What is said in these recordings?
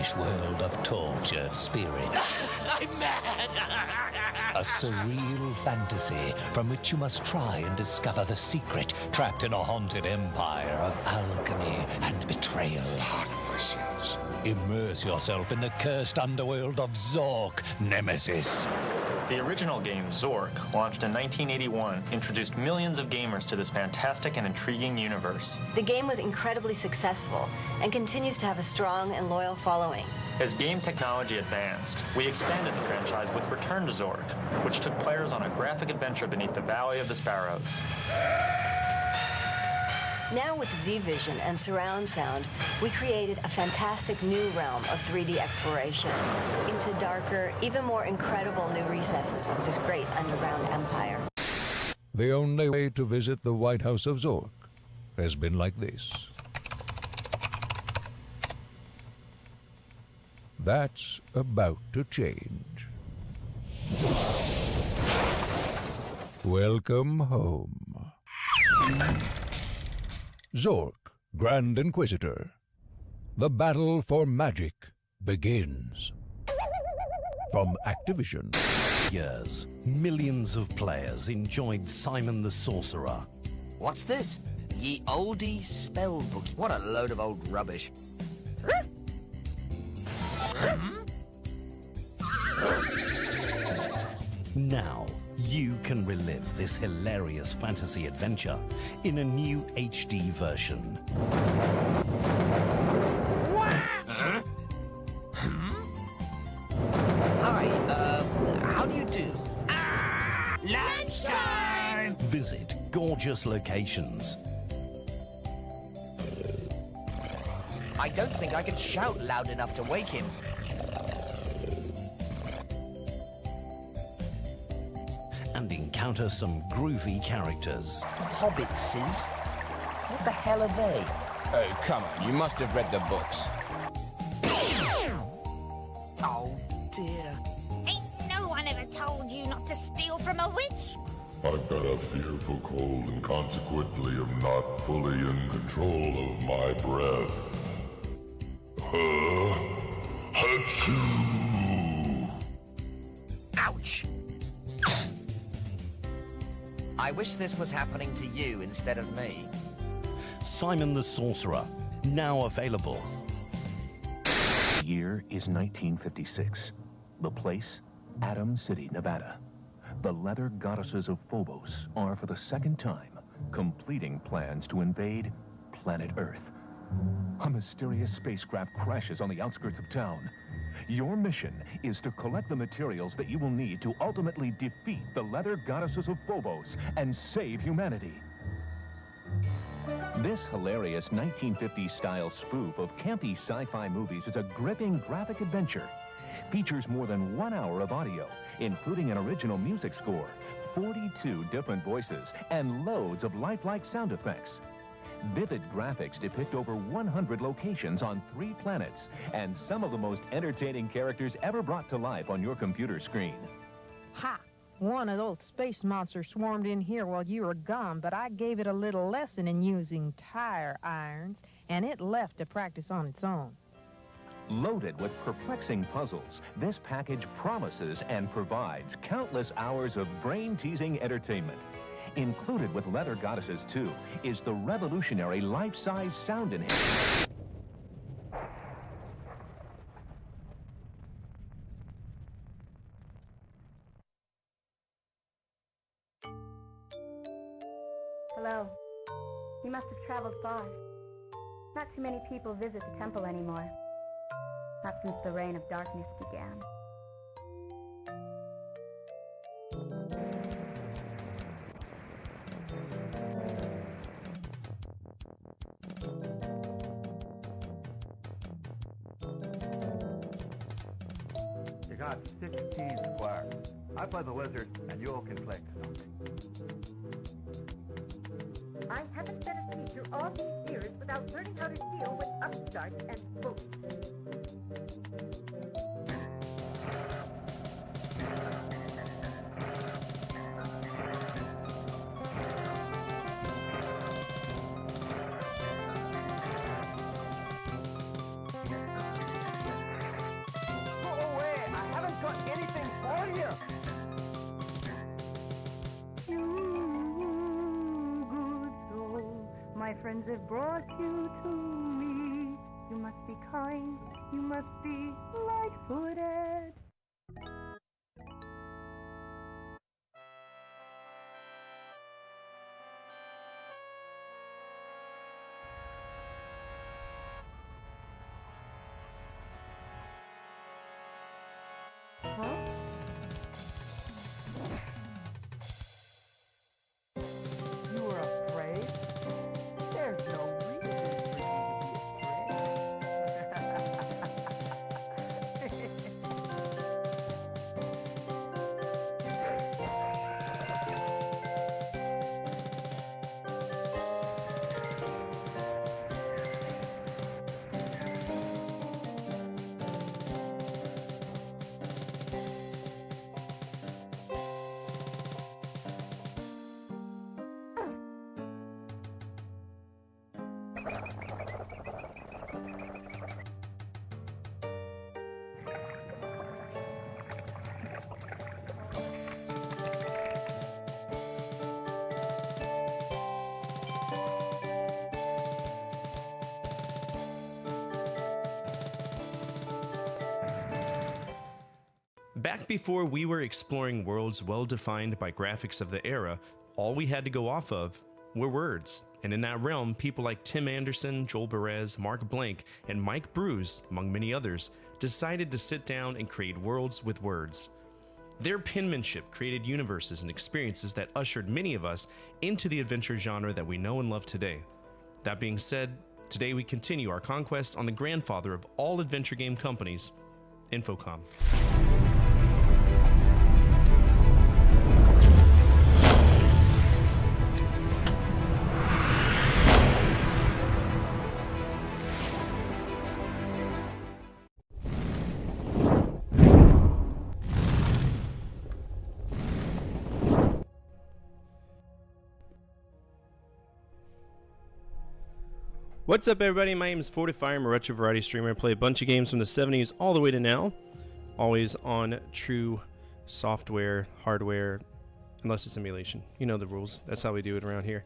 nightmarish world of tortured spirits. I'm mad! A surreal fantasy from which you must try and discover the secret trapped in a haunted empire of alchemy and betrayal. Pardon my sins. Immerse yourself in the cursed underworld of Zork, Nemesis. The original game, Zork, launched in 1981, introduced millions of gamers to this fantastic and intriguing universe. The game was incredibly successful and continues to have a strong and loyal following. As game technology advanced, we expanded the franchise with Return to Zork, which took players on a graphic adventure beneath the Valley of the Sparrows. Now with Z-Vision and surround sound, we created a fantastic new realm of 3D exploration into darker, even more incredible new recesses of this great underground empire. The only way to visit the White House of Zork has been like this. That's about to change. Welcome home. Zork, Grand Inquisitor. The battle for magic begins. From Activision. Years, millions of players enjoyed Simon the Sorcerer. What's this? Ye oldie spell book. What a load of old rubbish. Now, you can relive this hilarious fantasy adventure in a new HD version. Hi, how do you do? Lunchtime! Visit gorgeous locations. I don't think I can shout loud enough to wake him. And encounter some groovy characters. Hobbitses? What the hell are they? Oh, come on, you must have read the books. Oh, dear. Ain't no one ever told you not to steal from a witch? I've got a fearful cold and consequently am not fully in control of my breath. Achoo! Ouch! I wish this was happening to you instead of me. Simon the Sorcerer, now available. The year is 1956. The place, Atom City, Nevada. The leather goddesses of Phobos are, for the second time, completing plans to invade planet Earth. A mysterious spacecraft crashes on the outskirts of town. Your mission is to collect the materials that you will need to ultimately defeat the leather goddesses of Phobos and save humanity. This hilarious 1950s-style spoof of campy sci-fi movies is a gripping graphic adventure. Features more than 1 hour of audio, including an original music score, 42 different voices, and loads of lifelike sound effects. Vivid graphics depict over 100 locations on 3 planets, and some of the most entertaining characters ever brought to life on your computer screen. Ha! One of those space monsters swarmed in here while you were gone, but I gave it a little lesson in using tire irons, and it left to practice on its own. Loaded with perplexing puzzles, this package promises and provides countless hours of brain-teasing entertainment. Included with Leather Goddesses 2 is the revolutionary life-size sound enhancer. Hello. You must have traveled far. Not too many people visit the temple anymore. Not since the reign of darkness began. You got 16 squares. I play the wizard, and you can play something. I haven't been a teacher all these years without learning how to deal with upstarts and fools. my friends have brought you to me. You must be kind, you must be light-footed. Huh? You were afraid? There's no reason for you to be Back before we were exploring worlds well defined by graphics of the era, all we had to go off of were words. And in that realm, people like Tim Anderson, Joel Perez, Mark Blank, and Mike Bruce, among many others, decided to sit down and create worlds with words. Their penmanship created universes and experiences that ushered many of us into the adventure genre that we know and love today. That being said, today we continue our conquest on the grandfather of all adventure game companies, Infocom. What's up, everybody? My name is Fortify. I'm a retro variety streamer. I play a bunch of games from the 70s all the way to now. Always on true software, hardware, unless it's emulation. You know the rules. That's how we do it around here.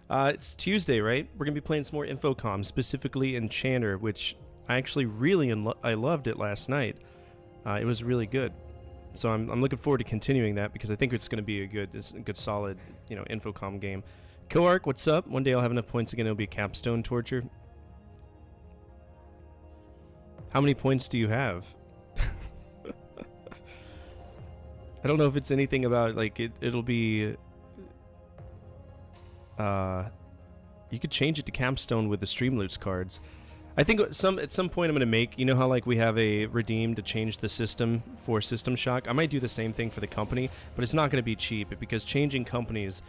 It's Tuesday, right? We're going to be playing some more Infocom, specifically Enchanter, which I actually really I loved it last night. It was really good. So I'm looking forward to continuing that because I think it's going to be a good solid, Infocom game. Coark, what's up? One day I'll have enough points again, it'll be capstone torture. How many points do you have? I don't know if it's anything about, like, it'll be... you could change it to capstone with the Streamloots cards. I think at some point I'm going to make, you know how, like, we have a redeem to change the system for System Shock? I might do the same thing for the company, but it's not going to be cheap because changing companies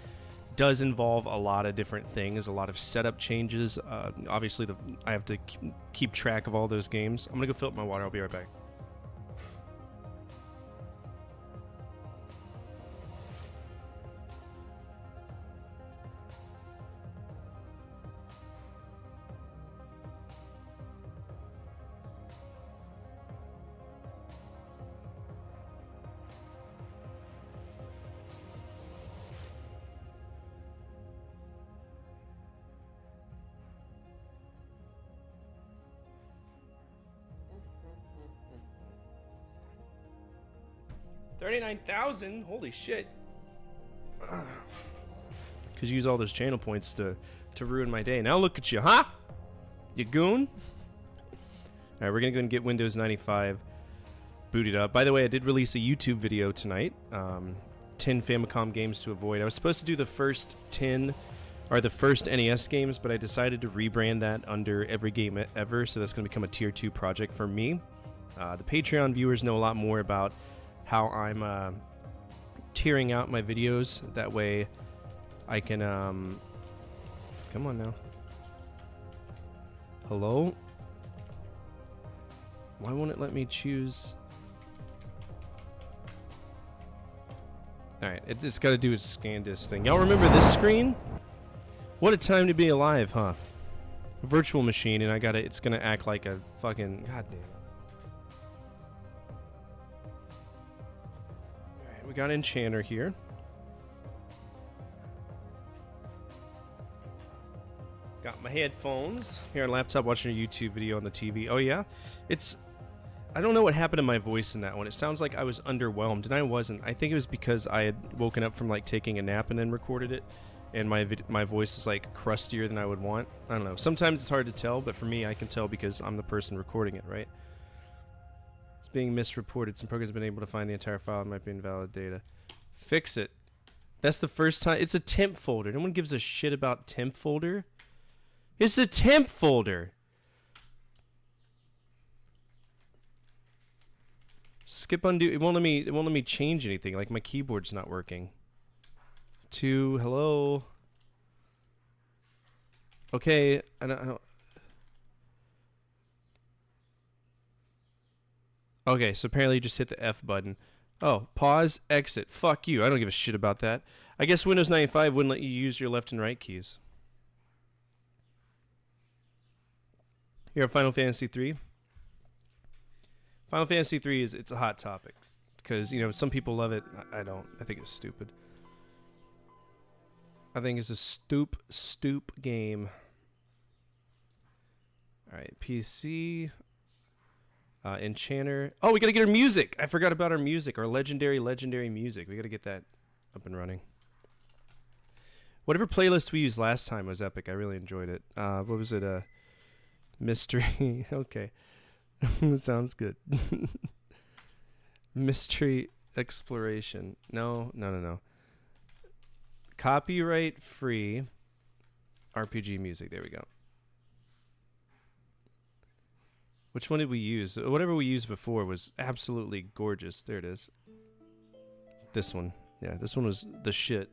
does involve a lot of different things, a lot of setup changes. Obviously, I have to keep track of all those games. I'm gonna go fill up my water. I'll be right back. $39,000? Holy shit. Because you use all those channel points to ruin my day. Now look at you, huh? You goon? Alright, we're going to go and get Windows 95 booted up. By the way, I did release a YouTube video tonight. 10 Famicom games to avoid. I was supposed to do the first 10, or the first NES games, but I decided to rebrand that under Every Game Ever, so that's going to become a Tier 2 project for me. The Patreon viewers know a lot more about how I'm tearing out my videos. That way I can come on now. Hello? Why won't it let me choose? Alright, it's got to do its ScanDisk thing. Y'all remember this screen? What a time to be alive, huh? Virtual machine, and it's gonna act like a fucking goddamn. We got Enchanter here. Got my headphones. Here on laptop watching a YouTube video on the TV. Oh yeah? I don't know what happened to my voice in that one. It sounds like I was underwhelmed, and I wasn't. I think it was because I had woken up from like taking a nap and then recorded it, and my voice is like crustier than I would want. I don't know. Sometimes it's hard to tell, but for me, I can tell because I'm the person recording it, right? It's being misreported. Some programs have been able to find the entire file and might be invalid data. Fix it. That's the first time. It's a temp folder. No one gives a shit about temp folder. It's a temp folder. Skip undo. It won't let me change anything. Like my keyboard's not working. Hello. Okay, I don't. Okay, so apparently you just hit the F button. Oh, pause, exit. Fuck you. I don't give a shit about that. I guess Windows 95 wouldn't let you use your left and right keys. Here at Final Fantasy 3. Final Fantasy 3 it's a hot topic because, you know, some people love it. I don't. I think it's stupid. I think it's a stoop game. All right, PC, Enchanter. Oh, we gotta get our music. I forgot about our music, our legendary music. We gotta get that up and running. Whatever playlist we used last time was epic. I really enjoyed it. What was it? Mystery. Okay. Sounds good. Mystery exploration. No. Copyright free RPG music. There we go. Which one did we use? Whatever we used before was absolutely gorgeous. There it is. This one. Yeah, this one was the shit.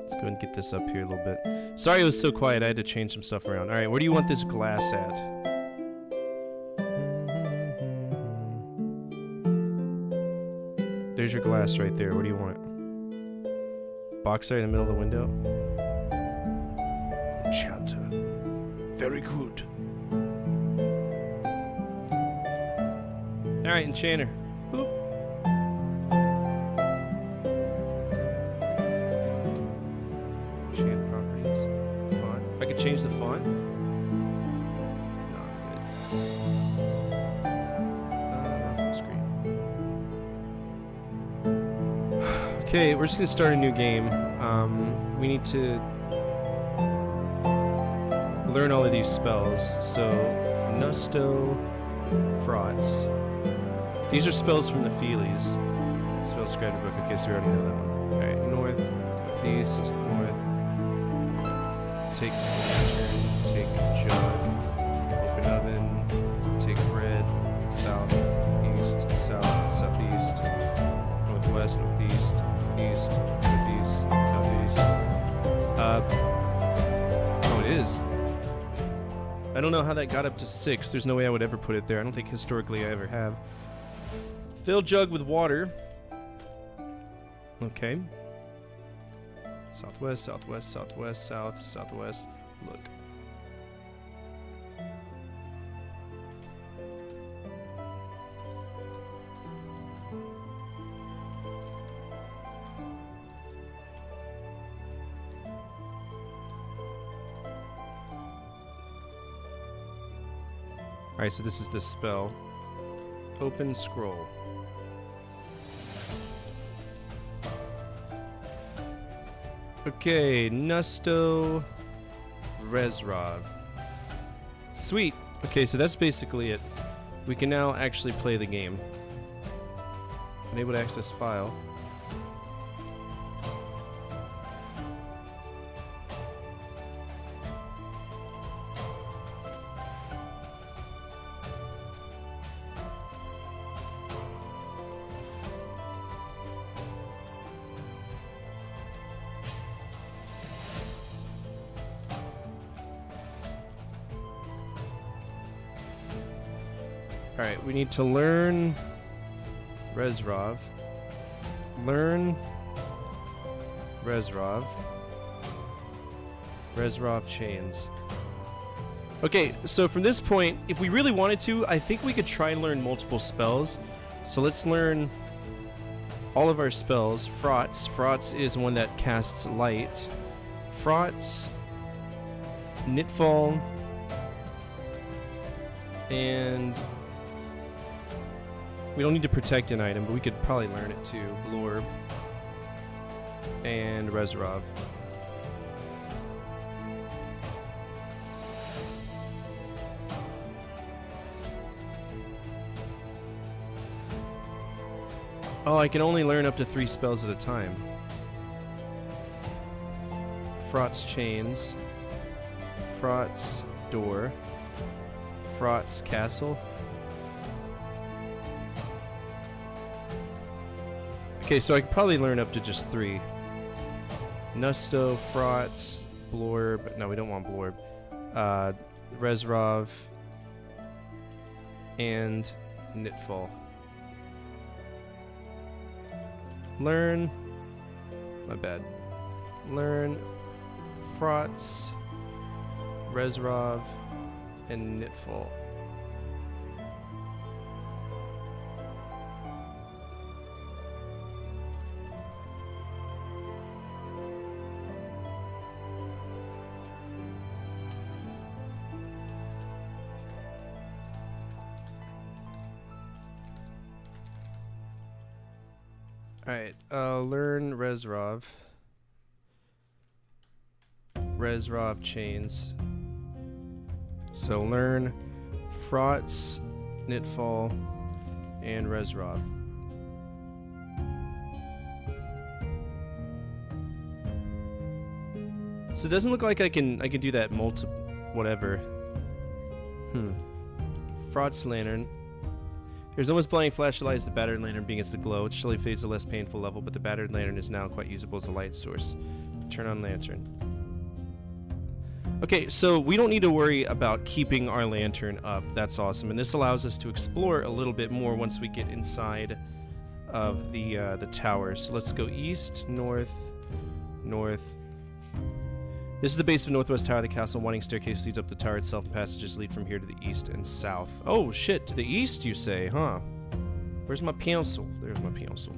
Let's go and get this up here a little bit. Sorry it was so quiet. I had to change some stuff around. All right, where do you want this glass at? There's your glass right there. Where do you want it? Box there in the middle of the window? Enchanter. Very good. All right, Enchanter. Boop. Enchant properties. Font. I could change the font. No, I'm good. Full screen. Okay, we're just gonna start a new game. We need to learn all of these spells. So, Nusto, Frauds. These are spells from the Feelies. Spell scrapbook. Okay, so we already know that one. All right, north, northeast, north. Take lantern, take jug, open oven, take bread, south, east, south, southeast, northwest, northeast, east, northeast, northeast. Oh, it is. I don't know how that got up to 6. There's no way I would ever put it there. I don't think historically I ever have. Fill jug with water. Okay. Southwest, southwest, southwest, south, southwest. Look. Alright, so this is the spell. Open scroll. Okay, Nusto Rezrov. Sweet. Okay, so that's basically it. We can now actually play the game. Enable to access file. Alright, we need to learn Rezrov. Learn Rezrov. Rezrov chains. Okay, so from this point, if we really wanted to, I think we could try and learn multiple spells. So let's learn all of our spells. Frauds. Frauds is one that casts light. Frauds, Knitfall, and we don't need to protect an item, but we could probably learn it too. Blorb and Reserov. Oh, I can only learn up to 3 spells at a time. Fraught's Chains, Fraught's Door, Fraught's Castle. Okay, so I could probably learn up to just 3. Nusto, Fraught's, Blorb. No, we don't want Blorb. Reserov, and Knitfall. Learn. My bad. Learn Fraught's, Reserov, and Knitfall. Alright, learn Reserov. Reserov Chains. So learn Fraught's, Knitfall, and Reserov. So it doesn't look like I can do that whatever. Fraught's Lantern. There's almost blinding flash that lights the battered lantern being its the glow. It slowly fades to a less painful level, but the battered lantern is now quite usable as a light source. Turn on lantern. Okay, so we don't need to worry about keeping our lantern up. That's awesome, and this allows us to explore a little bit more once we get inside of the tower. So let's go east, north, north. This is the base of the northwest tower of the castle. Winding staircase leads up the tower itself, and passages lead from here to the east and south. Oh shit, to the east you say, huh? Where's my pencil? There's my pencil.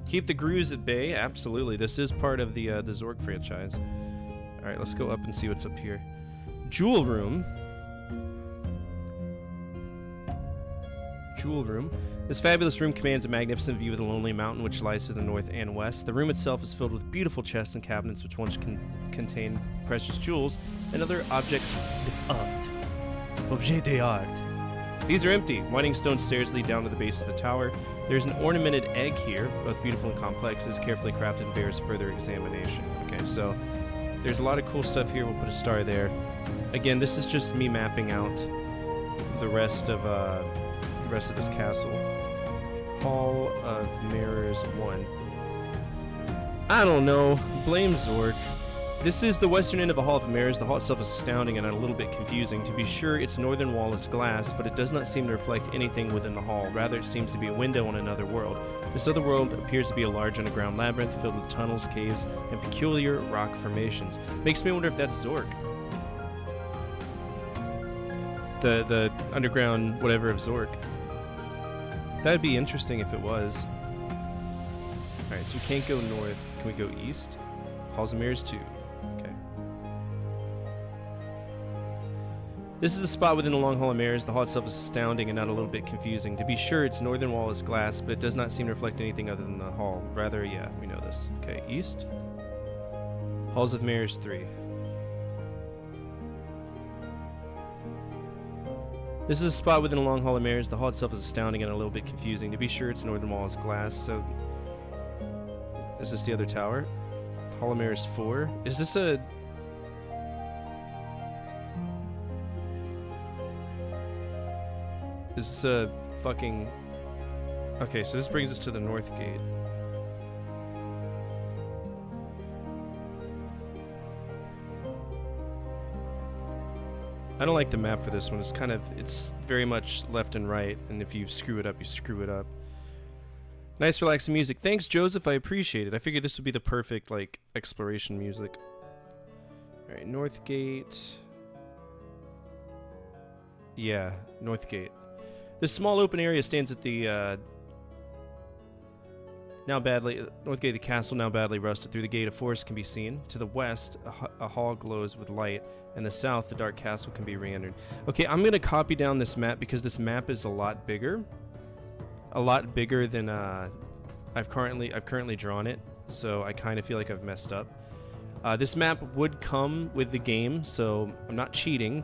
Keep the grooves at bay. Absolutely, this is part of the Zork franchise. All right, let's go up and see what's up here. Jewel room. Jewel room. This fabulous room commands a magnificent view of the lonely mountain which lies to the north and west. The room itself is filled with beautiful chests and cabinets which once contain precious jewels and other objects d'art. Objet d'art. These are empty. Winding stone stairs lead down to the base of the tower. There's an ornamented egg here, both beautiful and complex. It is carefully crafted and bears further examination. Okay, so there's a lot of cool stuff here. We'll put a star there. Again, this is just me mapping out the rest of this castle. Hall of Mirrors 1. I don't know. Blame Zork. This is the western end of the Hall of Mirrors. The hall itself is astounding and a little bit confusing. To be sure, its northern wall is glass, but it does not seem to reflect anything within the hall. Rather, it seems to be a window on another world. This other world appears to be a large underground labyrinth filled with tunnels, caves, and peculiar rock formations. Makes me wonder if that's Zork. The underground whatever of Zork. That'd be interesting if it was. Alright, so we can't go north. Can we go east? Halls of Mirrors 2. Okay. This is the spot within the long hall of mirrors. The hall itself is astounding and not a little bit confusing. To be sure, its northern wall is glass, but it does not seem to reflect anything other than the hall. Rather, yeah, we know this. Okay, east. Halls of Mirrors 3. This is a spot within a long hall of mirrors. The hall itself is astounding and a little bit confusing. To be sure, its northern wall is glass, so... Is this the other tower? Hall of Mirrors 4? Is this a... Is this a fucking... Okay, so this brings us to the north gate. I don't like the map for this one. It's very much left and right, and if you screw it up, you screw it up. Nice relaxing music. Thanks, Joseph, I appreciate it. I figured this would be the perfect, like, exploration music. Alright, North Gate. Yeah, North Gate. This small open area stands at the North gate of the castle now badly rusted. Through the gate, a forest can be seen. To the west, a hall glows with light. And the south, the dark castle can be re-entered. Okay, I'm gonna copy down this map because this map is a lot bigger than I've currently drawn it. So I kind of feel like I've messed up. This map would come with the game, so I'm not cheating.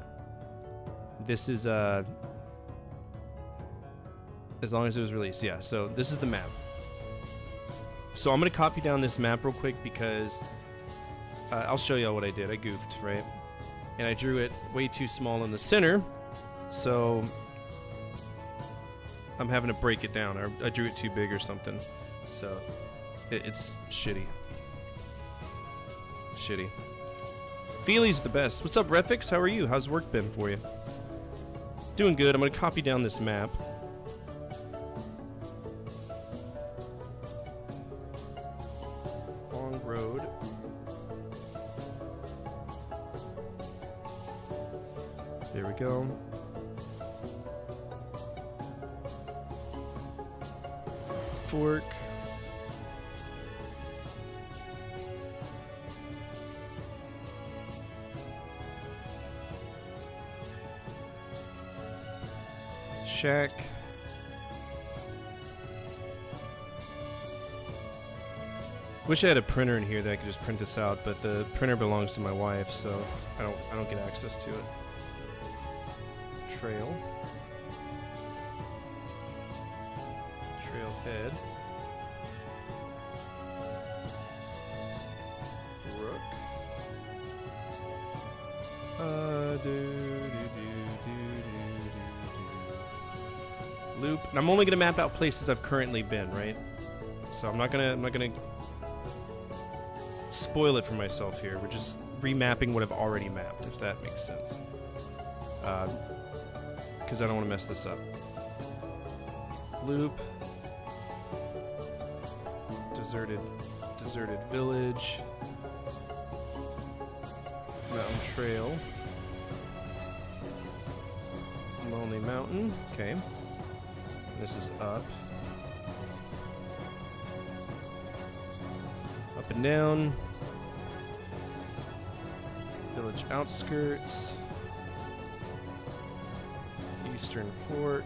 This is as long as it was released, yeah. So this is the map. So I'm gonna copy down this map real quick because I'll show y'all what I did. I goofed, right? And I drew it way too small in the center, so I'm having to break it down. Or I drew it too big or something, so it's shitty. Shitty. Feely's the best. What's up, Refix? How are you? How's work been for you? Doing good. I'm gonna copy down this map. Long road. There we go. Fork. Shack. Wish I had a printer in here that I could just print this out, but the printer belongs to my wife, so I don't get access to it. Trail. Trailhead. Brook. Loop. And I'm only gonna map out places I've currently been, right? So I'm not gonna spoil it for myself here. We're just remapping what I've already mapped, if that makes sense. Because I don't want to mess this up. Loop. Deserted village. Mountain trail. Lonely mountain. Okay. This is up. Up and down. Village outskirts. Eastern Fork,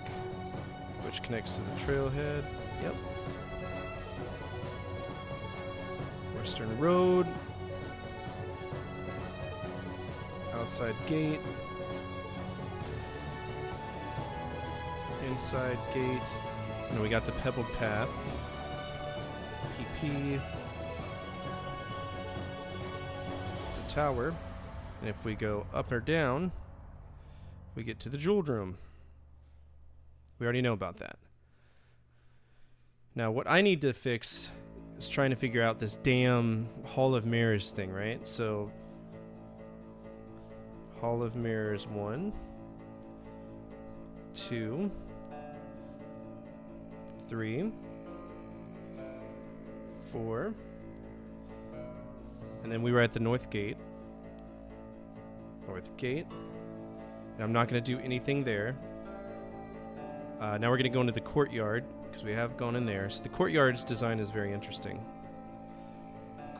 which connects to the trailhead. Yep. Western Road. Outside gate. Inside gate. And we got the pebbled path. PP. The tower. And if we go up or down, we get to the jeweled room. We already know about that. Now, what I need to fix is trying to figure out this damn Hall of Mirrors thing, right? So, Hall of Mirrors 1, 2, 3, 4, and then we were at the North Gate. North Gate. And I'm not going to do anything there. Now we're going to go into the courtyard, because we have gone in there. So the courtyard's design is very interesting.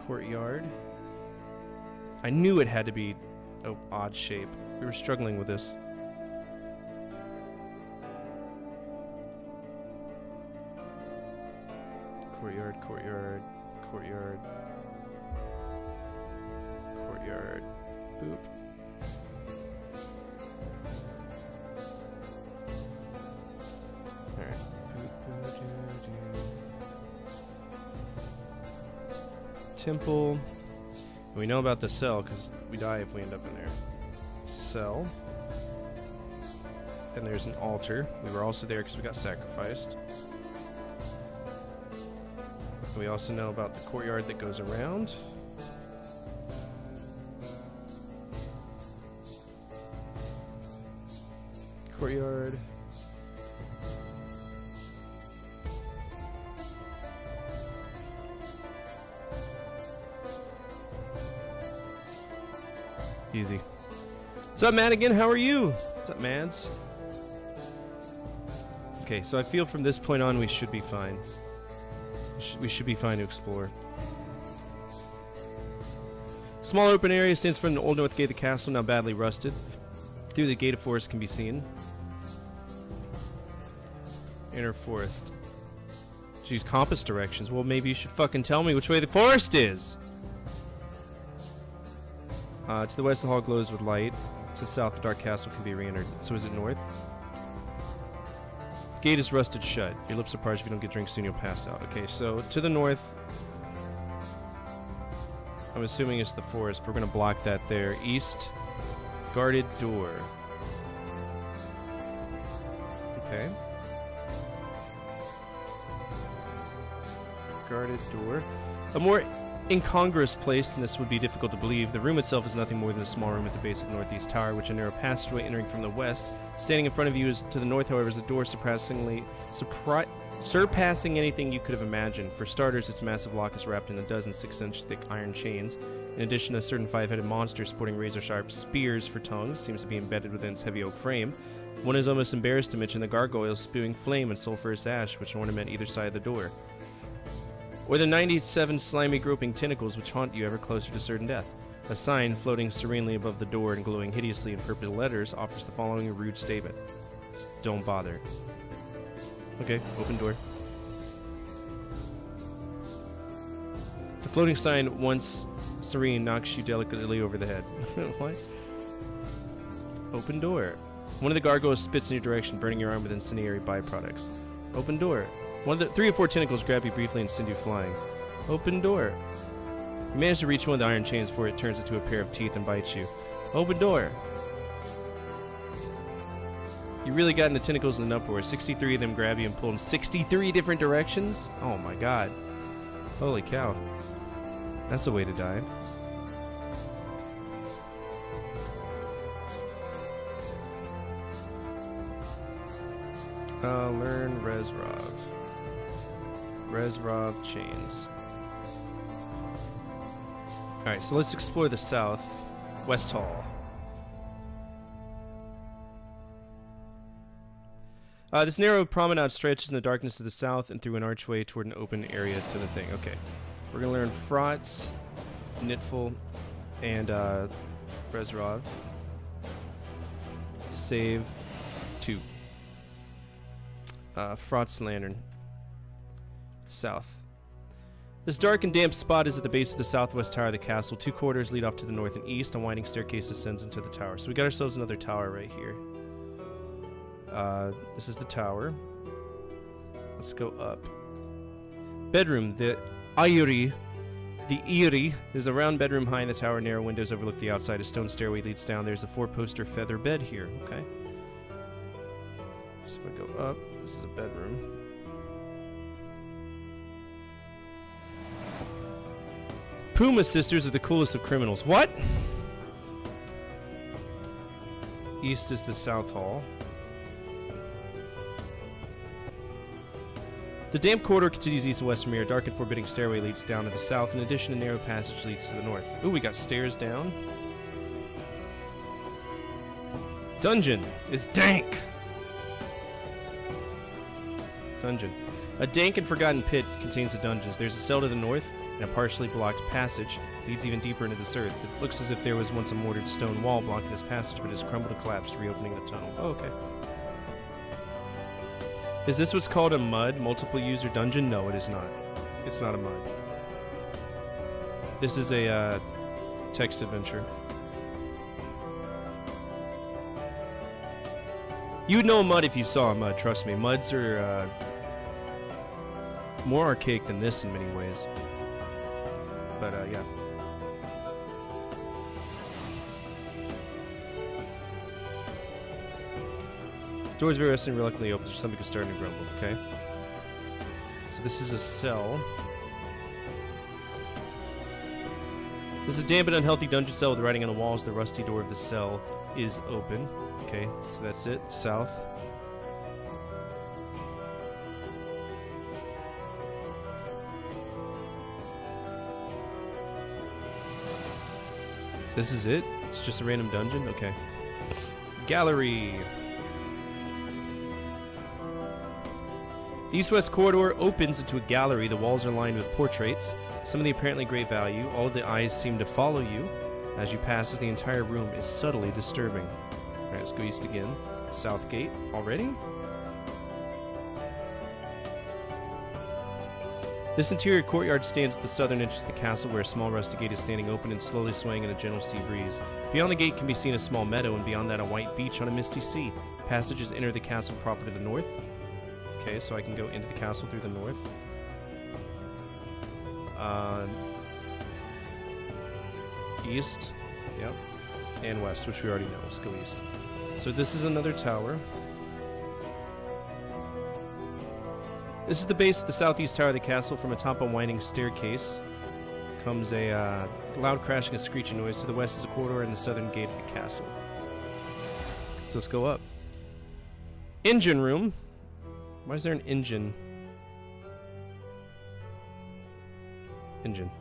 Courtyard. I knew it had to be an odd shape. We were struggling with this. Courtyard, courtyard, courtyard. Courtyard. Boop. Alright. Temple. And we know about the cell because we die if we end up in there. Cell. And there's an altar. We were also there because we got sacrificed. And we also know about the courtyard that goes around. Courtyard. Easy. What's up, Madigan? How are you? What's up, Mads? Okay, so I feel from this point on we should be fine. We should be fine to explore. Small open area stands in front of the old north gate of the castle, now badly rusted. Through the gate of forest can be seen. Inner forest. Use compass directions. Well, maybe you should fucking tell me which way the forest is. To the west, the hall glows with light. To the south, the dark castle can be re-entered. So is it north? Gate is rusted shut. Your lips are parched. If you don't get drinks soon, you'll pass out. Okay, so to the north, I'm assuming it's the forest. But we're going to block that there. East, guarded door. Okay. Guarded door. A more incongruous place than this would be difficult to believe. The room itself is nothing more than a small room at the base of the northeast tower, which a narrow passageway entering from the west. Standing in front of you is to the north, however, is a door surpassing anything you could have imagined. For starters, its massive lock is wrapped in a dozen 6-inch thick iron chains. In addition, a certain 5-headed monster sporting razor-sharp spears for tongues seems to be embedded within its heavy oak frame. One is almost embarrassed to mention the gargoyles spewing flame and sulphurous ash which ornament either side of the door. Or the 97 slimy groping tentacles which haunt you ever closer to certain death. A sign floating serenely above the door and glowing hideously in purple letters offers the following rude statement. Don't bother. Okay, open door. The floating sign, once serene, knocks you delicately over the head. What? Open door. One of the gargoyles spits in your direction, burning your arm with incendiary byproducts. Open door. One of the 3 or 4 tentacles grab you briefly and send you flying. Open door. You manage to reach one of the iron chains before it turns into a pair of teeth and bites you. Open door. You really got in the tentacles in an uproar. 63 of them grab you and pull in 63 different directions? Oh my god. Holy cow. That's a way to die. Learn Resrov. Resrov chains. Alright, so let's explore the south. West Hall. This narrow promenade stretches in the darkness to the south and through an archway toward an open area to the thing. Okay. We're going to learn Frotz, Knitful, and Resrov. Save 2. Frotz Lantern. South. This dark and damp spot is at the base of the southwest tower of the castle. 2 corridors lead off to the north and east. A winding staircase ascends into the tower. So we got ourselves another tower right here. This is the tower. Let's go up. Bedroom. The Eyrie. The Eyrie is a round bedroom high in the tower. Narrow windows overlook the outside. A stone stairway leads down. There's a 4-poster feather bed here. Okay. So if I go up, this is a bedroom. Puma sisters are the coolest of criminals. What? East is the South Hall. The damp corridor continues east and west from here. A dark and forbidding stairway leads down to the south. In addition, a narrow passage leads to the north. Ooh, we got stairs down. Dungeon is dank. Dungeon. A dank and forgotten pit contains the dungeons. There's a cell to the north, and a partially blocked passage leads even deeper into this earth. It looks as if there was once a mortared stone wall blocking this passage, but has crumbled and collapsed, reopening the tunnel. Oh, okay. Is this what's called a MUD, multiple user dungeon? No, it is not. It's not a MUD. This is a text adventure. You would know a MUD if you saw a MUD, trust me. MUDs are more archaic than this in many ways. But, yeah. Doors very resting reluctantly opens, or something is starting to grumble, okay? So this is a cell. This is a damp and unhealthy dungeon cell with writing on the walls. The rusty door of the cell is open. Okay, so that's it. South. This is it? It's just a random dungeon? Okay. Gallery. The east-west corridor opens into a gallery. The walls are lined with portraits, some of the apparently great value. All of the eyes seem to follow you as you pass, as the entire room is subtly disturbing. Alright, let's go east again. South gate already? This interior courtyard stands at the southern entrance of the castle, where a small rusty gate is standing open and slowly swaying in a gentle sea breeze. Beyond the gate can be seen a small meadow, and beyond that a white beach on a misty sea. Passages enter the castle proper to the north. Okay, so I can go into the castle through the north. East, yep, and west, which we already know. Let's go east. So this is another tower. This is the base of the southeast tower of the castle. From atop a winding staircase comes a loud crashing and screeching noise. To the west is a corridor and the southern gate of the castle. So let's go up. Engine room. Why is there an engine? Engine.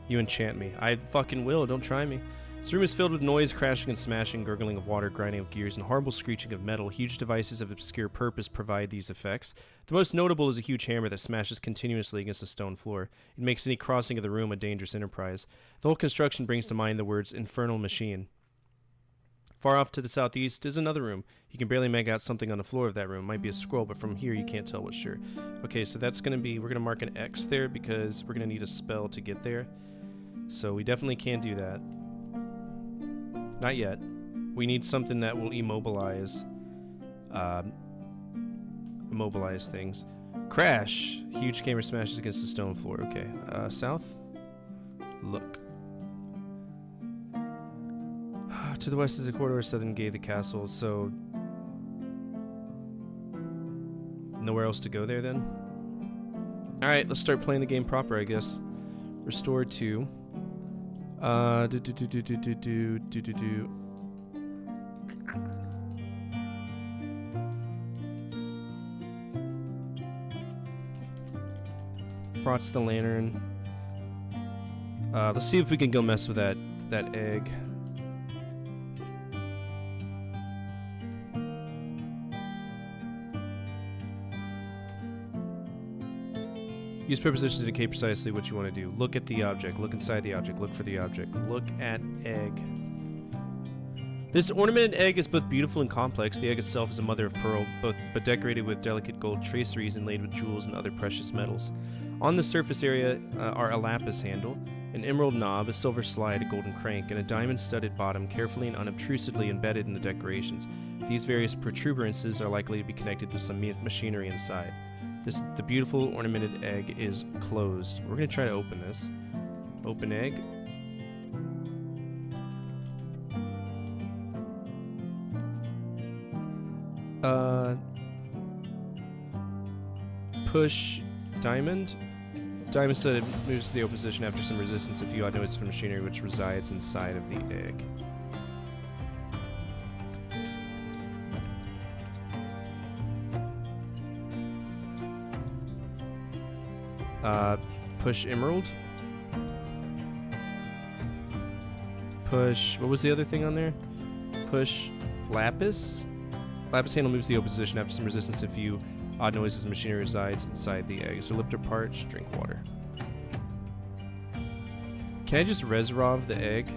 You enchant me. I fucking will. Don't try me. This room is filled with noise, crashing and smashing, gurgling of water, grinding of gears, and horrible screeching of metal. Huge devices of obscure purpose provide these effects. The most notable is a huge hammer that smashes continuously against the stone floor. It makes any crossing of the room a dangerous enterprise. The whole construction brings to mind the words infernal machine. Far off to the southeast is another room. You can barely make out something on the floor of that room. It might be a scroll, but from here you can't tell what's sure. Okay, so that's going to be... We're going to mark an X there because we're going to need a spell to get there. So we definitely can't do that. Not yet. We need something that will immobilize things. Crash! Huge camera smashes against the stone floor. Okay. South? Look. To the west is the corridor, southern gate of the castle, so... Nowhere else to go there, then? Alright, let's start playing the game proper, I guess. Restore to... Fraughts the lantern. Let's see if we can go mess with that egg. Use prepositions to indicate precisely what you want to do. Look at the object. Look inside the object. Look for the object. Look at egg. This ornamented egg is both beautiful and complex. The egg itself is a mother of pearl, but decorated with delicate gold traceries inlaid with jewels and other precious metals. On the surface area are a lapis handle, an emerald knob, a silver slide, a golden crank, and a diamond-studded bottom carefully and unobtrusively embedded in the decorations. These various protuberances are likely to be connected to some machinery inside. The beautiful ornamented egg is closed. We're going to try to open this. Open egg. Push diamond. Diamond said it moves to the open position after some resistance if you notice from machinery which resides inside of the egg. Push emerald. Push, what was the other thing on there? Push lapis. Lapis handle moves to the open position after some resistance if you odd noises and machinery resides inside the egg. So lip or parch, drink water. Can I just Resrov the egg?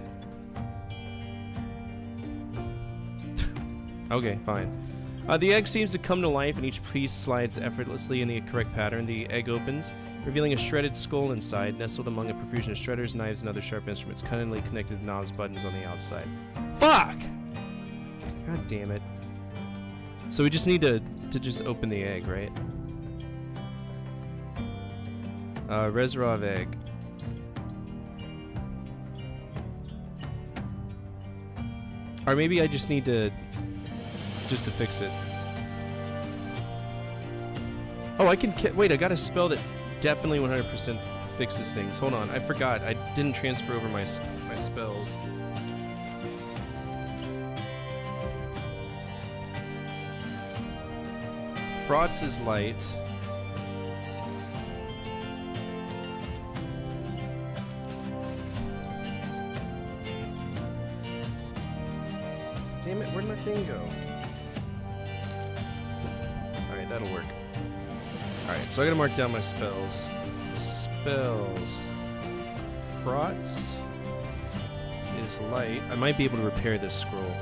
Okay, fine. The egg seems to come to life and each piece slides effortlessly in the correct pattern. The egg opens, revealing a shredded skull inside, nestled among a profusion of shredders, knives, and other sharp instruments, cunningly connected to knobs, buttons on the outside. Fuck! God damn it. So we just need to just open the egg, right? Resrov egg. Or maybe I just need to fix it. Oh, I can wait, I got a spell that definitely 100% fixes things. Hold on, I forgot. I didn't transfer over my spells. Fraughts is light. Damn it, where'd my thing go? Alright, that'll work. Alright, so I gotta mark down my spells. Spells. Fraughts is light. I might be able to repair this scroll.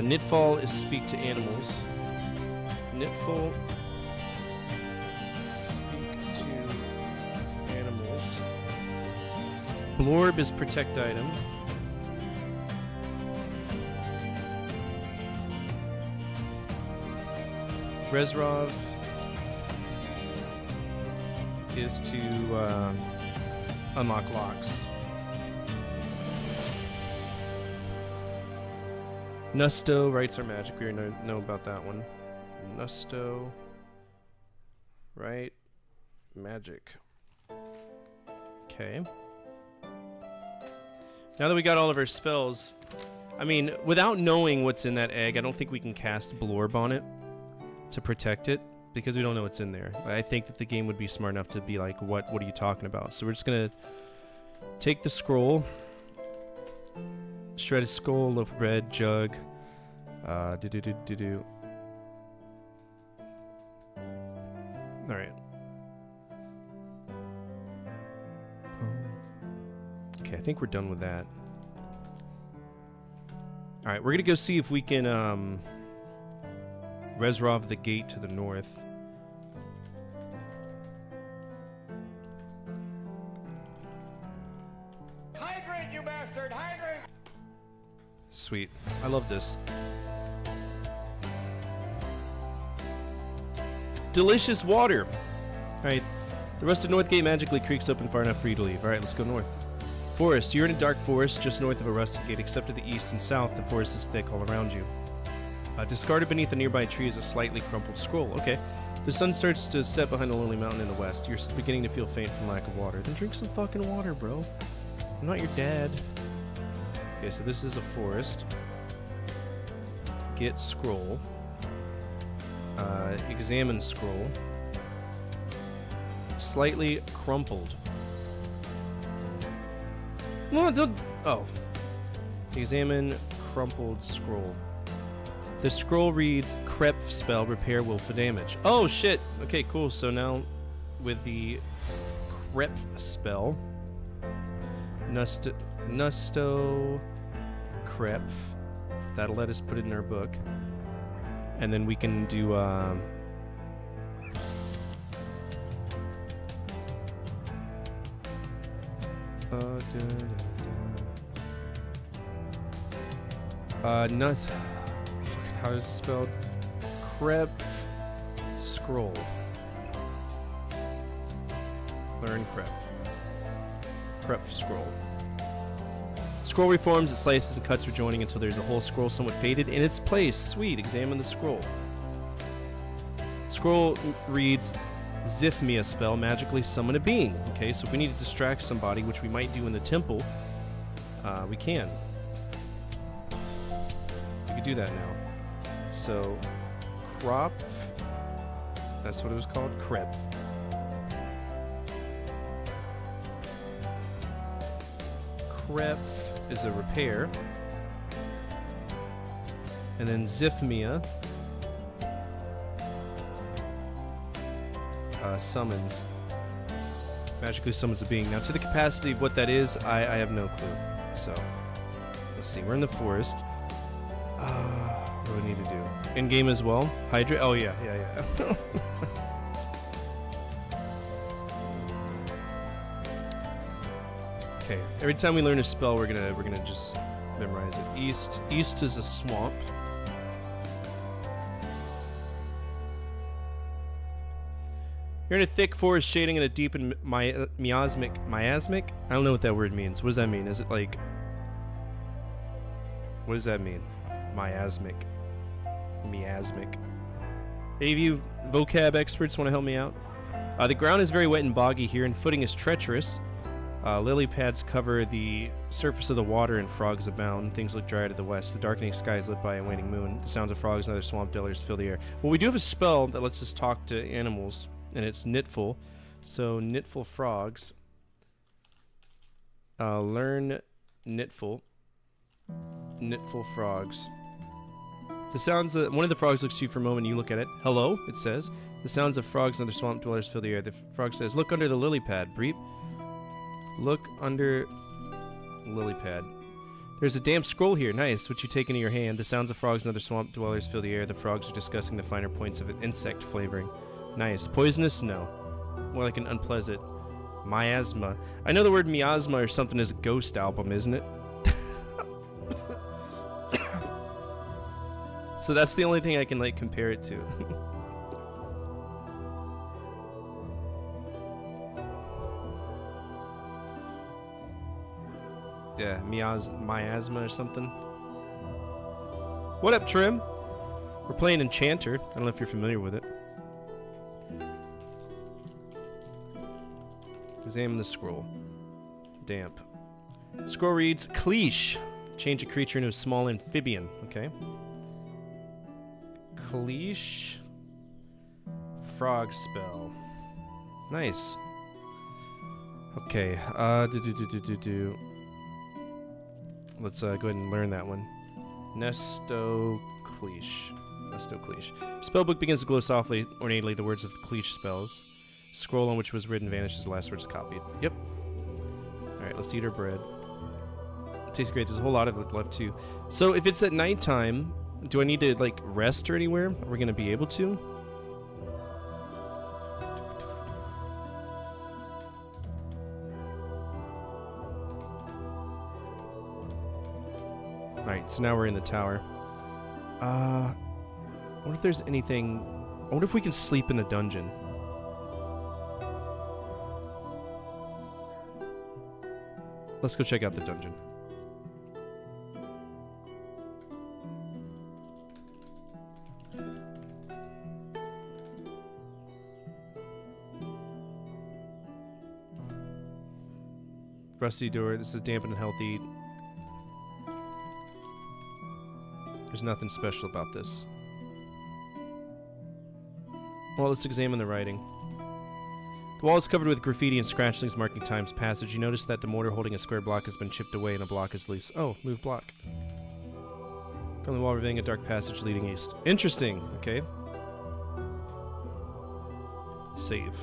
Knitfall is speak to animals. Knitfall, speak to animals. Blorb is protect item. Resrov is to unlock locks. Nusto writes our magic. We already know about that one. Nusto write magic. Okay. Now that we got all of our spells, I mean, without knowing what's in that egg, I don't think we can cast Blorb on it to protect it, because we don't know what's in there. I think that the game would be smart enough to be like, what are you talking about? So we're just gonna take the scroll, shredded skull, loaf of bread, jug, Alright. Okay, I think we're done with that. Alright, we're gonna go see if we can, Resrov the gate to the north. Hydrate, you bastard! Hydrate! Sweet. I love this. Delicious water! Alright. The rusted north gate magically creaks open far enough for you to leave. Alright, let's go north. Forest. You're in a dark forest just north of a rusted gate. Except to the east and south, the forest is thick all around you. Discarded beneath a nearby tree is a slightly crumpled scroll. Okay. The sun starts to set behind a lonely mountain in the west. You're beginning to feel faint from lack of water. Then drink some fucking water, bro. I'm not your dad. Okay, so this is a forest. Get scroll. Examine scroll. Slightly crumpled. Oh. Examine crumpled scroll. The scroll reads, Crep spell, repair will for damage. Oh, shit! Okay, cool. So now, with the Crep spell, Nusto Crep, that'll let us put it in our book. And then we can do, how is it spelled? Crep scroll. Learn Crep. Crep scroll. Scroll reforms, it slices and cuts, rejoining until there's a whole scroll somewhat faded in its place. Sweet. Examine the scroll. Scroll reads, Zifmia spell, magically summon a being. Okay, so if we need to distract somebody, which we might do in the temple, we can. We could do that now. So, crop, that's what it was called, crep. Crep is a repair. And then Zifmia summons. Magically summons a being. Now, to the capacity of what that is, I have no clue. So, let's see. We're in the forest. What do we need to do? In-game as well? Hydrate? Oh, yeah. Okay. Every time we learn a spell, we're gonna just memorize it. East. East is a swamp. You're in a thick forest shading in a deep and miasmic. I don't know what that word means. What does that mean? Is it like... What does that mean? Miasmic. Any of you vocab experts want to help me out? The ground is very wet and boggy here, and footing is treacherous. Lily pads cover the surface of the water, and frogs abound. Things look dry to the west. The darkening sky is lit by a waning moon. The sounds of frogs and other swamp dwellers fill the air. Well, we do have a spell that lets us talk to animals, and it's Knitful. So, Knitful frogs. Learn Knitful. Knitful frogs. The sounds of, one of the frogs looks to you for a moment, you look at it. Hello, it says. The sounds of frogs and other swamp dwellers fill the air. The frog says, look under the lily pad, Breep. Look under lily pad. There's a damp scroll here. Nice. What you take into your hand. The sounds of frogs and other swamp dwellers fill the air. The frogs are discussing the finer points of an insect flavoring. Nice. Poisonous? No. More like an unpleasant. Miasma. I know the word miasma or something is a ghost album, isn't it? So that's the only thing I can, like, compare it to. Yeah, miasma or something. What up, Trim? We're playing Enchanter. I don't know if you're familiar with it. Examine the scroll. Damp. Scroll reads, Cleash. Change a creature into a small amphibian. Okay. Cleash. Frog spell. Nice. Okay. Let's go ahead and learn that one. Nesto-Cleash. Nesto-Cleash. Spellbook begins to glow softly, ornately. The words of the Cleash spells. Scroll on which was written vanishes. The last words copied. Yep. Alright, let's eat our bread. It tastes great. There's a whole lot of it left, too. So, if it's at nighttime, do I need to, like, rest or anywhere? Are we going to be able to? Alright, so now we're in the tower. I wonder if there's anything... I wonder if we can sleep in the dungeon. Let's go check out the dungeon. Rusty door. This is damp and healthy. There's nothing special about this. Well, let's examine the writing. The wall is covered with graffiti and scratchlings marking time's passage. You notice that the mortar holding a square block has been chipped away and a block is loose. Oh, move block. On the wall revealing a dark passage leading east. Interesting. Okay. Save.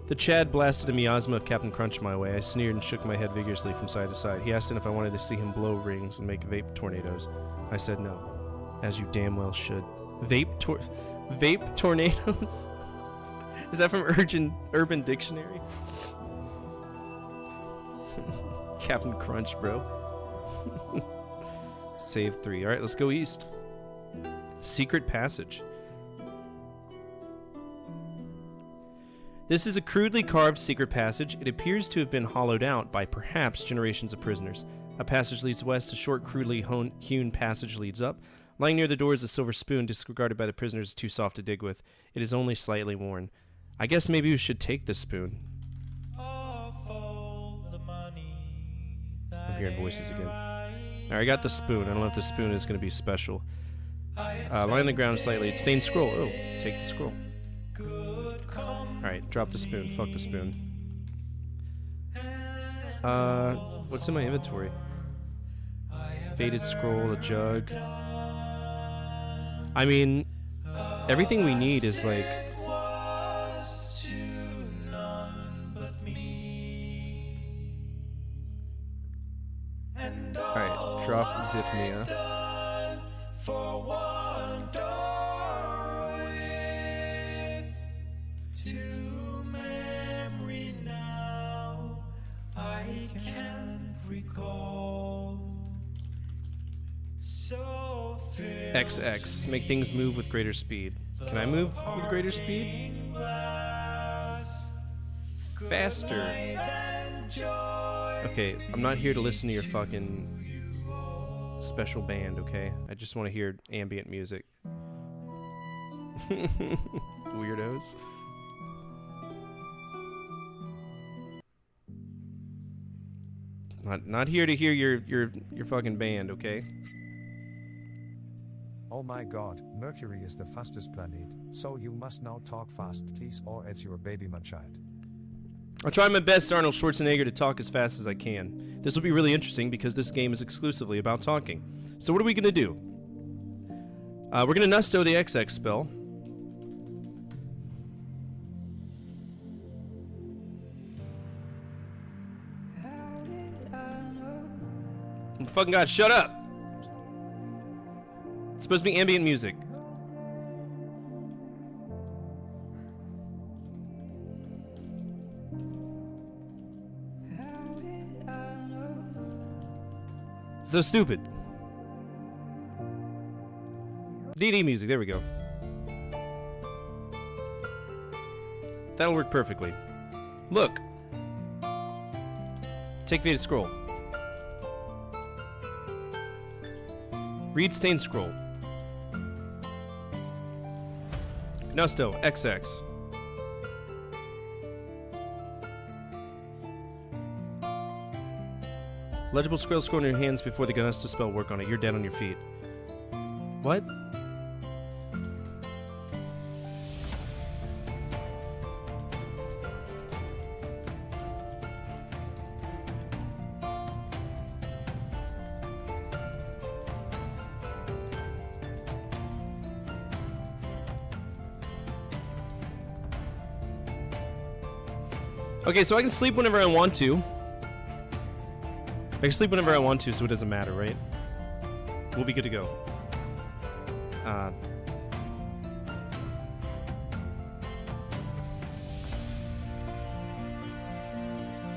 The Chad blasted a miasma of Captain Crunch my way. I sneered and shook my head vigorously from side to side. He asked if I wanted to see him blow rings and make vape tornadoes. I said no. As you damn well should. Vape tornadoes? Is that from Urban Dictionary? Captain Crunch, bro. Save 3. Alright, let's go east. Secret passage. This is a crudely carved secret passage. It appears to have been hollowed out by perhaps generations of prisoners. A passage leads west. A short, crudely hewn passage leads up. Lying near the door is a silver spoon disregarded by the prisoners, too soft to dig with. It is only slightly worn. I guess maybe we should take this spoon. I'm hearing voices again. Alright, I got the spoon. I don't know if the spoon is going to be special. Lie on the ground slightly. It's stained scroll. Oh, take the scroll. Alright, drop the spoon. Fuck the spoon. What's in my inventory? Faded scroll, a jug. I mean, everything we need is like... Alright, drop Zifnia. XX. Make things move with greater speed. Can I move with greater speed? Faster. Okay, I'm not here to listen to your fucking special band, okay? I just want to hear ambient music. Weirdos. Not here to hear your fucking band, okay? Oh my god, Mercury is the fastest planet, so you must now talk fast, please, or else you're a baby man child. I'll try my best, Arnold Schwarzenegger, to talk as fast as I can. This will be really interesting because this game is exclusively about talking. So what are we gonna do? We're gonna Nusto the XX spell. Oh, fucking God, shut up! It's supposed to be ambient music. So stupid. DD music, there we go. That'll work perfectly. Look. Take V to scroll. Read stain scroll. Nusto, XX. Legible scroll in your hands before the Nusto spell work on it. You're dead on your feet. What? Okay, so I can sleep whenever I want to. I can sleep whenever I want to, so it doesn't matter, right? We'll be good to go.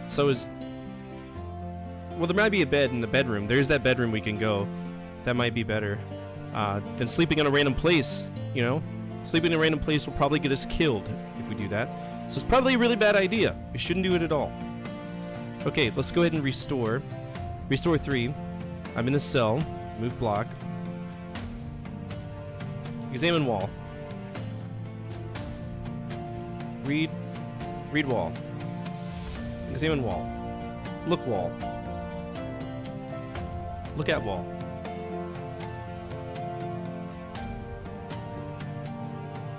So is... Well, there might be a bed in the bedroom. There's that bedroom we can go. That might be better than sleeping in a random place, you know? Sleeping in a random place will probably get us killed if we do that. So it's probably a really bad idea. We shouldn't do it at all. Okay, let's go ahead and restore. Restore 3. I'm in the cell. Move block. Examine wall. Read wall. Examine wall. Look wall. Look at wall.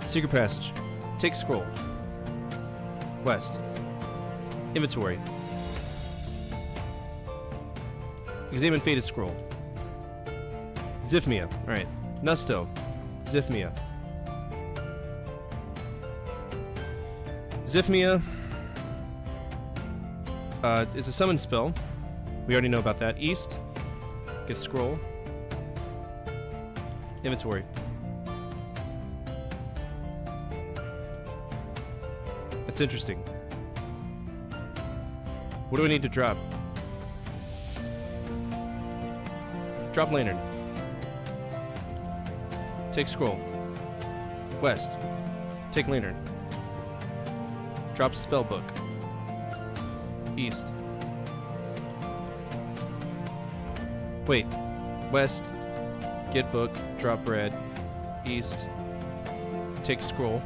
Secret passage. Take scroll. West. Inventory. Examine faded scroll. Zifmia. Alright. Nusto. Zifmia. Zifmia is a summon spell. We already know about that. East. Get scroll. Inventory. That's interesting. What do I need to drop? Drop lantern. Take scroll. West. Take lantern. Drop spellbook. East. Wait. West. Get book. Drop bread. East. Take scroll.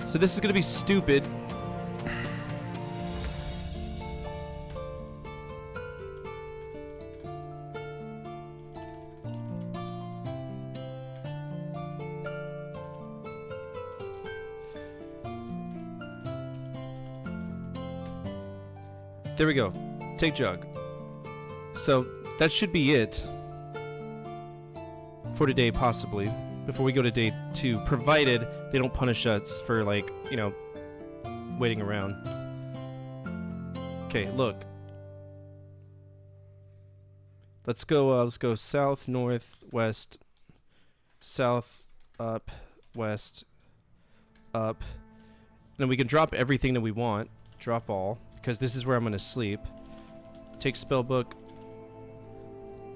So this is gonna be stupid. There we go. Take jug. So that should be it for today, possibly, before we go to day 2, provided they don't punish us for, like, you know, waiting around. Okay, look. Let's go south, north, west, south, up, west, up. And then we can drop everything that we want. Drop all, because this is where I'm going to sleep. Take spellbook.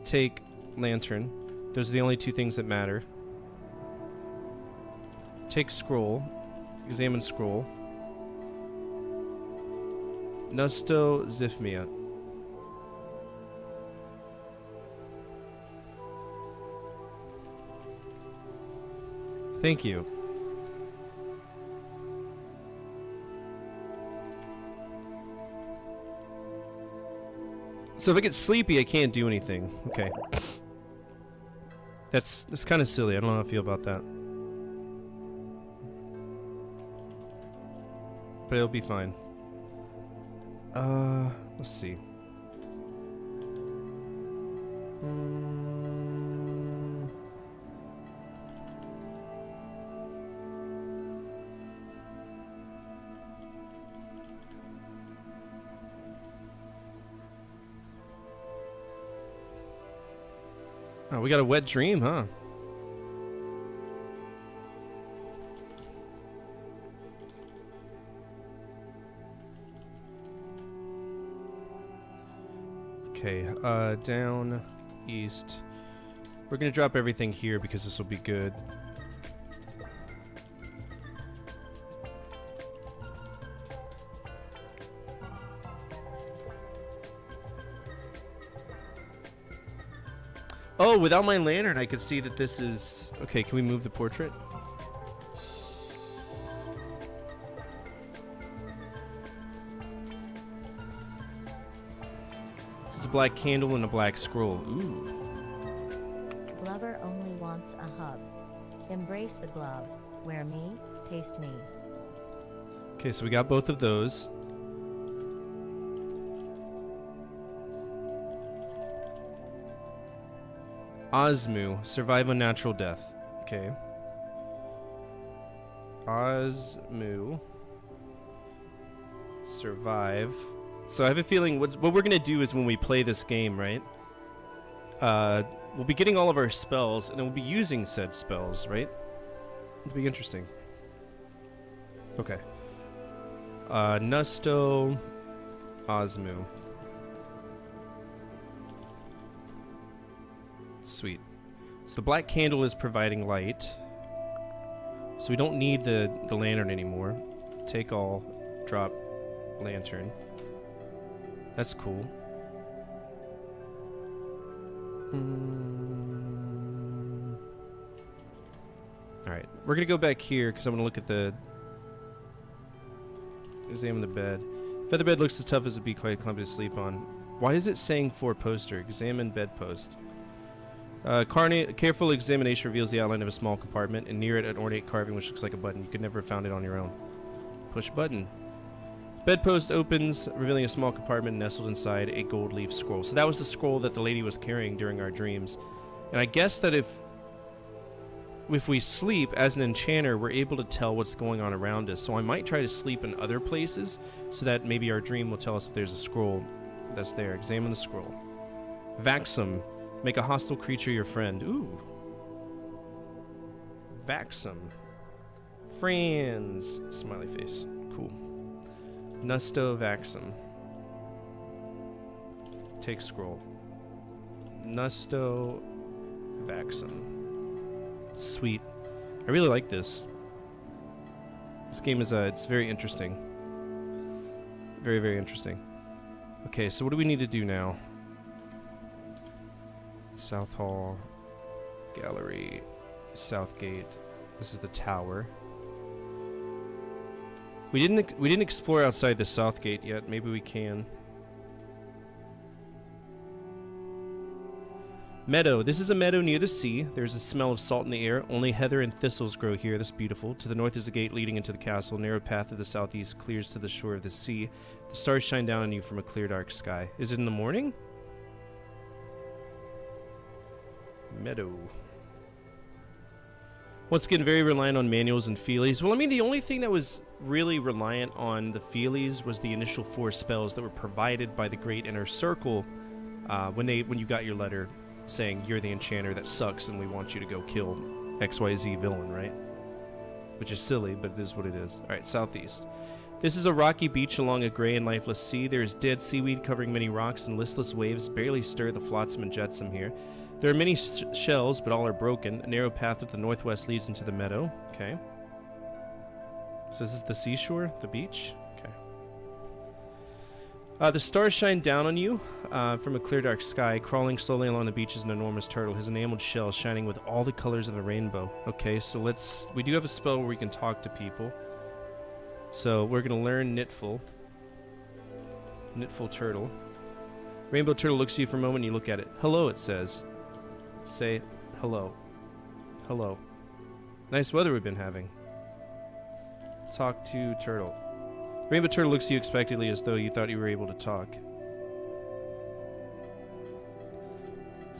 Take lantern. Those are the only 2 things that matter. Take scroll. Examine scroll. Nusto Zifmia. Thank you. So if I get sleepy, I can't do anything. Okay. That's kind of silly. I don't know how I feel about that. But it'll be fine. Let's see. Oh, we got a wet dream, huh? Okay, down, east. We're gonna drop everything here because this will be good. Oh, without my lantern, I could see that this is... Okay, can we move the portrait? This is a black candle and a black scroll. Ooh. Glover only wants a hug. Embrace the glove. Wear me, taste me. Okay, so we got both of those. Osmu, survive unnatural death. Okay. Osmu, survive. So I have a feeling what we're going to do is when we play this game, right? We'll be getting all of our spells, and then we'll be using said spells, right? It'll be interesting. Okay. Nusto, Osmu. Sweet. So the black candle is providing light. So we don't need the lantern anymore. Take all, drop lantern. That's cool. Alright, we're gonna go back here because I'm gonna look at the... Examine the bed. Feather bed looks as tough as it'd be quite clumsy to sleep on. Why is it saying for poster? Examine bedpost. Careful examination reveals the outline of a small compartment, and near it an ornate carving which looks like a button. You could never have found it on your own. Push button. Bedpost opens, revealing a small compartment nestled inside a gold leaf scroll. So that was the scroll that the lady was carrying during our dreams. And I guess that if we sleep as an enchanter, we're able to tell what's going on around us. So I might try to sleep in other places so that maybe our dream will tell us if there's a scroll that's there. Examine the scroll. Vaxum. Make a hostile creature your friend. Ooh. Vaxum. Friends. Smiley face. Cool. Nusto Vaxum. Take scroll. Nusto Vaxum. Sweet. I really like this. This game is it's very interesting. Very, very interesting. Okay, so what do we need to do now? South Hall, Gallery, South Gate. This is the tower. We didn't explore outside the South Gate yet. Maybe we can. Meadow. This is a meadow near the sea. There's a smell of salt in the air. Only heather and thistles grow here. That's beautiful. To the north is a gate leading into the castle. Narrow path to the southeast clears to the shore of the sea. The stars shine down on you from a clear dark sky. Is it in the morning? Meadow. Once again, very reliant on manuals and feelies. Well, I mean, the only thing that was really reliant on the feelies was the initial 4 spells that were provided by the Great Inner Circle when you got your letter saying you're the enchanter that sucks and we want you to go kill XYZ villain, right? Which is silly, but it is what it is. All right, southeast. This is a rocky beach along a gray and lifeless sea. There is dead seaweed covering many rocks, and listless waves barely stir the flotsam and jetsam here. There are many shells, but all are broken. A narrow path at the northwest leads into the meadow. Okay. So this is the seashore, the beach. Okay. The stars shine down on you from a clear dark sky. Crawling slowly along the beach is an enormous turtle. His enameled shell shining with all the colors of the rainbow. Okay, so we do have a spell where we can talk to people. So we're going to learn Knitful. Knitful turtle. Rainbow turtle looks at you for a moment and you look at it. Hello, it says. Say hello. Hello. Nice weather we've been having. Talk to turtle. Rainbow turtle looks at you expectantly as though you thought you were able to talk.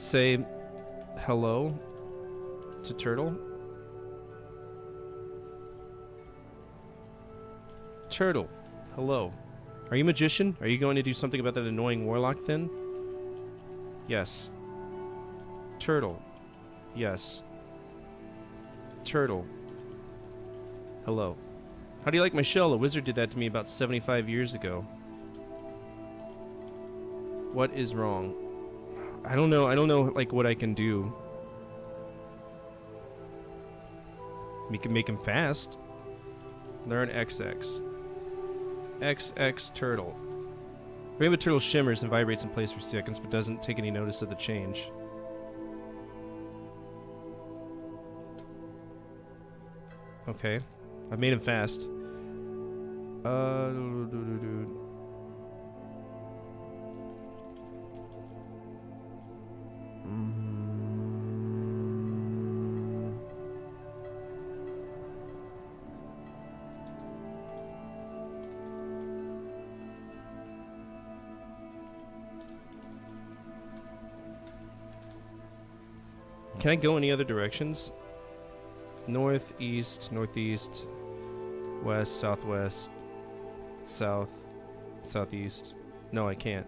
Say hello to Turtle. Turtle, hello. Are you a magician? Are you going to do something about that annoying warlock then? Yes. Turtle. Yes. Turtle. Hello. How do you like my shell? A wizard did that to me about 75 years ago. What is wrong? I don't know, like, what I can do. We can make him fast. Learn XX. XX Turtle. Rainbow Turtle shimmers and vibrates in place for seconds, but doesn't take any notice of the change. Okay. I've made him fast. Can I go any other directions? North, east, northeast, west, southwest, south, southeast. No, I can't.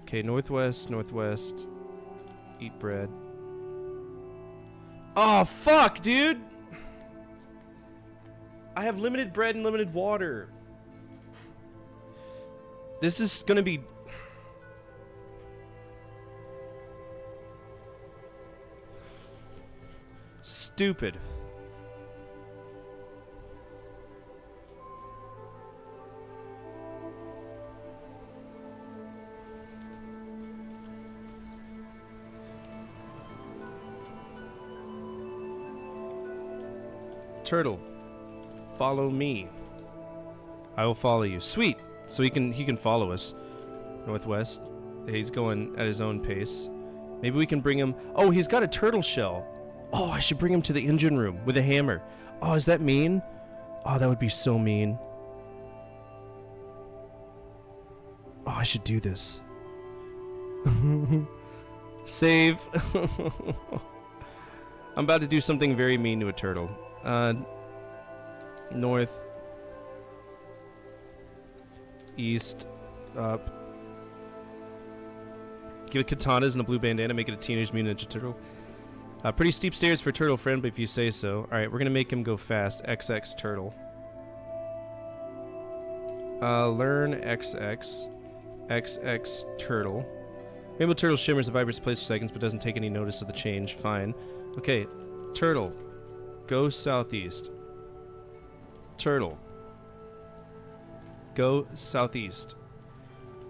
Okay, northwest, northwest. Eat bread. Oh, fuck, dude! I have limited bread and limited water. This is gonna be... stupid. Turtle, follow me. I will follow you. Sweet. So he can follow us. Northwest. He's going at his own pace. Maybe we can bring him... Oh, he's got a turtle shell. Oh, I should bring him to the engine room with a hammer. Oh, is that mean? Oh, that would be so mean. Oh, I should do this. Save. I'm about to do something very mean to a turtle. North. East. Up. Give it katanas and a blue bandana. Make it a Teenage Mutant Ninja Turtle. Pretty steep stairs for turtle friend, but if you say so. Alright, we're gonna make him go fast. XX Turtle. Learn XX. XX Turtle. Rainbow Turtle shimmers and vibrates in place for seconds, but doesn't take any notice of the change. Fine. Okay, Turtle. Go southeast. Turtle. Go southeast.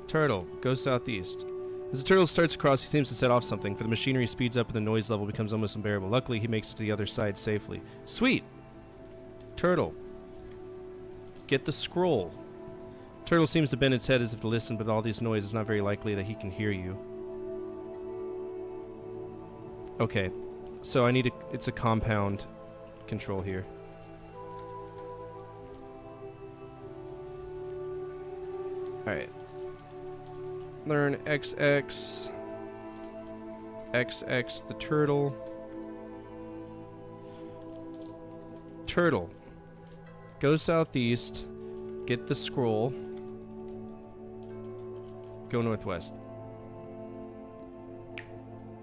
Turtle. Go southeast. As the turtle starts across, he seems to set off something, for the machinery speeds up and the noise level becomes almost unbearable. Luckily, he makes it to the other side safely. Sweet! Turtle. Get the scroll. Turtle seems to bend its head as if to listen, but all this noise is not very likely that he can hear you. Okay. So I need it's a compound control here. Alright. Learn XX. XX the turtle. Turtle. Go southeast. Get the scroll. Go northwest.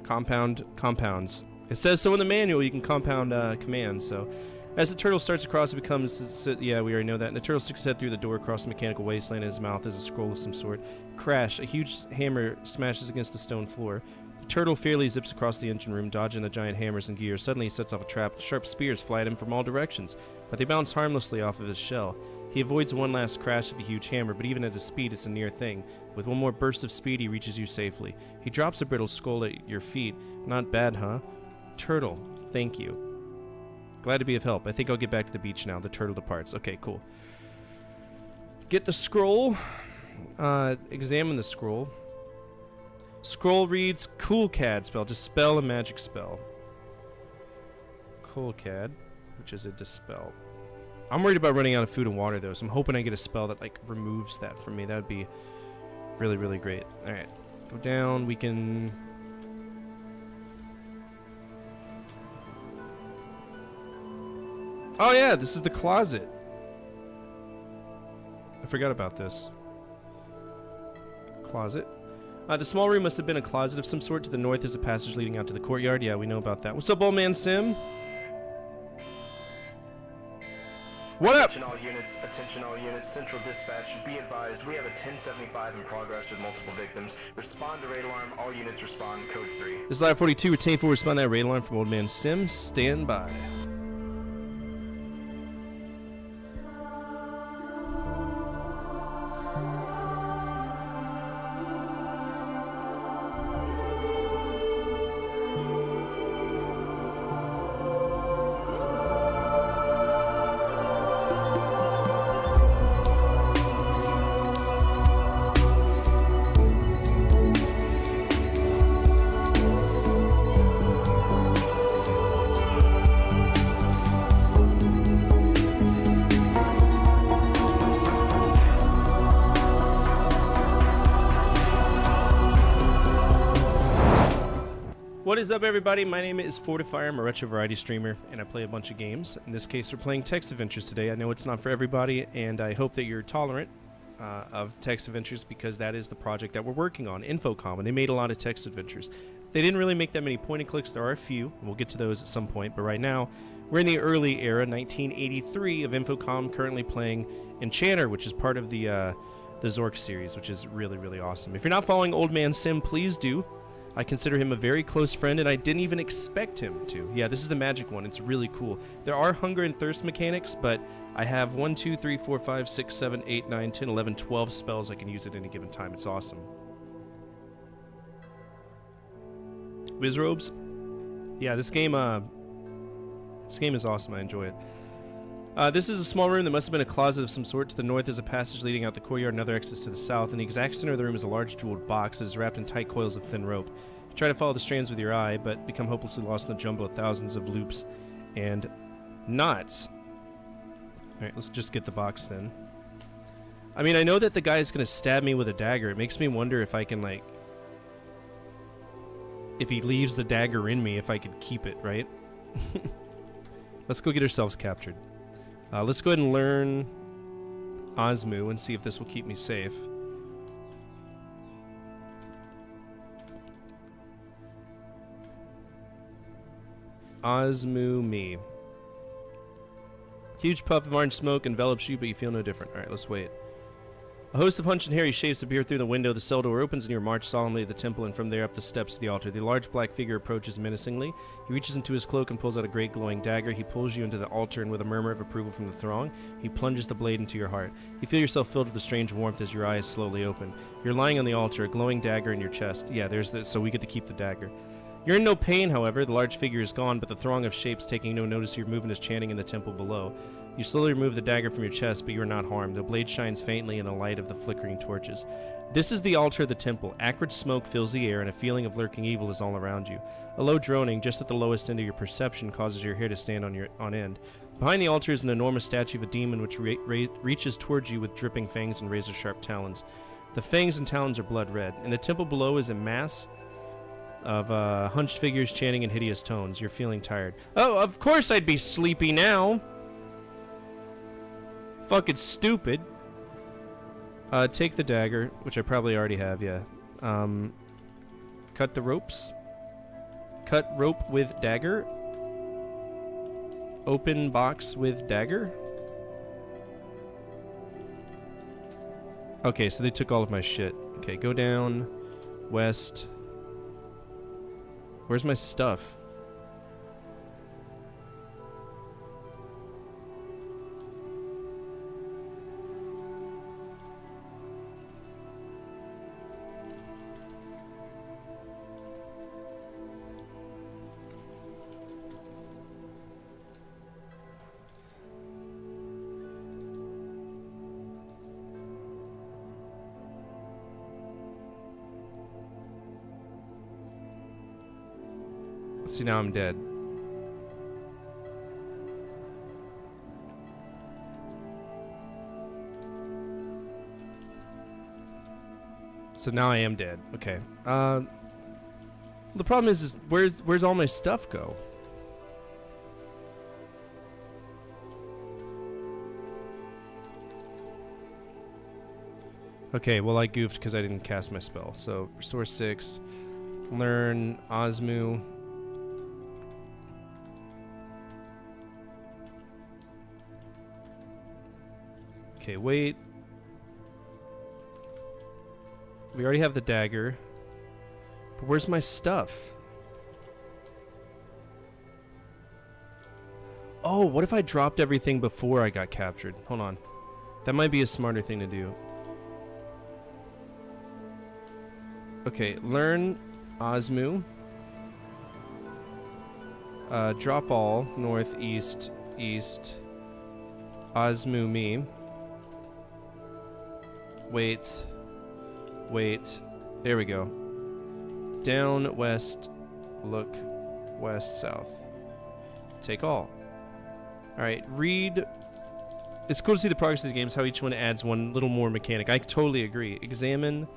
Compounds. It says so in the manual you can compound commands, so... As the turtle starts across, it becomes... Yeah, we already know that. And the turtle sticks his head through the door across the mechanical wasteland. In his mouth is a scroll of some sort. Crash. A huge hammer smashes against the stone floor. The turtle fairly zips across the engine room, dodging the giant hammers and gears. Suddenly he sets off a trap. Sharp spears fly at him from all directions, but they bounce harmlessly off of his shell. He avoids one last crash of a huge hammer, but even at his speed, it's a near thing. With one more burst of speed, he reaches you safely. He drops a brittle skull at your feet. Not bad, huh? Turtle, thank you. Glad to be of help. I think I'll get back to the beach now. The turtle departs. Okay, cool. Get the scroll. Examine the scroll. Scroll reads Cool CAD spell. Dispel a magic spell. Cool CAD, which is a dispel. I'm worried about running out of food and water, though, so I'm hoping I get a spell that, like, removes that from me. That would be really, really great. Alright. Go down. We can... Oh yeah, this is the closet. I forgot about this. Closet. The small room must have been a closet of some sort. To the north is a passage leading out to the courtyard. Yeah, we know about that. What's up, old man Sim? What up? Attention all units, Central Dispatch, be advised, we have a 1075 in progress with multiple victims. Respond to raid alarm, all units respond, code 3. This is Live 42, retain full respond to that raid alarm from old man Sim. Stand by. What is up, everybody? My name is Fortifier. I'm a retro variety streamer, and I play a bunch of games. In this case, we're playing text adventures today. I know it's not for everybody, and I hope that you're tolerant of text adventures because that is the project that we're working on, Infocom, and they made a lot of text adventures. They didn't really make that many point-and-clicks. There are a few, and we'll get to those at some point, but right now, we're in the early era, 1983, of Infocom, currently playing Enchanter, which is part of the Zork series, which is really, really awesome. If you're not following Old Man Sim, please do. I consider him a very close friend, and I didn't even expect him to. Yeah, this is the magic one. It's really cool. There are hunger and thirst mechanics, but I have 1, 2, 3, 4, 5, 6, 7, 8, 9, 10, 11, 12 spells I can use at any given time. It's awesome. Wizrobes? Yeah, this game is awesome. I enjoy it. This is a small room that must have been a closet of some sort. To the north is a passage leading out the courtyard, another exit to the south. In the exact center of the room is a large jeweled box that is wrapped in tight coils of thin rope. You try to follow the strands with your eye, but become hopelessly lost in the jumble of thousands of loops and knots. Alright, let's just get the box then. I mean, I know that the guy is going to stab me with a dagger. It makes me wonder if I can, like... if he leaves the dagger in me, if I could keep it, right? Let's go get ourselves captured. Let's go ahead and learn Osmu and see if this will keep me safe. Osmu me. Huge puff of orange smoke envelops you, but you feel no different. Alright, let's wait. A host of hunched and hairy shapes appear through the window. The cell door opens and you march solemnly to the temple, and from there up the steps to the altar. The large black figure approaches menacingly. He reaches into his cloak and pulls out a great glowing dagger. He pulls you into the altar, and with a murmur of approval from the throng, he plunges the blade into your heart. You feel yourself filled with a strange warmth as your eyes slowly open. You're lying on the altar, a glowing dagger in your chest. Yeah, there's the, so we get to keep the dagger. You're in no pain, however. The large figure is gone, but the throng of shapes taking no notice of your movement is chanting in the temple below. You slowly remove the dagger from your chest, but you are not harmed. The blade shines faintly in the light of the flickering torches. This is the altar of the temple. Acrid smoke fills the air, and a feeling of lurking evil is all around you. A low droning, just at the lowest end of your perception, causes your hair to stand on end. Behind the altar is an enormous statue of a demon which reaches towards you with dripping fangs and razor-sharp talons. The fangs and talons are blood red. In the temple below is a mass of hunched figures chanting in hideous tones. You're feeling tired. Oh, of course I'd be sleepy now! Fucking stupid. Take the dagger, which I probably already have, yeah. Cut the ropes. Cut rope with dagger. Open box with dagger. Okay, so they took all of my shit. Okay, go down. West. Where's my stuff? See, now I'm dead. So now I am dead. Okay. The problem is where's all my stuff go? Okay, well I goofed because I didn't cast my spell. So restore 6. Learn Osmu. Okay, wait. We already have the dagger. But where's my stuff? Oh, what if I dropped everything before I got captured? Hold on. That might be a smarter thing to do. Okay, learn Osmu. Drop all. North, east, east. Osmu me. Wait. Wait. There we go. Down, west, look, west, south. Take all. Alright, read. It's cool to see the progress of the games, how each one adds one little more mechanic. I totally agree. Examine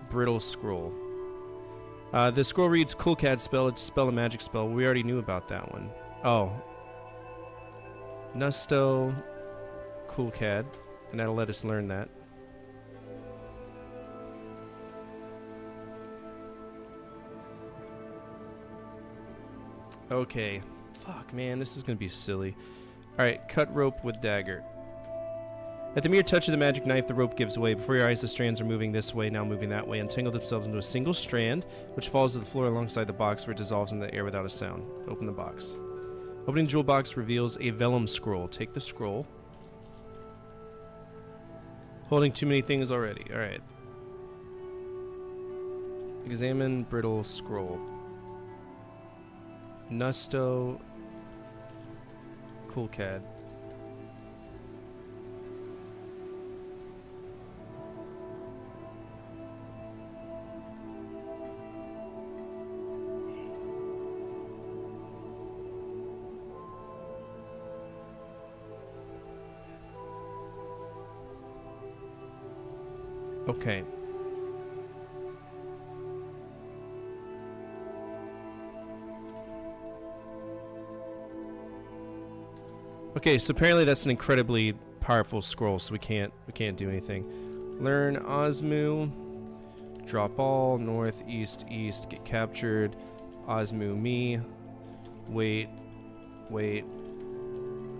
brittle scroll. The scroll reads Coolcad spell. It's spell a magic spell. We already knew about that one. Oh. Nusto Coolcad. And that'll let us learn that. Okay. Fuck, man. This is going to be silly. Alright, cut rope with dagger. At the mere touch of the magic knife, the rope gives way. Before your eyes, the strands are moving this way, now moving that way, entangle themselves into a single strand, which falls to the floor alongside the box, where it dissolves in the air without a sound. Open the box. Opening the jewel box reveals a vellum scroll. Take the scroll. Holding too many things already. Alright. Examine brittle scroll. Nusto Coolcad. Okay. Okay, so apparently that's an incredibly powerful scroll, so we can't do anything. Learn Osmu. Drop all. North, east, east. Get captured. Osmu me. Wait. Wait.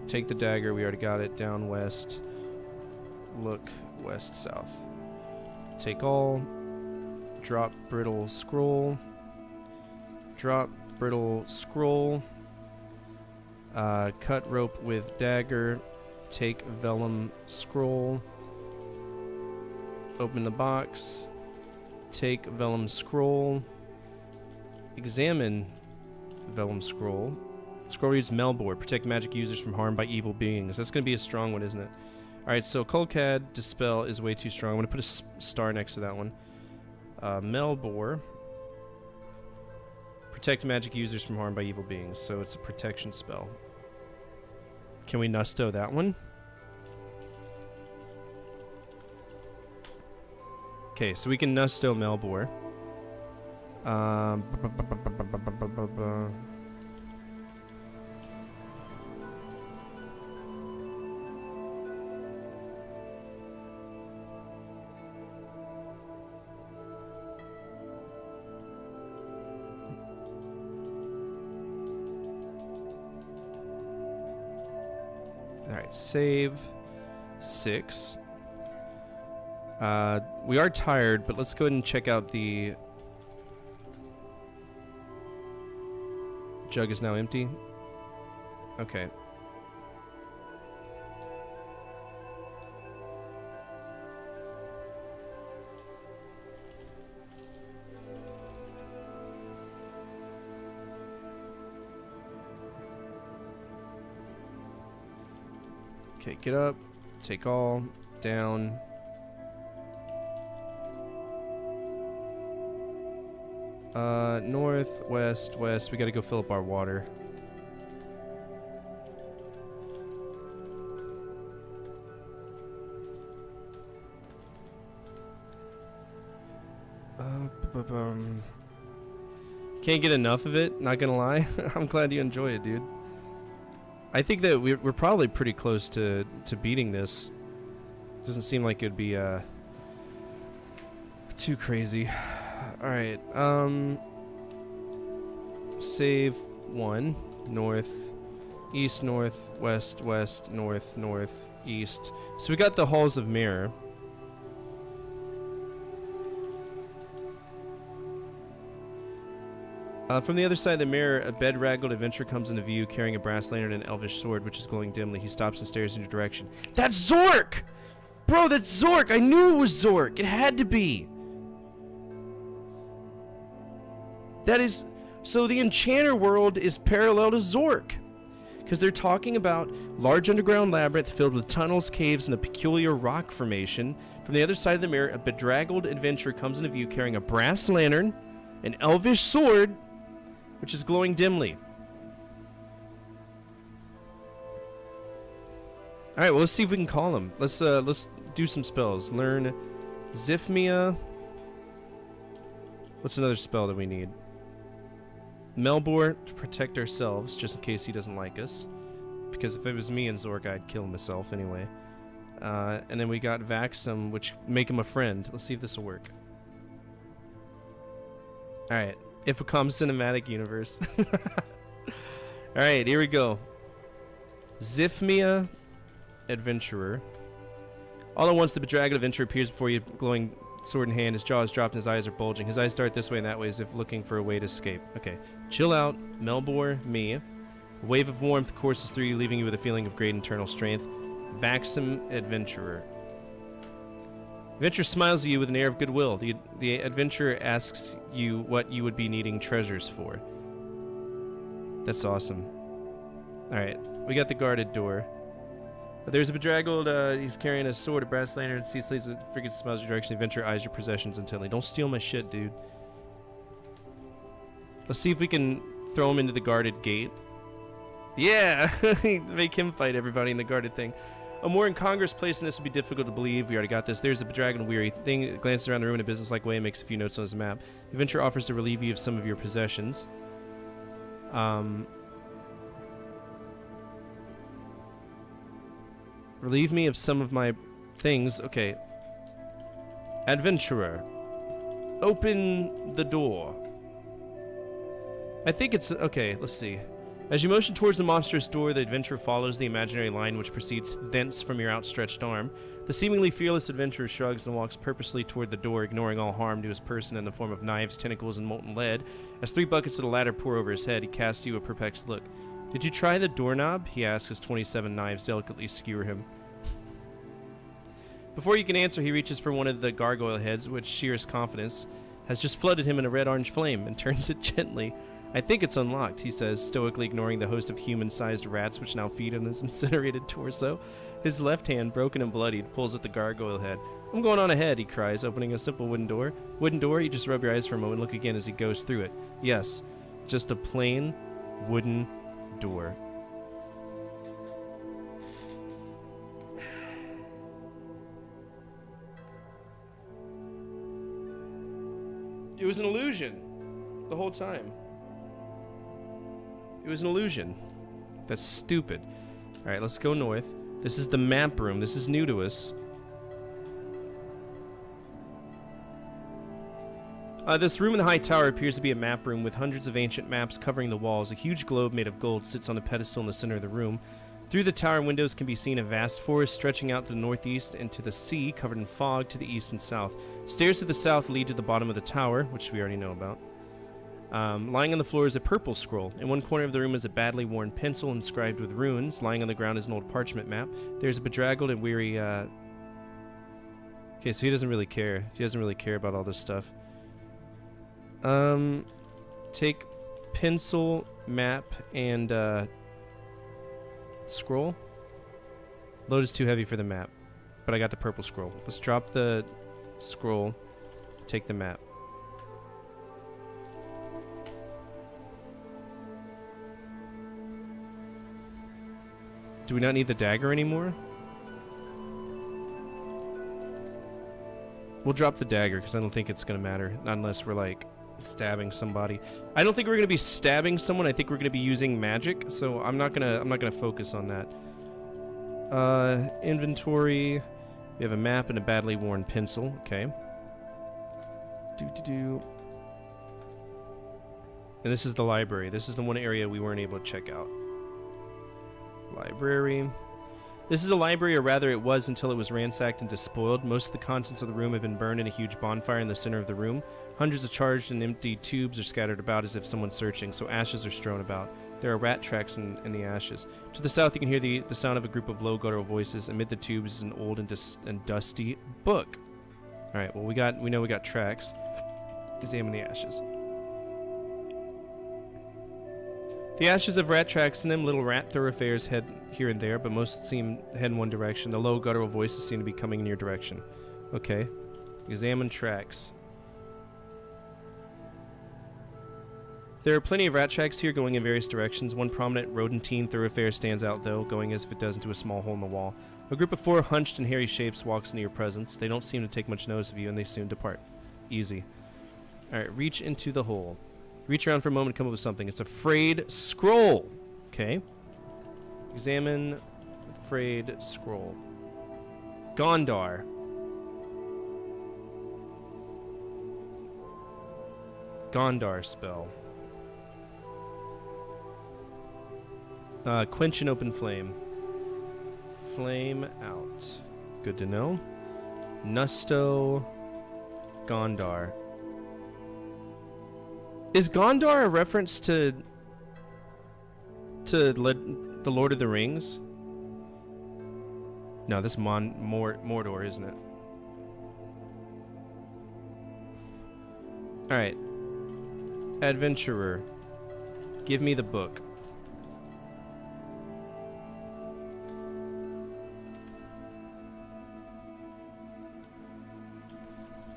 Take the dagger. We already got it. Down west. Look west, south. Take all. Drop brittle scroll. Drop brittle scroll. Cut rope with dagger. Take vellum scroll. Open the box. Take vellum scroll. Examine vellum scroll. Scroll reads Melbourne. Protect magic users from harm by evil beings. That's going to be a strong one, isn't it? Alright, so Coolcad Dispel is way too strong. I'm going to put a star next to that one. Melbourne. Protect magic users from harm by evil beings. So it's a protection spell. Can we Nusto that one? Okay, so we can Nusto Melbourne. Alright, save 6. We are tired, but let's go ahead and check out the... Jug is now empty. Okay. Okay, get up, take all, down. North, west, west. We gotta go fill up our water. Can't get enough of it, not gonna lie. I'm glad you enjoy it, dude. I think that we're probably pretty close to beating this. Doesn't seem like it'd be Too crazy. Alright, save 1. North, east, north, west, west, north, north, east. So we got the Halls of Mirror. From the other side of the mirror, a bedraggled adventurer comes into view carrying a brass lantern and an elvish sword, which is glowing dimly. He stops and stares in your direction. That's Zork! Bro, that's Zork! I knew it was Zork! It had to be! That is... So the Enchanter world is parallel to Zork. Because they're talking about large underground labyrinth filled with tunnels, caves, and a peculiar rock formation. From the other side of the mirror, a bedraggled adventurer comes into view carrying a brass lantern, an elvish sword, which is glowing dimly. Alright, well, let's see if we can call him. Let's do some spells. Learn Zifmia. What's another spell that we need? Melbor to protect ourselves, just in case he doesn't like us. Because if it was me and Zork, I'd kill myself anyway. And then we got Vaxum, which make him a friend. Let's see if this will work. Alright. Infocom Cinematic Universe. Alright, here we go. Zifmia Adventurer. All at once, the bedraggled adventurer appears before you, glowing sword in hand. His jaw is dropped and his eyes are bulging. His eyes dart this way and that way as if looking for a way to escape. Okay. Chill out. Melbor, me. A wave of warmth courses through you, leaving you with a feeling of great internal strength. Vaxum Adventurer. Adventurer smiles at you with an air of goodwill. The adventurer asks you what you would be needing treasures for. That's awesome. Alright, we got the guarded door. There's a bedraggled, he's carrying a sword, a brass lantern, sees laser, freaking smiles your direction. The adventurer eyes your possessions intently. Don't steal my shit, dude. Let's see if we can throw him into the guarded gate. Yeah! Make him fight everybody in the guarded thing. A more incongruous place than this would be difficult to believe. We already got this. There's the bedraggled weary thing. Glances around the room in a businesslike way and makes a few notes on his map. The adventurer offers to relieve you of some of your possessions. Relieve me of some of my things. Okay. Adventurer. Open the door. I think it's... Okay, let's see. As you motion towards the monstrous door, the adventurer follows the imaginary line which proceeds thence from your outstretched arm. The seemingly fearless adventurer shrugs and walks purposely toward the door, ignoring all harm to his person in the form of knives, tentacles, and molten lead. As 3 buckets of the latter pour over his head, he casts you a perplexed look. Did you try the doorknob? He asks as 27 knives delicately skewer him. Before you can answer, he reaches for one of the gargoyle heads, which sheerest confidence has just flooded him in a red-orange flame, and turns it gently. I think it's unlocked, he says, stoically ignoring the host of human-sized rats which now feed on his incinerated torso. His left hand, broken and bloodied, pulls at the gargoyle head. I'm going on ahead, he cries, opening a simple wooden door. Wooden door? You just rub your eyes for a moment and look again as he goes through it. Yes, just a plain wooden door. It was an illusion the whole time. It was an illusion. That's stupid. Alright, let's go north. This is the map room. This is new to us. This room in the high tower appears to be a map room with hundreds of ancient maps covering the walls. A huge globe made of gold sits on a pedestal in the center of the room. Through the tower windows can be seen a vast forest stretching out to the northeast and to the sea covered in fog to the east and south. Stairs to the south lead to the bottom of the tower, which we already know about. Lying on the floor is a purple scroll. In one corner of the room is a badly worn pencil inscribed with runes. Lying on the ground is an old parchment map. There's a bedraggled and weary... Okay, so he doesn't really care. He doesn't really care about all this stuff. Take pencil, map, and scroll. Load is too heavy for the map, but I got the purple scroll. Let's drop the scroll, take the map. Do we not need the dagger anymore? We'll drop the dagger because I don't think it's gonna matter, not unless we're like stabbing somebody. I don't think we're gonna be stabbing someone. I think we're gonna be using magic, so I'm not gonna focus on that. Inventory. We have a map and a badly worn pencil. Okay. And this is the library. This is the one area we weren't able to check out. Library. This is a library, or rather it was until it was ransacked and despoiled. Most of the contents of the room have been burned in a huge bonfire in the center of the room. Hundreds of charged and empty tubes are scattered about as if someone's searching, so ashes are strewn about. There are rat tracks in the ashes. To the south, you can hear the sound of a group of low guttural voices. Amid the tubes is an old and dusty book. All right, well, we know we got tracks. Examine the ashes. The ashes of rat tracks in them, little rat thoroughfares head here and there, but most seem to head in one direction. The low guttural voices seem to be coming in your direction. Okay. Examine tracks. There are plenty of rat tracks here going in various directions. One prominent rodentine thoroughfare stands out, though, going as if it does into a small hole in the wall. A group of 4 hunched and hairy shapes walks into your presence. They don't seem to take much notice of you, and they soon depart. Easy. Alright, reach into the hole. Reach around for a moment and come up with something. It's a frayed scroll. Okay. Examine frayed scroll. Gondar. Gondar spell. Quench an open flame. Flame out. Good to know. Nusto. Gondar. Is Gondar a reference to the Lord of the Rings? No, this Mordor, isn't it? Alright. Adventurer. Give me the book.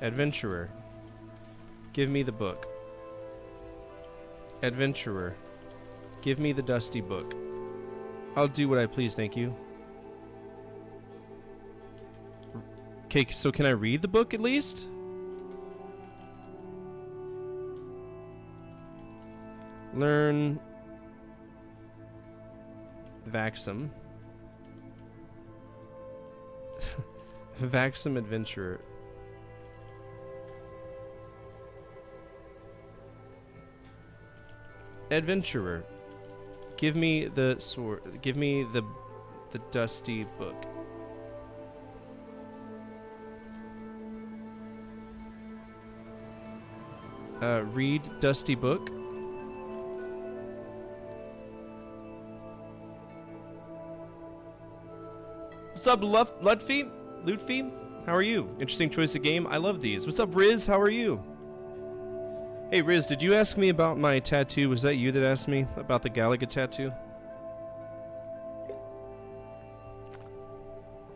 Adventurer. Give me the book. Adventurer. Give me the dusty book. I'll do what I please, thank you. Okay, so can I read the book at least? Learn Vaxum. Vaxum Adventurer. Adventurer. Give me the sword. Give me the dusty book. Read dusty book. What's up, Lutfi? Lutfi? How are you? Interesting choice of game. I love these. What's up, Riz? How are you? Hey, Riz, did you ask me about my tattoo? Was that you that asked me about the Galaga tattoo?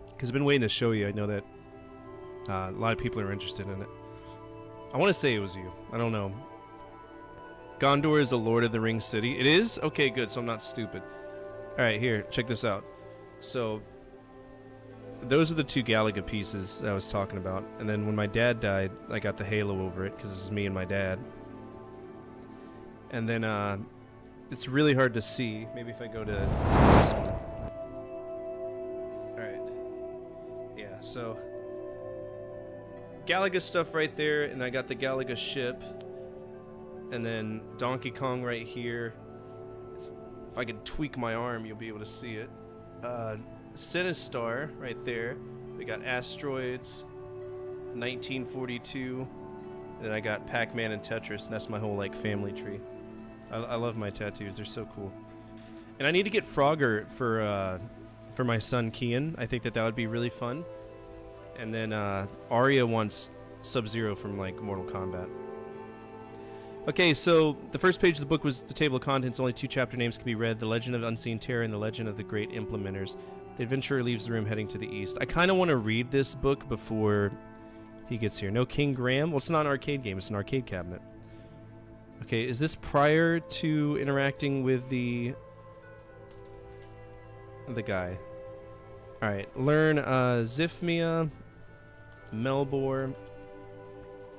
Because I've been waiting to show you. I know that a lot of people are interested in it. I want to say it was you. I don't know. Gondor is a Lord of the Rings city. It is? Okay, good. So I'm not stupid. Alright, here. Check this out. So, those are the 2 Galaga pieces that I was talking about. And then when my dad died, I got the halo over it, because this is me and my dad. And then, it's really hard to see. Maybe if I go to this one. Alright. Yeah, so Galaga stuff right there, and I got the Galaga ship. And then Donkey Kong right here. If I could tweak my arm, you'll be able to see it. Sinistar right there. We got Asteroids, 1942. And then I got Pac-Man and Tetris, and that's my whole like family tree. I love my tattoos; they're so cool. And I need to get Frogger for my son Kian. I think that would be really fun. And then Arya wants Sub-Zero from like Mortal Kombat. Okay, so the first page of the book was the table of contents. Only 2 chapter names can be read: The Legend of Unseen Terror and The Legend of the Great Implementers. The adventurer leaves the room heading to the east. I kind of want to read this book before he gets here. No King Graham? Well, it's not an arcade game. It's an arcade cabinet. Okay, is this prior to interacting with the guy? Alright, learn Zifmia, Melbor,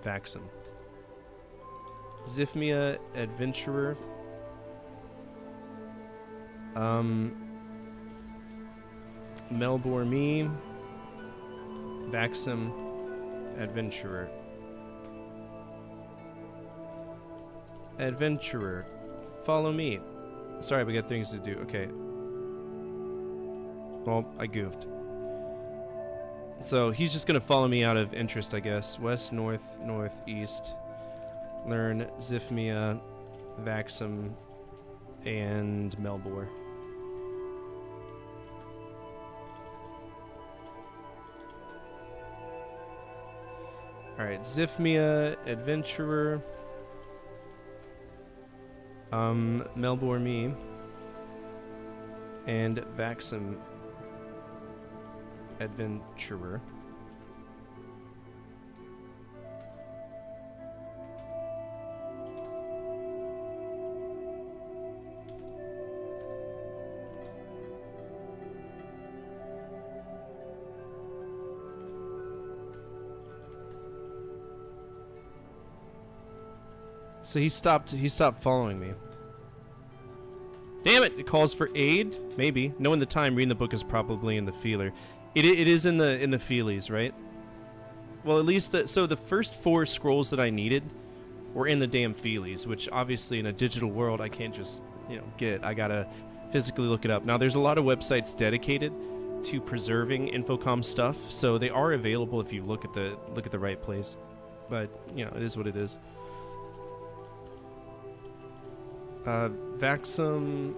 Vaxum. Zifmia, Adventurer. Melbor me. Vaxum, Adventurer. Adventurer. Follow me. Sorry, we got things to do. Okay. Well, I goofed. So he's just gonna follow me out of interest, I guess. West, north, northeast. Learn Zifmia, Vaxum, and Melbor. Alright, Zifmia, Adventurer. Melbor me. And Vaxum, Adventurer. So he stopped following me. Damn it! It calls for aid? Maybe. Knowing the time, reading the book is probably in the feeler. It is in the feelies, right? Well, at least so the first 4 scrolls that I needed were in the damn feelies, which obviously in a digital world I can't just, get. I gotta physically look it up. Now there's a lot of websites dedicated to preserving infocom stuff, so they are available if you look at the right place. But, it is what it is. Vaxum,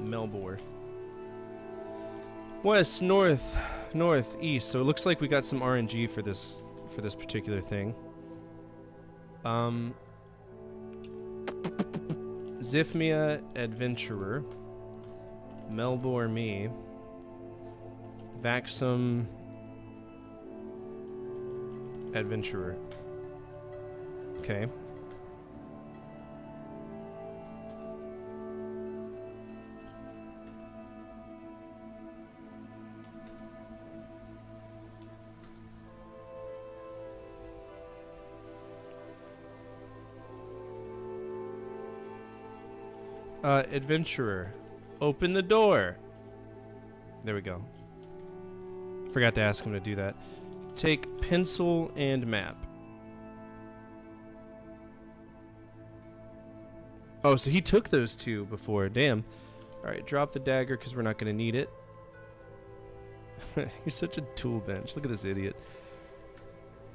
Melbor. West, north, northeast. So it looks like we got some RNG for this particular thing. Zifmia, Adventurer. Melbor, me. Vaxum, Adventurer. Okay. Adventurer, open the door. There we go. Forgot to ask him to do that. Take pencil and map. Oh, so he took those 2 before. Damn. Alright, drop the dagger because we're not going to need it. You're such a tool bench. Look at this idiot.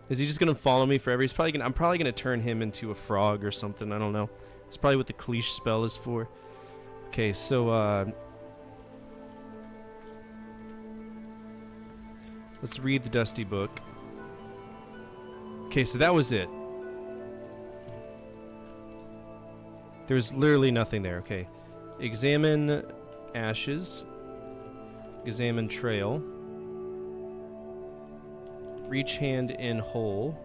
Is he just going to follow me forever? I'm probably going to turn him into a frog or something. I don't know. That's probably what the cleash spell is for. Okay, so, let's read the Dusty Book. Okay, so that was it. There's literally nothing there. Okay. Examine ashes. Examine trail. Reach hand in hole.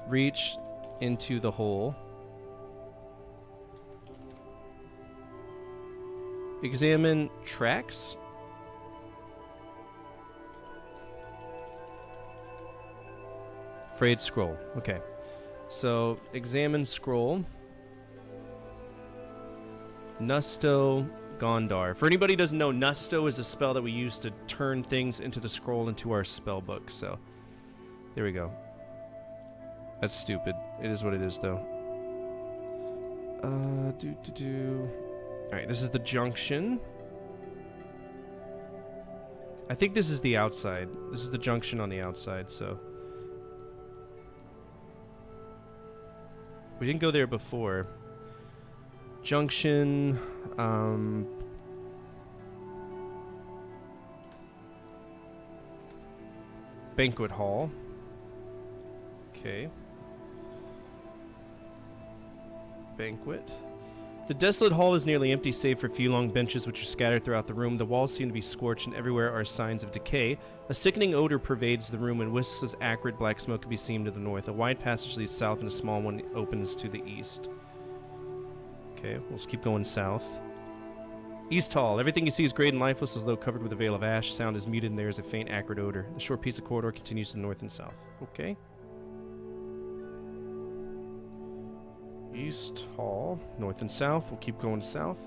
Reach into the hole. Examine tracks. Frayed scroll. Okay. So, examine scroll. Nusto Gondar. For anybody who doesn't know, Nusto is a spell that we use to turn things into the scroll into our spell book. So, there we go. That's stupid. It is what it is, though. Alright, this is the junction. I think this is the outside. This is the junction on the outside, so. We didn't go there before. Junction, banquet hall. Okay. Banquet. The desolate hall is nearly empty save for a few long benches which are scattered throughout the room. The walls seem to be scorched and everywhere are signs of decay. A sickening odor pervades the room and wisps of acrid black smoke can be seen to the north. A wide passage leads south and a small one opens to the east. Okay, we'll just keep going south. East hall. Everything you see is grey and lifeless as though covered with a veil of ash. Sound is muted and there is a faint acrid odor. The short piece of corridor continues to the north and south. Okay. East hall, north and south. We'll keep going south.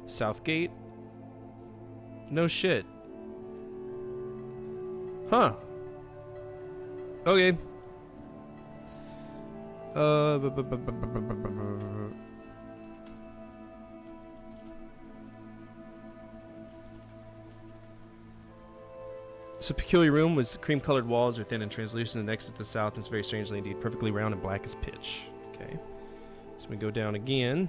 South gate. No shit. Huh. Okay. It's a peculiar room with cream-colored walls are thin and translucent, and exit to the south, and it's very strangely indeed, perfectly round and black as pitch. Okay, so we go down again.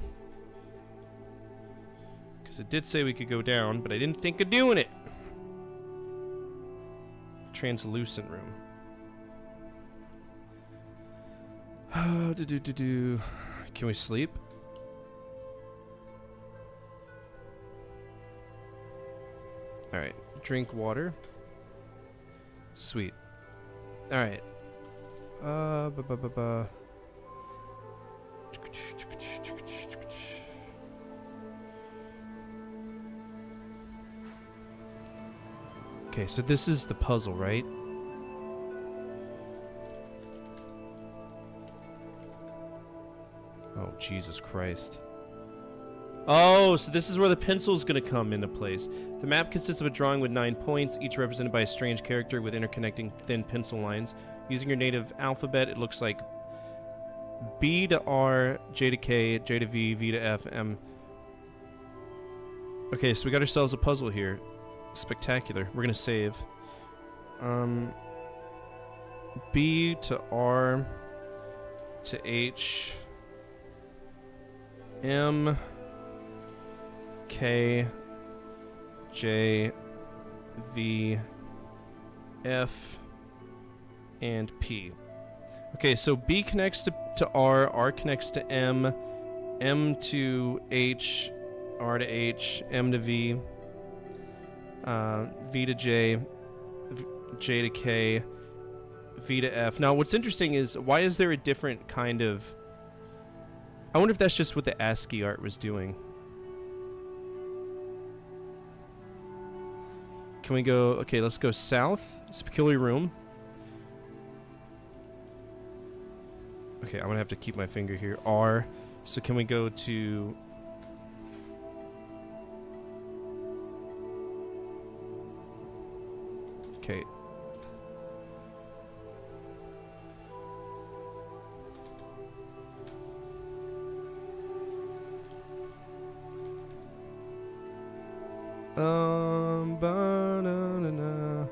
Because it did say we could go down, but I didn't think of doing it. Translucent room. Can we sleep? Alright, drink water. Sweet. Alright. Okay, so this is the puzzle, right? Oh, Jesus Christ. Oh, so this is where the pencil's gonna come into place. The map consists of a drawing with 9 points, each represented by a strange character with interconnecting thin pencil lines. Using your native alphabet, it looks like B to R, J to K, J to V, V to F, M. Okay, so we got ourselves a puzzle here. Spectacular. We're gonna save. B to R to H, M, K, J, V, F, and P. Okay, so B connects to R connects to M, M to H, R to H, M to V, V to J, J to K, V to F. Now, what's interesting is, why is there a different kind of... I wonder if that's just what the ASCII art was doing. Can we go... Okay, let's go south. It's a peculiar room. Okay, I'm gonna have to keep my finger here. R. So can we go to... Okay. Ba-na-na-na.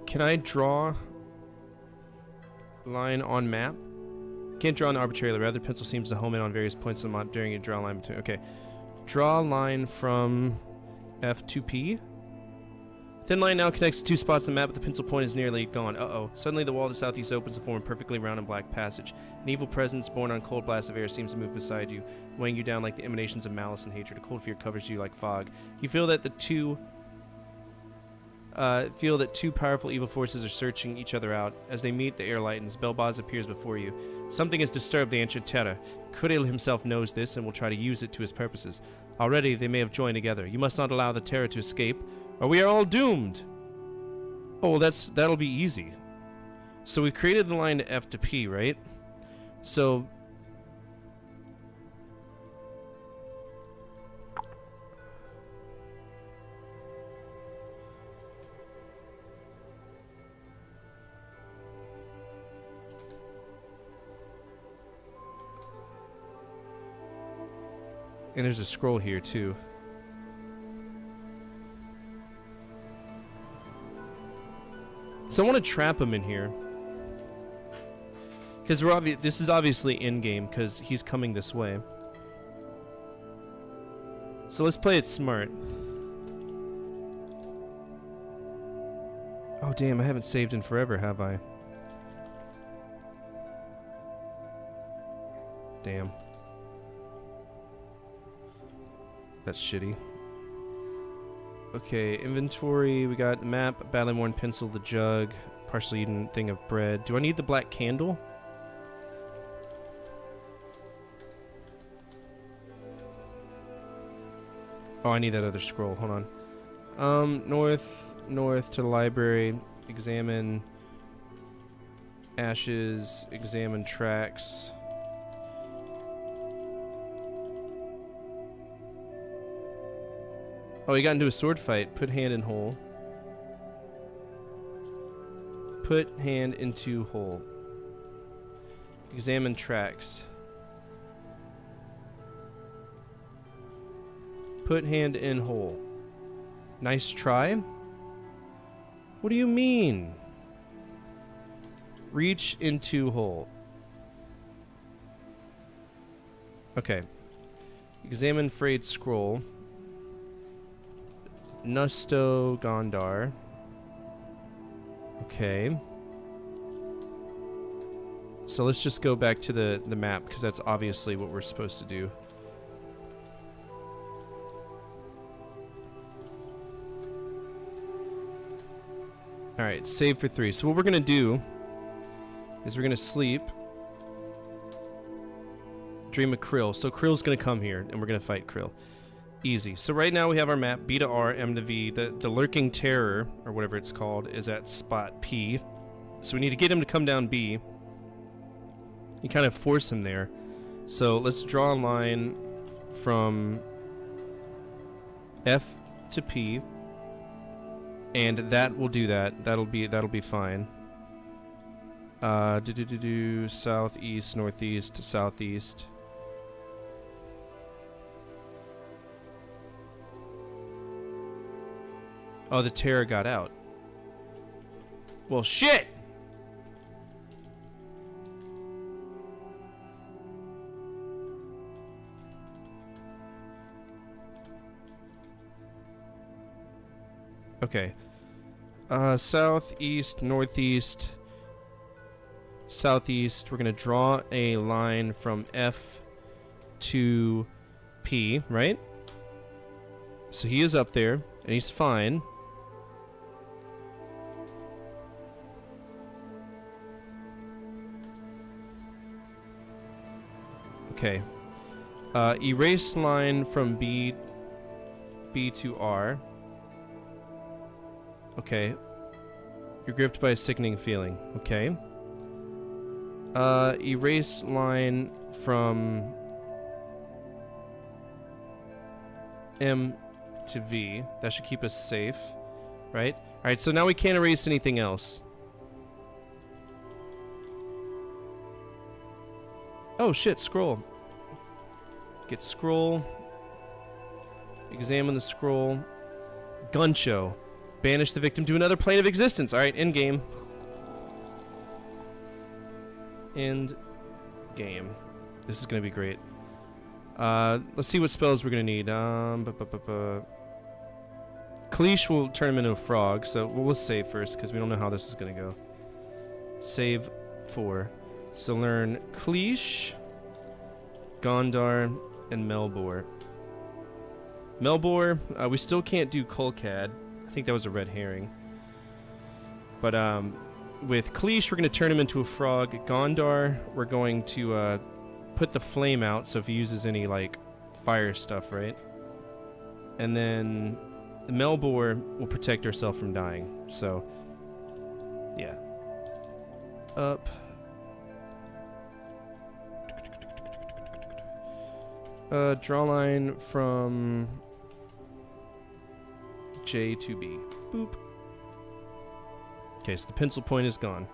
Can I draw line on map? Can't draw an arbitrarily. Rather, pencil seems to home in on various points on the map during a draw line between. Okay. Draw line from F to P. Thin line now connects to 2 spots on the map, but the pencil point is nearly gone. Uh-oh. Suddenly the wall to the southeast opens to form a perfectly round and black passage. An evil presence born on cold blasts of air seems to move beside you, weighing you down like the emanations of malice and hatred. A cold fear covers you like fog. You feel that two powerful evil forces are searching each other out. As they meet, the air lightens. Belbaz appears before you. Something has disturbed the ancient Terra. Kuril himself knows this and will try to use it to his purposes. Already, they may have joined together. You must not allow the Terra to escape, or we are all doomed. Oh, well, that'll be easy. So we created the line to F to P, right? So... And there's a scroll here, too. So I want to trap him in here. Because this is obviously in-game, because he's coming this way. So let's play it smart. Oh, damn, I haven't saved in forever, have I? Damn. That's shitty. Okay, inventory. We got the map, badly worn pencil, the jug, partially eaten thing of bread. Do I need the black candle? Oh, I need that other scroll. Hold on. North to the library. Examine ashes. Examine tracks. Oh, he got into a sword fight. Put hand in hole. Put hand into hole. Examine tracks. Put hand in hole. Nice try? What do you mean? Reach into hole. Okay. Examine frayed scroll. Nusto Gondar. Okay. So let's just go back to the map, because that's obviously what we're supposed to do. Alright, save for 3. So what we're going to do is we're going to sleep. Dream of Krill. So Krill's going to come here, and we're going to fight Krill. Easy. So right now we have our map, B to R, M to V. The Lurking Terror, or whatever it's called, is at spot P. So we need to get him to come down B. You kind of force him there. So let's draw a line from F to P. And that will do that. That'll be fine. Southeast, northeast, southeast. Oh, the terror got out. Well, shit! Okay. Southeast, northeast, southeast. We're going to draw a line from F to P, right? So he is up there, and he's fine. Okay. Erase line from B to R. Okay. You're gripped by a sickening feeling. Okay. Erase line from M to V. That should keep us safe, right? Alright, so now we can't erase anything else. Oh shit, scroll. Get scroll. Examine the scroll. Gun show. Banish the victim to another plane of existence. Alright, end game. End game. This is gonna be great. Let's see what spells we're gonna need. Cleash will turn him into a frog, so we'll save first because we don't know how this is gonna go. Save 4. So learn Cleash, Gondar, and Melbor. Melbor, we still can't do Kolkad. I think that was a red herring. But with Cleash, we're going to turn him into a frog. Gondar, we're going to put the flame out, so if he uses any, like, fire stuff, right? And then Melbor will protect herself from dying. So, yeah. Up. Draw line from J to B. Boop. Okay, so the pencil point is gone.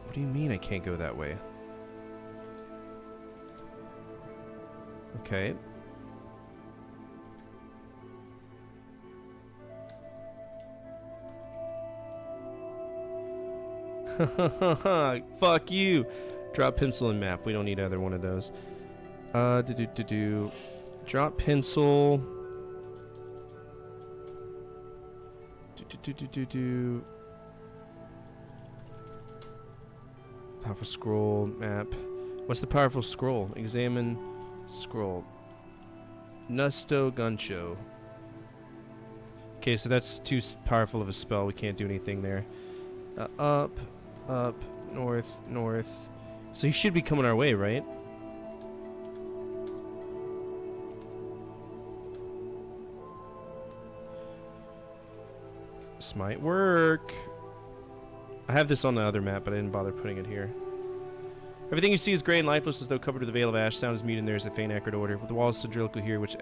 What do you mean I can't go that way? Okay. Fuck you. Drop pencil and map. We don't need either one of those. Drop pencil. Powerful scroll map. What's the powerful scroll? Examine scroll. Nusto Guncho. Okay, so that's too powerful of a spell. We can't do anything there. Up, north, north. So he should be coming our way, right? This might work. I have this on the other map, but I didn't bother putting it here. Everything you see is gray and lifeless, as though covered with a veil of ash. Sound is mute, and there is a faint, accurate order. With the walls cylindrical here, which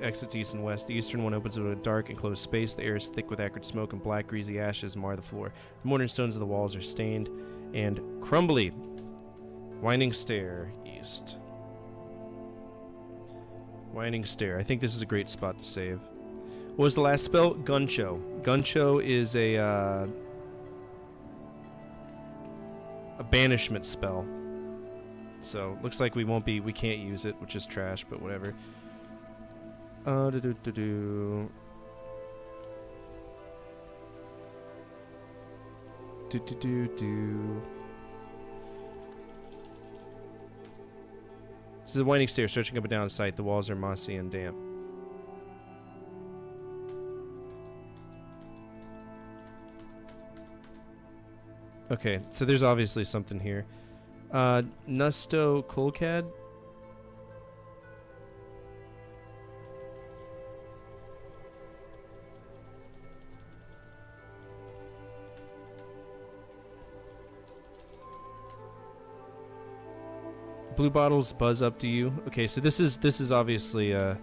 exits east and west. The eastern one opens into a dark, enclosed space. The air is thick with acrid smoke, and black, greasy ashes mar the floor. The mortar and stones of the walls are stained and crumbly. Winding stair, east. Winding stair. I think this is a great spot to save. What was the last spell? Guncho. Guncho is a banishment spell. So, looks like we can't use it, which is trash, but whatever. Do-do-do-do. Do-do-do-do. This is a winding stair stretching up and down the site. The walls are mossy and damp. Okay, so there's obviously something here. Nusto Kulkad? Blue bottles buzz up to you. Okay, so this is obviously a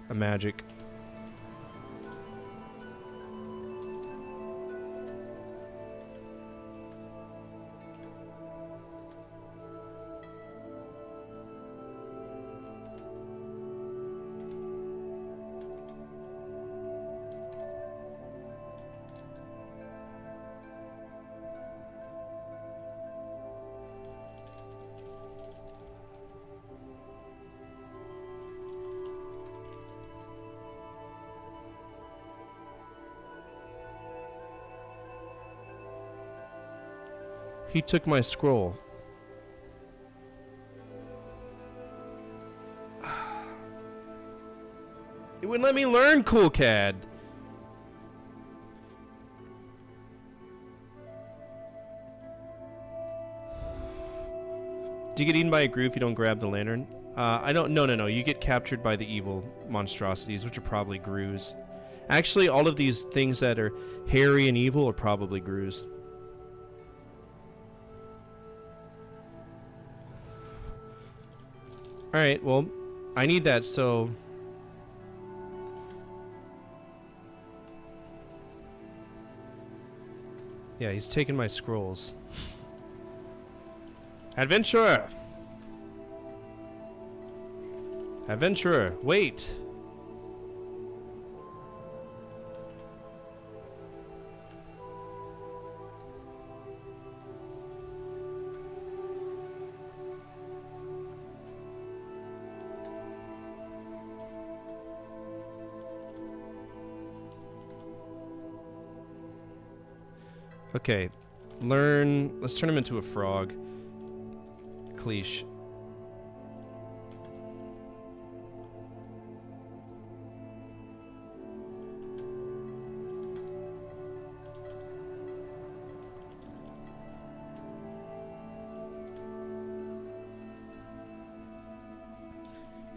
magic. He took my scroll. It wouldn't let me learn Kulkad. Do you get eaten by a grue if you don't grab the lantern? I don't. No. You get captured by the evil monstrosities, which are probably grues. Actually, all of these things that are hairy and evil are probably grues. Alright, well, I need that, so... Yeah, he's taking my scrolls. Adventurer! Adventurer, wait! Okay, let's turn him into a frog. Cleash.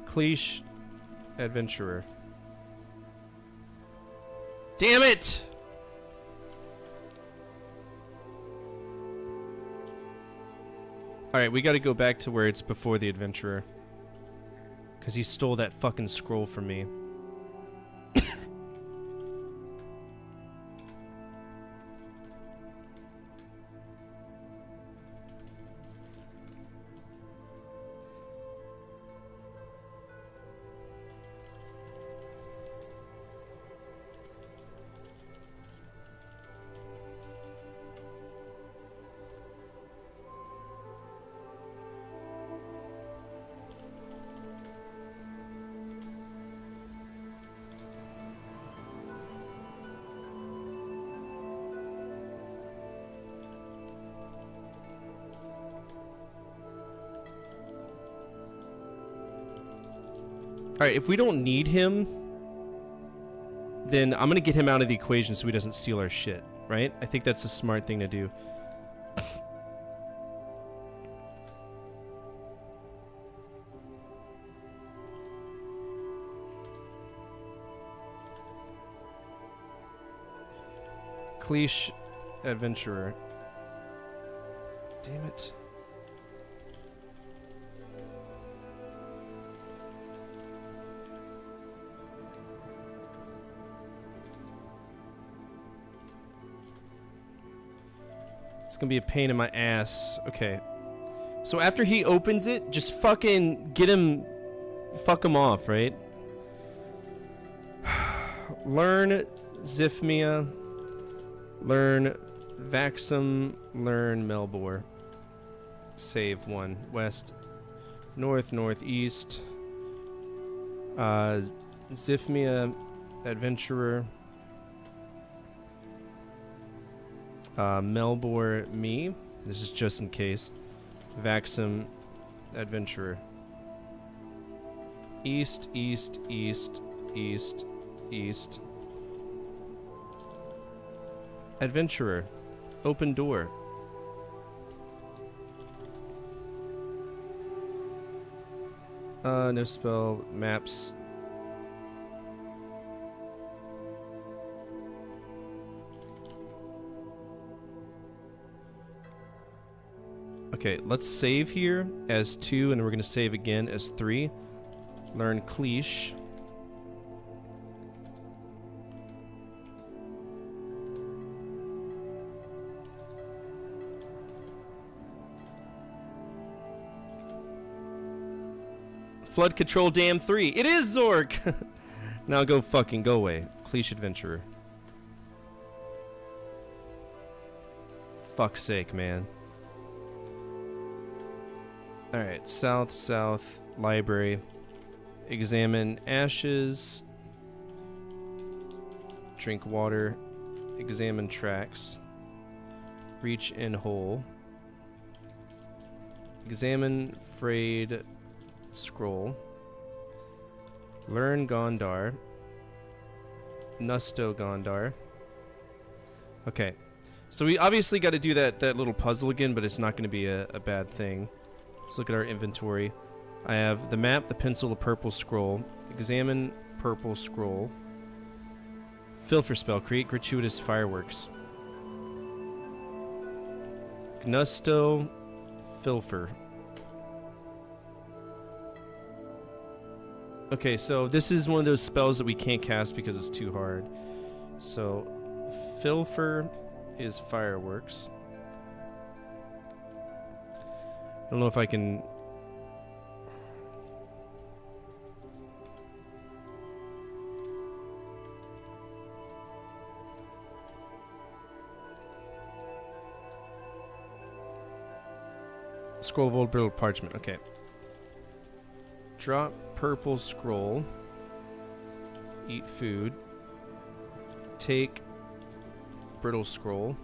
Cleash, adventurer. Damn it! Alright, we gotta go back to where it's before the adventurer. Because he stole that fucking scroll from me. Alright, if we don't need him, then I'm gonna get him out of the equation so he doesn't steal our shit, right? I think that's a smart thing to do. Cleash, adventurer. Damn it. It's gonna be a pain in my ass. Okay. So after he opens it, just fucking get him... Fuck him off, right? Learn Zifmia. Learn Vaxum. Learn Melbor. Save 1. West. North, northeast. Zifmia. Adventurer. Melbor, me. This is just in case. Vaxum, adventurer. East, east, east, east, east. Adventurer. Open door. No spell. Maps. Okay, let's save here as 2, and we're going to save again as 3. Learn Cleash. Flood Control Dam 3. It is Zork! Now go away. Cleash Adventurer. Fuck's sake, man. Alright, south, library. Examine ashes. Drink water. Examine tracks. Reach in hole. Examine frayed scroll. Learn Gondar. Nusto Gondar. Okay. So we obviously got to do that little puzzle again, but it's not going to be a bad thing. Let's look at our inventory. I have the map, the pencil, the purple scroll. Examine purple scroll. Filfer spell. Create gratuitous fireworks. Gnusto Filfer. Okay, so this is one of those spells that we can't cast because it's too hard. So, Filfer is fireworks. I don't know if I can... Scroll of old brittle parchment, okay. Drop purple scroll. Eat food. Take brittle scroll.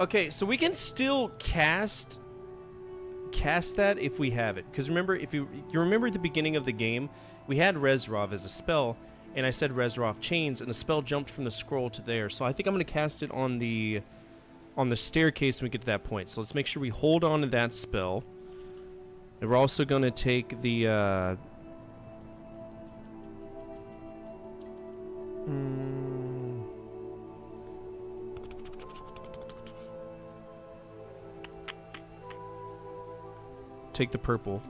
Okay, so we can still cast that if we have it. Because remember, if you remember at the beginning of the game, we had Rezrov as a spell, and I said Rezrov chains, and the spell jumped from the scroll to there. So I think I'm going to cast it on the staircase when we get to that point. So let's make sure we hold on to that spell. And we're also going to take the... Take the purple.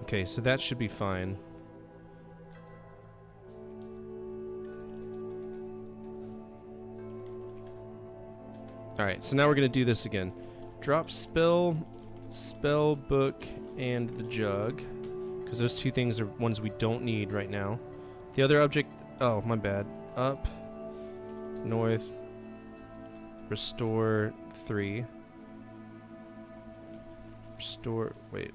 Okay, so that should be fine. Alright, so now we're going to do this again. Drop spell, spell book, and the jug. Because those two things are ones we don't need right now. The other object... Oh, my bad. Up. North. Restore 3. Restore... Wait.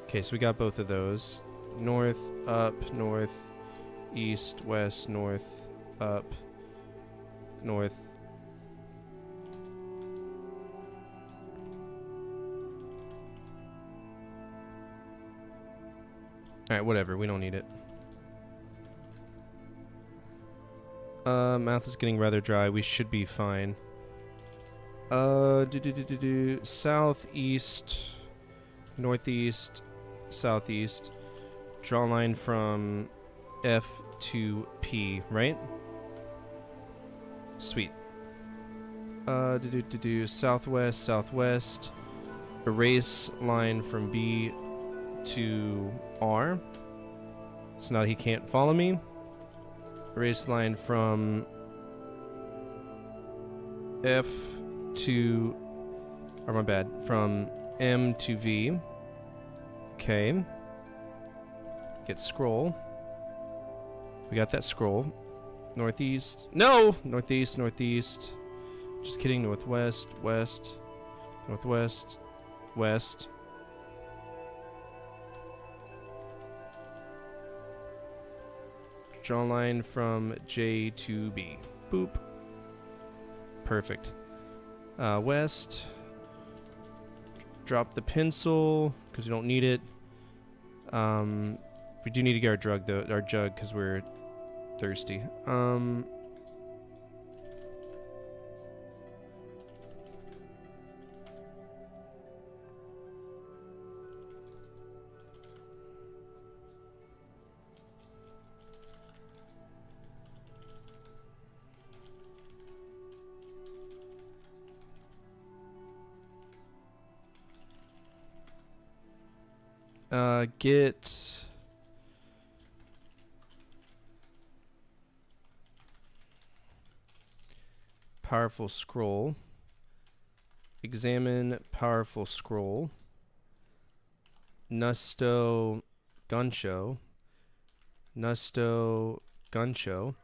Okay, so we got both of those. North, up, north, east, west, north, up, north. Alright, whatever. We don't need it. Mouth is getting rather dry. We should be fine. Southeast, northeast, southeast. Draw a line from F to P, right? Sweet. Southwest, southwest. Erase line from B to R. So now he can't follow me. Erase line from F to, or my bad, from M to V. Okay. Get scroll. We got that scroll. Northeast. No! Northeast, northeast. Just kidding. Northwest, west. Northwest, west. Draw a line from J to B. Boop. Perfect. West. Drop the pencil because we don't need it. We do need to get our jug because we're thirsty. Get powerful scroll. Examine powerful scroll. Nusto Guncho. Nusto Guncho.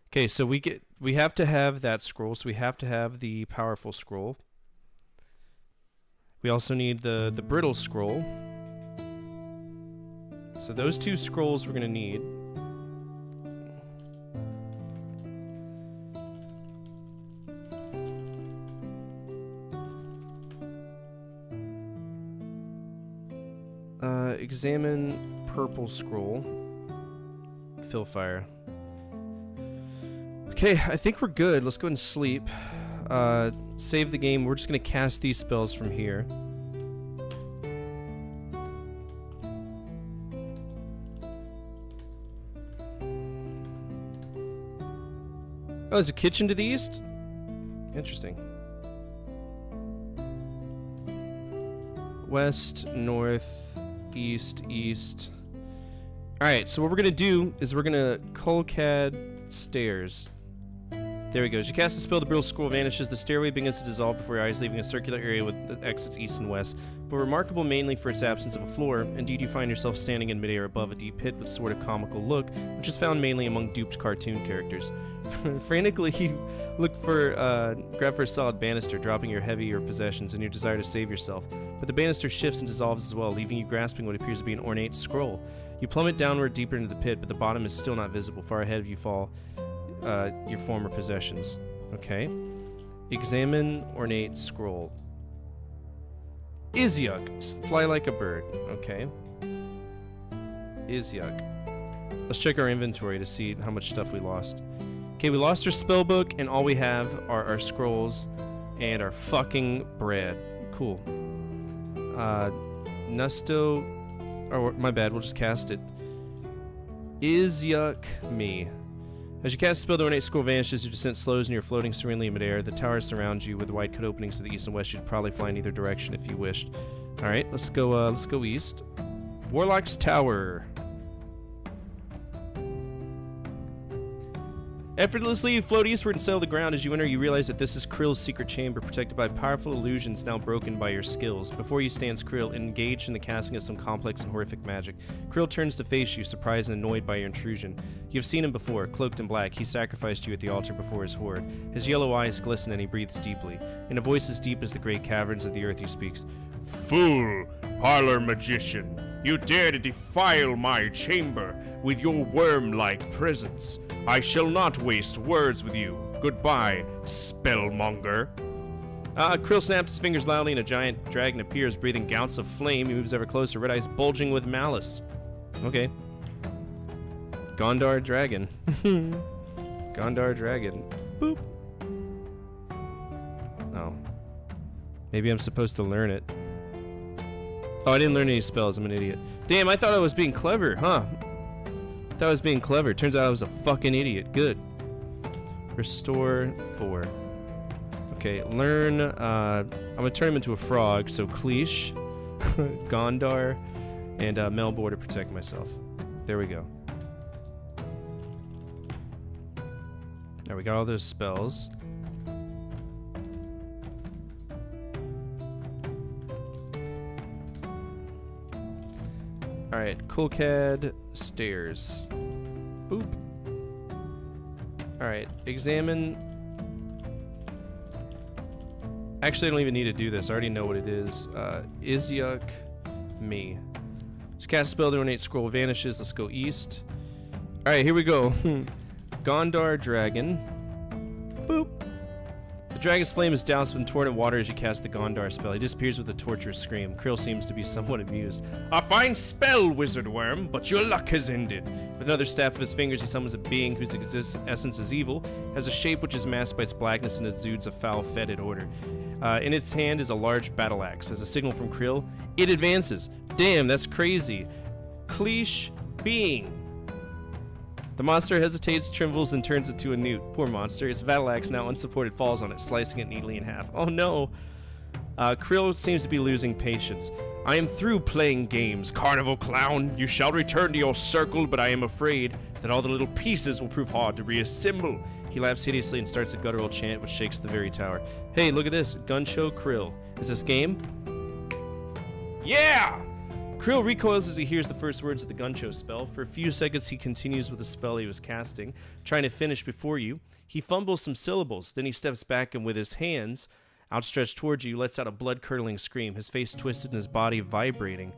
Okay, so we have to have that scroll, so we have to have the powerful scroll. We also need the brittle scroll. So those two scrolls we're going to need. Examine purple scroll. Fill fire. Okay, I think we're good. Let's go ahead and sleep. Save the game. We're just going to cast these spells from here. Oh, there's a kitchen to the east? Interesting. West, north, east, east. Alright, so what we're going to do is we're going to Colcad stairs. There we go. As you cast the spell, the brittle scroll vanishes. The stairway begins to dissolve before your eyes, leaving a circular area with exits east and west. But remarkable mainly for its absence of a floor, indeed you find yourself standing in midair above a deep pit with a sort of comical look, which is found mainly among duped cartoon characters. Frantically, you look for, grab for a solid banister, dropping your heavier possessions and your desire to save yourself. But the banister shifts and dissolves as well, leaving you grasping what appears to be an ornate scroll. You plummet downward deeper into the pit, but the bottom is still not visible. Far ahead of you fall your former possessions. Okay. Examine ornate scroll. Izyuk. Fly like a bird. Okay. Izyuk. Let's check our inventory to see how much stuff we lost. Okay, we lost our spell book, and all we have are our scrolls and our fucking bread. Cool. Nusto... Or, my bad, we'll just cast it. Izyuk me. As you cast the spell, the ornate scroll vanishes, your descent slows, and you're floating serenely in midair. The towers surround you with wide cut openings to the east and west. You'd probably fly in either direction if you wished. Alright, let's go east. Warlock's Tower. Effortlessly, you float eastward and settle the ground. As you enter, you realize that this is Krill's secret chamber, protected by powerful illusions now broken by your skills. Before you stands Krill, engaged in the casting of some complex and horrific magic. Krill turns to face you, surprised and annoyed by your intrusion. You've seen him before, cloaked in black. He sacrificed you at the altar before his horde. His yellow eyes glisten and he breathes deeply. In a voice as deep as the great caverns of the earth he speaks. Fool, parlor magician, you dare to defile my chamber with your worm-like presence. I shall not waste words with you. Goodbye, spellmonger. Krill snaps his fingers loudly and a giant dragon appears, breathing gouts of flame. He moves ever closer, red eyes bulging with malice. Okay. Gondar dragon. Gondar Dragon. Boop. Oh. Maybe I'm supposed to learn it. Oh, I didn't learn any spells. I'm an idiot. Damn, I thought I was being clever, huh? I thought I was being clever. Turns out I was a fucking idiot. Good. Restore 4. Okay, learn. I'm gonna turn him into a frog. So Cleash, Gondar, and Melbor to protect myself. There we go. There we got all those spells. Alright, Kulkad, stairs. Boop. Alright, examine. Actually, I don't even need to do this. I already know what it is. Izyuk, me. Just cast a spell, the ornate scroll vanishes. Let's go east. Alright, here we go. Gondar Dragon. Boop. The dragon's flame is doused with torrent of water as you cast the Gondar spell. He disappears with a torturous scream. Krill seems to be somewhat amused. A fine spell, wizard worm, but your luck has ended. With another snap of his fingers, he summons a being whose essence is evil, has a shape which is masked by its blackness and exudes a foul, fetid odor. In its hand is a large battle axe. As a signal from Krill, it advances. Damn, that's crazy. Cleash being. The monster hesitates, trembles, and turns into a newt. Poor monster. Its battle axe, now unsupported, falls on it, slicing it neatly in half. Oh no. Krill seems to be losing patience. I am through playing games, carnival clown. You shall return to your circle, but I am afraid that all the little pieces will prove hard to reassemble. He laughs hideously and starts a guttural chant which shakes the very tower. Hey, look at this. Guncho Krill. Is this game? Yeah! Krill recoils as he hears the first words of the Guncho spell. For a few seconds, he continues with the spell he was casting, trying to finish before you. He fumbles some syllables, then he steps back and with his hands outstretched towards you, lets out a blood-curdling scream, his face twisted and his body vibrating.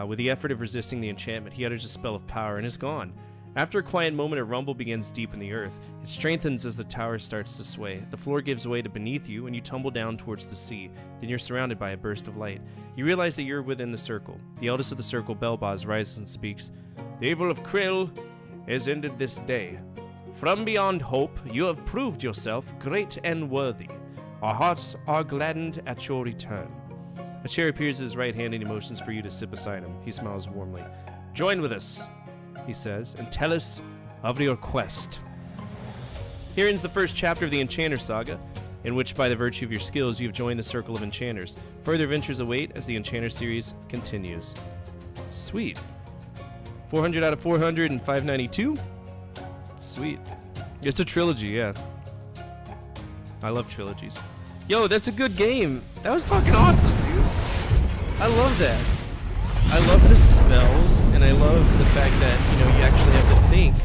With the effort of resisting the enchantment, he utters a spell of power and is gone. After a quiet moment, a rumble begins deep in the earth. It strengthens as the tower starts to sway. The floor gives way to beneath you, and you tumble down towards the sea. Then you're surrounded by a burst of light. You realize that you're within the circle. The eldest of the circle, Belboz, rises and speaks. The evil of Krill has ended this day. From beyond hope, you have proved yourself great and worthy. Our hearts are gladdened at your return. A chair appears at his right hand and he motions for you to sit beside him. He smiles warmly. Join with us, he says, and tell us of your quest. Here ends the first chapter of the Enchanter Saga, in which, by the virtue of your skills, you have joined the Circle of Enchanters. Further adventures await as the Enchanter series continues. Sweet. 400 out of 400 and 592? Sweet. It's a trilogy, yeah. I love trilogies. Yo, that's a good game. That was fucking awesome, dude. I love that. I love the spells, and I love the fact that, you know, you actually have to think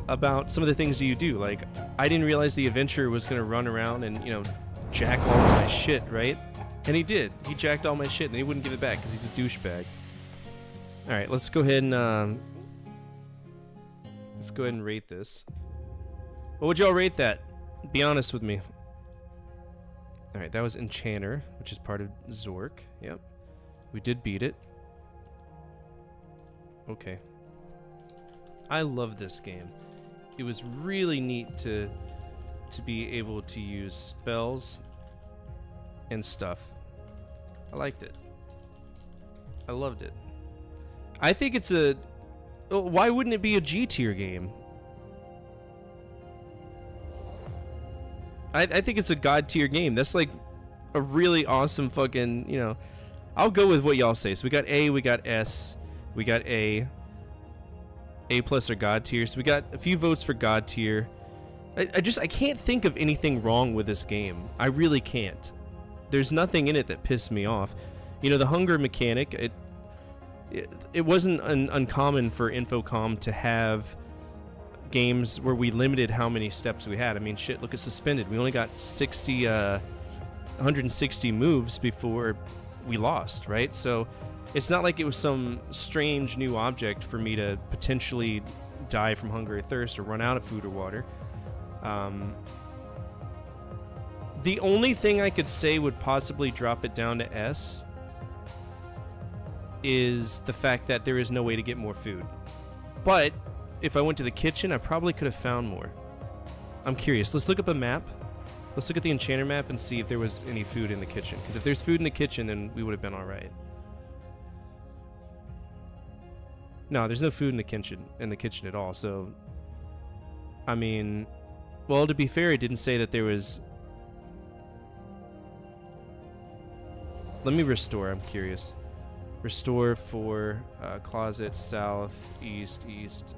about some of the things that you do. Like, I didn't realize the adventurer was going to run around and, you know, jack all of my shit, right? And he did. He jacked all my shit, and he wouldn't give it back because he's a douchebag. All right, let's go ahead and rate this. What would y'all rate that? Be honest with me. All right, that was Enchanter, which is part of Zork. Yep. We did beat it. Okay. I love this game. It was really neat to be able to use spells and stuff. I liked it. I loved it. I think it's a... Why wouldn't it be a G tier game? I think it's a God tier game. That's like a really awesome fucking, you know... I'll go with what y'all say. So we got A, we got S, we got A. A plus or God tier. So we got a few votes for God tier. I can't think of anything wrong with this game. I really can't. There's nothing in it that pissed me off. You know, the hunger mechanic, it wasn't uncommon for Infocom to have games where we limited how many steps we had. I mean, shit, look at Suspended. We only got 160 moves before we lost, right? So it's not like it was some strange new object for me to potentially die from hunger or thirst or run out of food or water. The only thing I could say would possibly drop it down to S is the fact that there is no way to get more food. But if I went to the kitchen, I probably could have found more. I'm curious. Let's look up a map. Let's look at the enchanter map and see if there was any food in the kitchen. Because if there's food in the kitchen, then we would have been all right. No, there's no food in the kitchen at all. So, I mean, well, to be fair, it didn't say that there was. Let me restore. I'm curious. Restore for closet, south, east, east,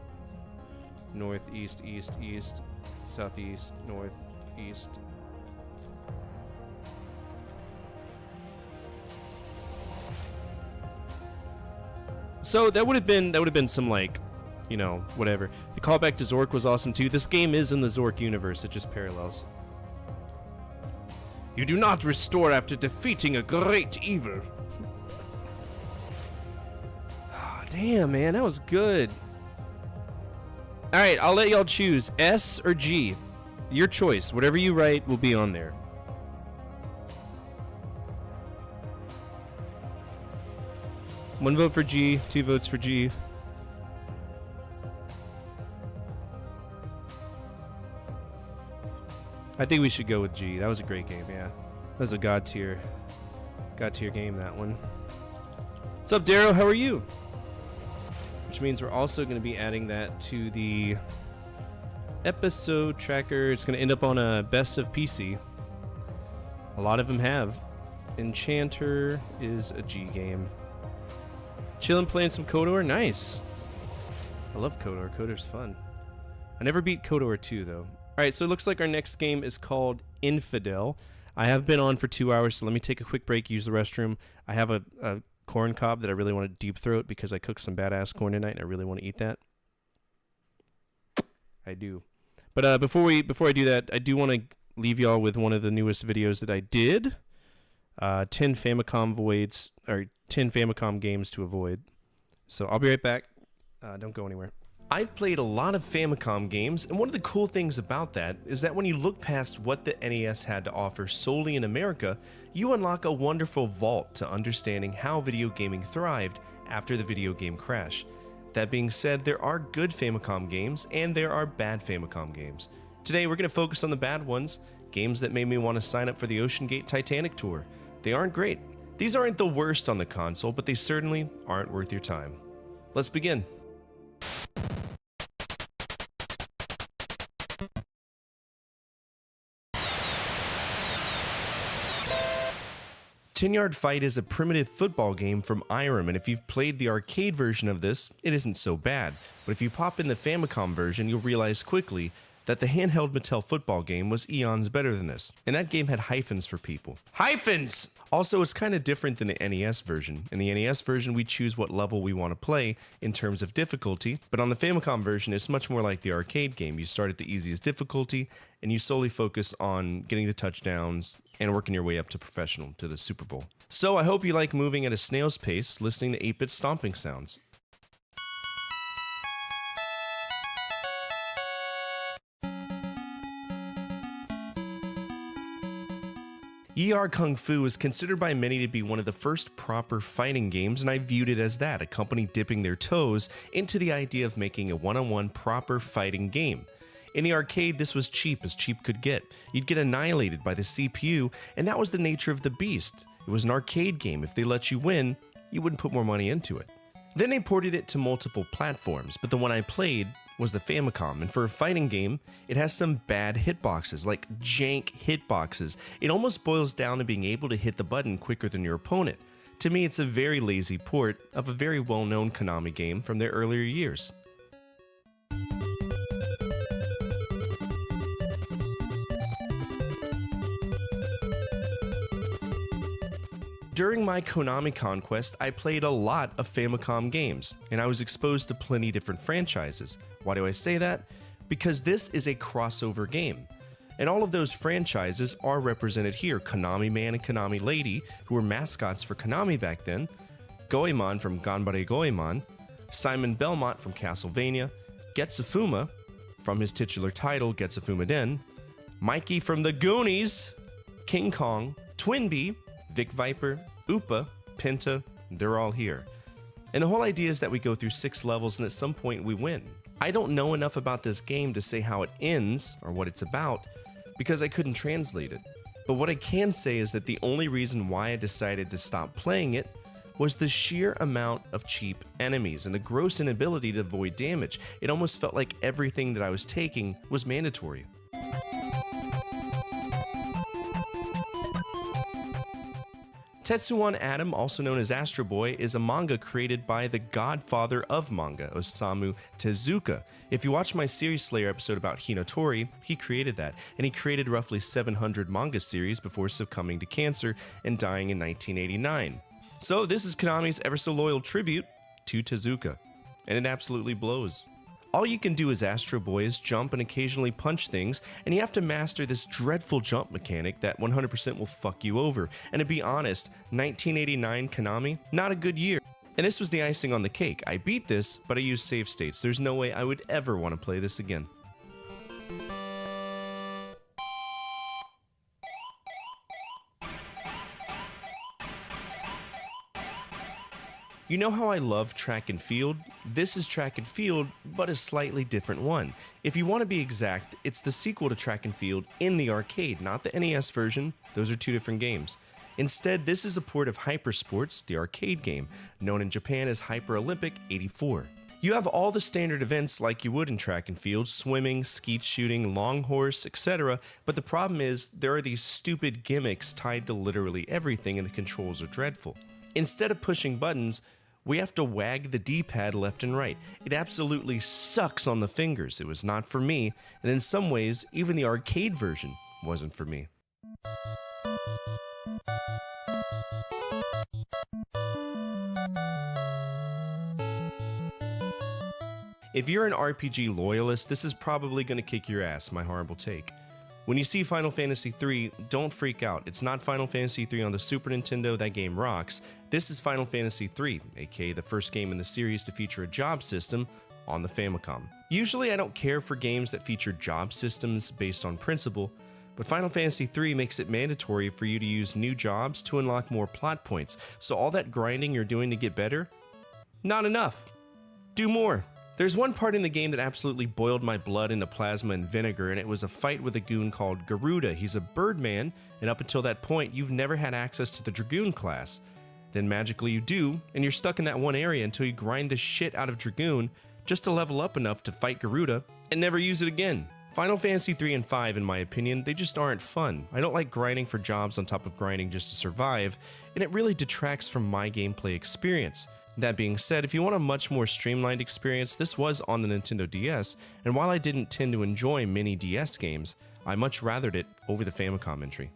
north, east, east, east, southeast, north, east. So that would have been some, like, you know, whatever. The callback to Zork was awesome too. This game is in the Zork universe. It just parallels. You do not restore after defeating a great evil. Damn, man, that was good. All right, I'll let y'all choose S or G. Your choice. Whatever you write will be on there. One vote for G, 2 votes for G. I think we should go with G. That was a great game, yeah. That was a god tier game, that one. What's up, Darrow? How are you? Which means we're also going to be adding that to the episode tracker. It's going to end up on a best of PC. A lot of them have. Enchanter is a G game. Chillin' playing some KOTOR? Nice. I love KOTOR. KOTOR's fun. I never beat KOTOR 2, though. Alright, so it looks like our next game is called Infidel. I have been on for 2 hours, so let me take a quick break, use the restroom. I have a corn cob that I really want to deep throat because I cooked some badass corn tonight and I really want to eat that. I do. But before I do that, I do want to leave y'all with one of the newest videos that I did. 10 Famicom voids, or 10 Famicom games to avoid. So I'll be right back. Don't go anywhere. I've played a lot of Famicom games, and one of the cool things about that is that when you look past what the NES had to offer solely in America, you unlock a wonderful vault to understanding how video gaming thrived after the video game crash. That being said, there are good Famicom games, and there are bad Famicom games. Today we're going to focus on the bad ones, games that made me want to sign up for the Ocean Gate Titanic tour. They aren't great. These aren't the worst on the console, but they certainly aren't worth your time. Let's begin. Tin Yard Fight is a primitive football game from Irem, and if you've played the arcade version of this, it isn't so bad. But if you pop in the Famicom version, you'll realize quickly that the handheld Mattel football game was eons better than this. And that game had hyphens for people. Hyphens! Also, it's kind of different than the NES version. In the NES version, we choose what level we want to play in terms of difficulty, but on the Famicom version, it's much more like the arcade game. You start at the easiest difficulty, and you solely focus on getting the touchdowns and working your way up to professional, to the Super Bowl. So I hope you like moving at a snail's pace, listening to 8-bit stomping sounds. ER Kung Fu is considered by many to be one of the first proper fighting games, and I viewed it as that, a company dipping their toes into the idea of making a one-on-one proper fighting game. In the arcade, this was cheap as cheap could get. You'd get annihilated by the CPU, and that was the nature of the beast. It was an arcade game. If they let you win, you wouldn't put more money into it. Then they ported it to multiple platforms, but the one I played was the Famicom, and for a fighting game, it has some bad hitboxes, like jank hitboxes. It almost boils down to being able to hit the button quicker than your opponent. To me, it's a very lazy port of a very well-known Konami game from their earlier years. During my Konami conquest, I played a lot of Famicom games, and I was exposed to plenty different franchises. Why do I say that? Because this is a crossover game. And all of those franchises are represented here. Konami Man and Konami Lady, who were mascots for Konami back then, Goemon from Ganbare Goemon, Simon Belmont from Castlevania, Getsufuma from his titular title, Getsufuma Den, Mikey from the Goonies, King Kong, Twinbee, Vic Viper, Upa, Penta, they're all here. And the whole idea is that we go through 6 levels and at some point we win. I don't know enough about this game to say how it ends or what it's about because I couldn't translate it. But what I can say is that the only reason why I decided to stop playing it was the sheer amount of cheap enemies and the gross inability to avoid damage. It almost felt like everything that I was taking was mandatory. Tetsuwan Atom, also known as Astro Boy, is a manga created by the godfather of manga, Osamu Tezuka. If you watch my Series Slayer episode about Hinotori, he created that, and he created roughly 700 manga series before succumbing to cancer and dying in 1989. So this is Konami's ever so loyal tribute to Tezuka, and it absolutely blows. All you can do as Astro Boy is jump and occasionally punch things, and you have to master this dreadful jump mechanic that 100% will fuck you over. And to be honest, 1989 Konami, not a good year. And this was the icing on the cake. I beat this, but I used save states. There's no way I would ever want to play this again. You know how I love track and field? This is track and field, but a slightly different one. If you want to be exact, it's the sequel to track and field in the arcade, not the NES version. Those are two different games. Instead, this is a port of Hyper Sports, the arcade game, known in Japan as Hyper Olympic 84. You have all the standard events like you would in track and field, swimming, skeet shooting, long horse, etc. But the problem is, there are these stupid gimmicks tied to literally everything and the controls are dreadful. Instead of pushing buttons, we have to wag the D-pad left and right. It absolutely sucks on the fingers. It was not for me, and in some ways, even the arcade version wasn't for me. If you're an RPG loyalist, this is probably going to kick your ass, my horrible take. When you see Final Fantasy III, don't freak out. It's not Final Fantasy III on the Super Nintendo, that game rocks. This is Final Fantasy III, aka the first game in the series to feature a job system on the Famicom. Usually I don't care for games that feature job systems based on principle, but Final Fantasy III makes it mandatory for you to use new jobs to unlock more plot points, so all that grinding you're doing to get better? Not enough. Do more. There's one part in the game that absolutely boiled my blood into plasma and vinegar, and it was a fight with a goon called Garuda. He's a birdman, and up until that point, you've never had access to the Dragoon class. Then magically you do, and you're stuck in that one area until you grind the shit out of Dragoon just to level up enough to fight Garuda and never use it again. Final Fantasy 3 and 5, in my opinion, they just aren't fun. I don't like grinding for jobs on top of grinding just to survive, and it really detracts from my gameplay experience. That being said, if you want a much more streamlined experience, this was on the Nintendo DS, and while I didn't tend to enjoy many DS games, I much rathered it over the Famicom entry.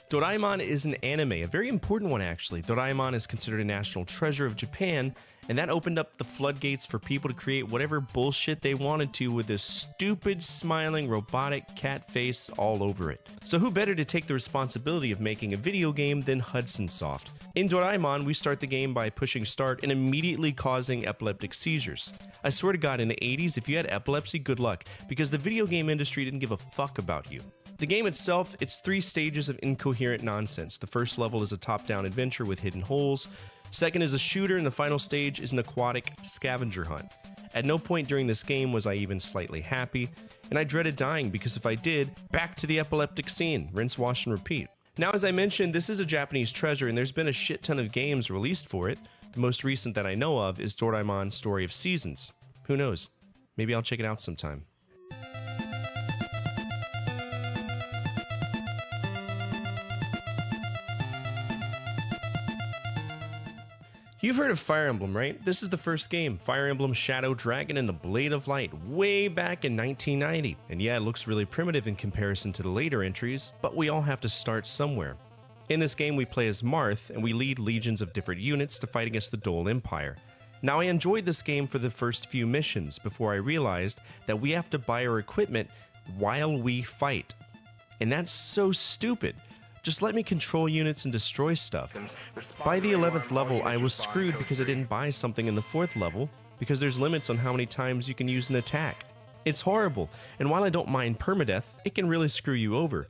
Doraemon is an anime, a very important one actually. Doraemon is considered a national treasure of Japan, and that opened up the floodgates for people to create whatever bullshit they wanted to with this stupid, smiling, robotic cat face all over it. So who better to take the responsibility of making a video game than Hudson Soft? In Doraemon, we start the game by pushing start and immediately causing epileptic seizures. I swear to God, in the 80s, if you had epilepsy, good luck, because the video game industry didn't give a fuck about you. The game itself, it's 3 stages of incoherent nonsense. The first level is a top-down adventure with hidden holes. Second is a shooter, and the final stage is an aquatic scavenger hunt. At no point during this game was I even slightly happy, and I dreaded dying because if I did, back to the epileptic scene, rinse, wash, and repeat. Now, as I mentioned, this is a Japanese treasure, and there's been a shit ton of games released for it. The most recent that I know of is Doraemon Story of Seasons. Who knows? Maybe I'll check it out sometime. You've heard of Fire Emblem, right? This is the first game, Fire Emblem Shadow Dragon and the Blade of Light, way back in 1990. And yeah, it looks really primitive in comparison to the later entries, but we all have to start somewhere. In this game, we play as Marth, and we lead legions of different units to fight against the Dole Empire. Now, I enjoyed this game for the first few missions before I realized that we have to buy our equipment while we fight. And that's so stupid. Just let me control units and destroy stuff. By the 11th level, I was screwed because I didn't buy something in the 4th level, because there's limits on how many times you can use an attack. It's horrible, and while I don't mind permadeath, it can really screw you over.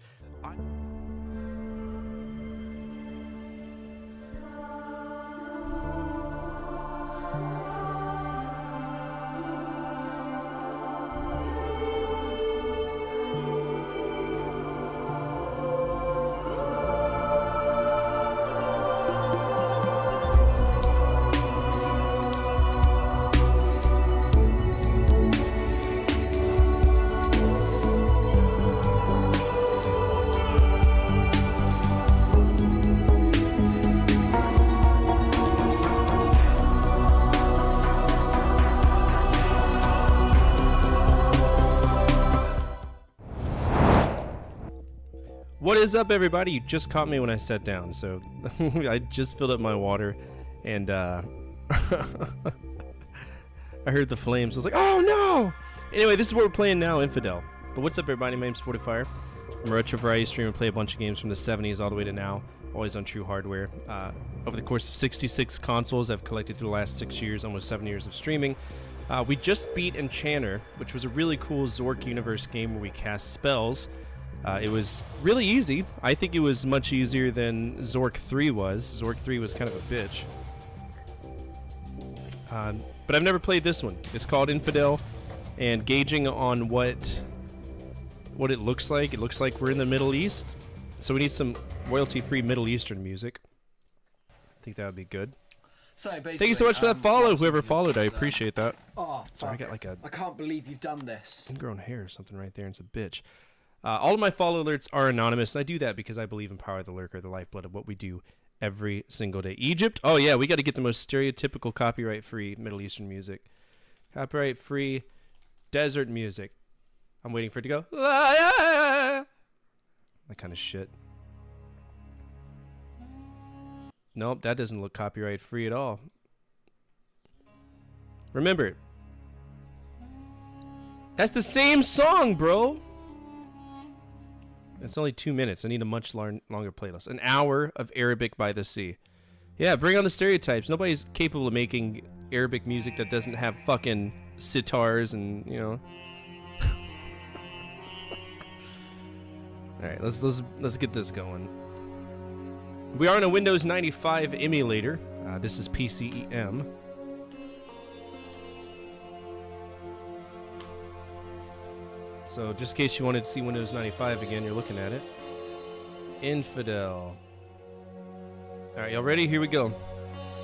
What is up, everybody? You just caught me when I sat down, so I just filled up my water, and I heard the flames. I was like, oh no! Anyway, this is what we're playing now, Infidel. But what's up, everybody? My name's Fortifier. I'm a retro variety streamer and play a bunch of games from the 70s all the way to now, always on true hardware. Over the course of 66 consoles I've collected through the last 6 years, almost 7 years of streaming. We just beat Enchanter, which was a really cool Zork universe game where we cast spells. It was really easy. I think it was much easier than Zork 3 was. Zork 3 was kind of a bitch. But I've never played this one. It's called Infidel, and gauging on what it looks like we're in the Middle East. So we need some royalty-free Middle Eastern music. I think that would be good. So thank you so much for that follow, whoever followed. I appreciate that. Oh, sorry, I got like I can't believe you've done this. Ingrown hair or something right there, and it's a bitch. All of my follow alerts are anonymous, and I do that because I believe in Power of the Lurker, the lifeblood of what we do every single day. Egypt? Oh yeah, we got to get the most stereotypical copyright-free Middle Eastern music. Copyright-free desert music. I'm waiting for it to go. That kind of shit. Nope, that doesn't look copyright-free at all. Remember, that's the same song, bro. It's only 2 minutes. I need a much longer playlist. An hour of Arabic by the sea. Yeah, bring on the stereotypes. Nobody's capable of making Arabic music that doesn't have fucking sitars and, you know. All right, let's get this going. We are on a Windows 95 emulator. This is PCEM. So just in case you wanted to see Windows 95 again, you're looking at it. Infidel. Alright, y'all ready? Here we go.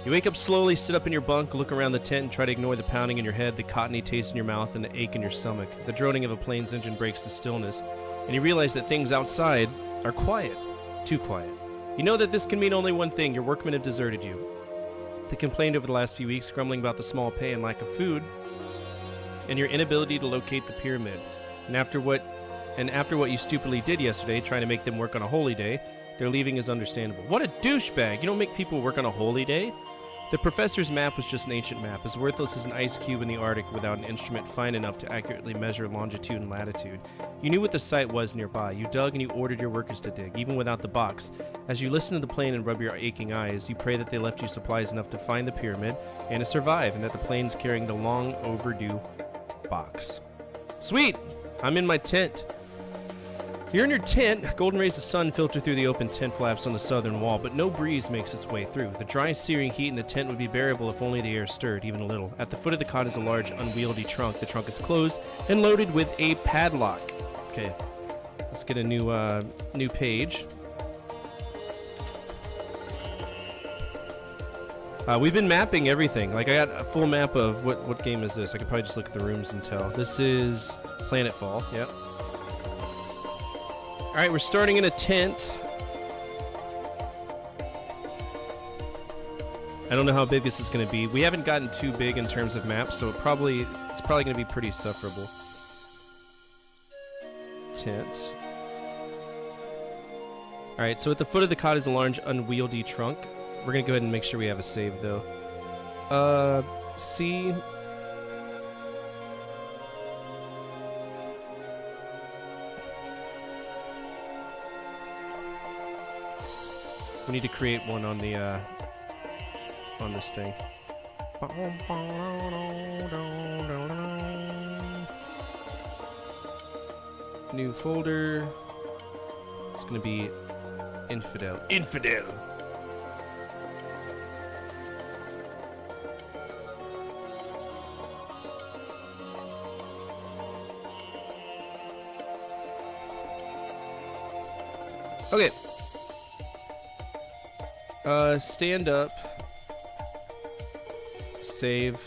You wake up slowly, sit up in your bunk, look around the tent, and try to ignore the pounding in your head, the cottony taste in your mouth, and the ache in your stomach. The droning of a plane's engine breaks the stillness, and you realize that things outside are quiet. Too quiet. You know that this can mean only one thing. Your workmen have deserted you. They complained over the last few weeks, grumbling about the small pay and lack of food, and your inability to locate the pyramid. And after what you stupidly did yesterday, trying to make them work on a holy day, their leaving is understandable. What a douchebag! You don't make people work on a holy day. The professor's map was just an ancient map, as worthless as an ice cube in the Arctic without an instrument fine enough to accurately measure longitude and latitude. You knew what the site was nearby. You dug and you ordered your workers to dig, even without the box. As you listen to the plane and rub your aching eyes, you pray that they left you supplies enough to find the pyramid and to survive, and that the plane's carrying the long overdue box. Sweet! I'm in my tent. You're in your tent. Golden rays of the sun filter through the open tent flaps on the southern wall, but no breeze makes its way through. The dry, searing heat in the tent would be bearable if only the air stirred, even a little. At the foot of the cot is a large, unwieldy trunk. The trunk is closed and loaded with a padlock. Okay, let's get a new page. We've been mapping everything. Like, I got a full map of what game is this. I could probably just look at the rooms and tell. This is Planetfall. Yep. All right, we're starting in a tent. I don't know how big this is going to be. We haven't gotten too big in terms of maps, so it's probably going to be pretty sufferable. Tent. All right, so at the foot of the cot is a large, unwieldy trunk. We're going to go ahead and make sure we have a save, though. C. We need to create one on the, on this thing. New folder. It's going to be Infidel. Infidel! Okay. Stand up. Save.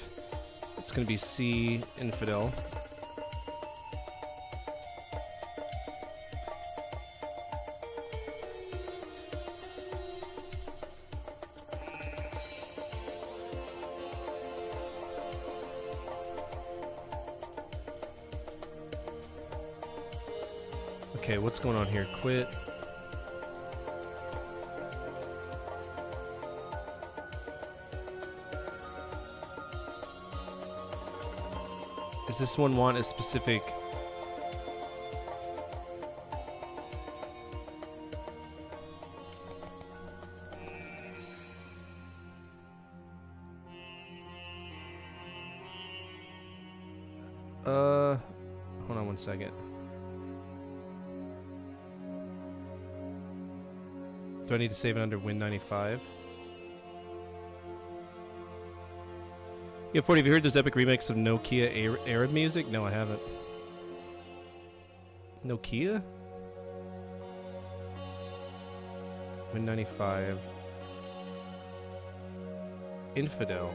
It's gonna be C Infidel. Okay, what's going on here? Quit. Does this one want a specific... Hold on one second. Do I need to save it under Win 95? Yeah, 40, have you heard those epic remakes of Nokia Arab music? No, I haven't. Nokia? Win 95. Infidel.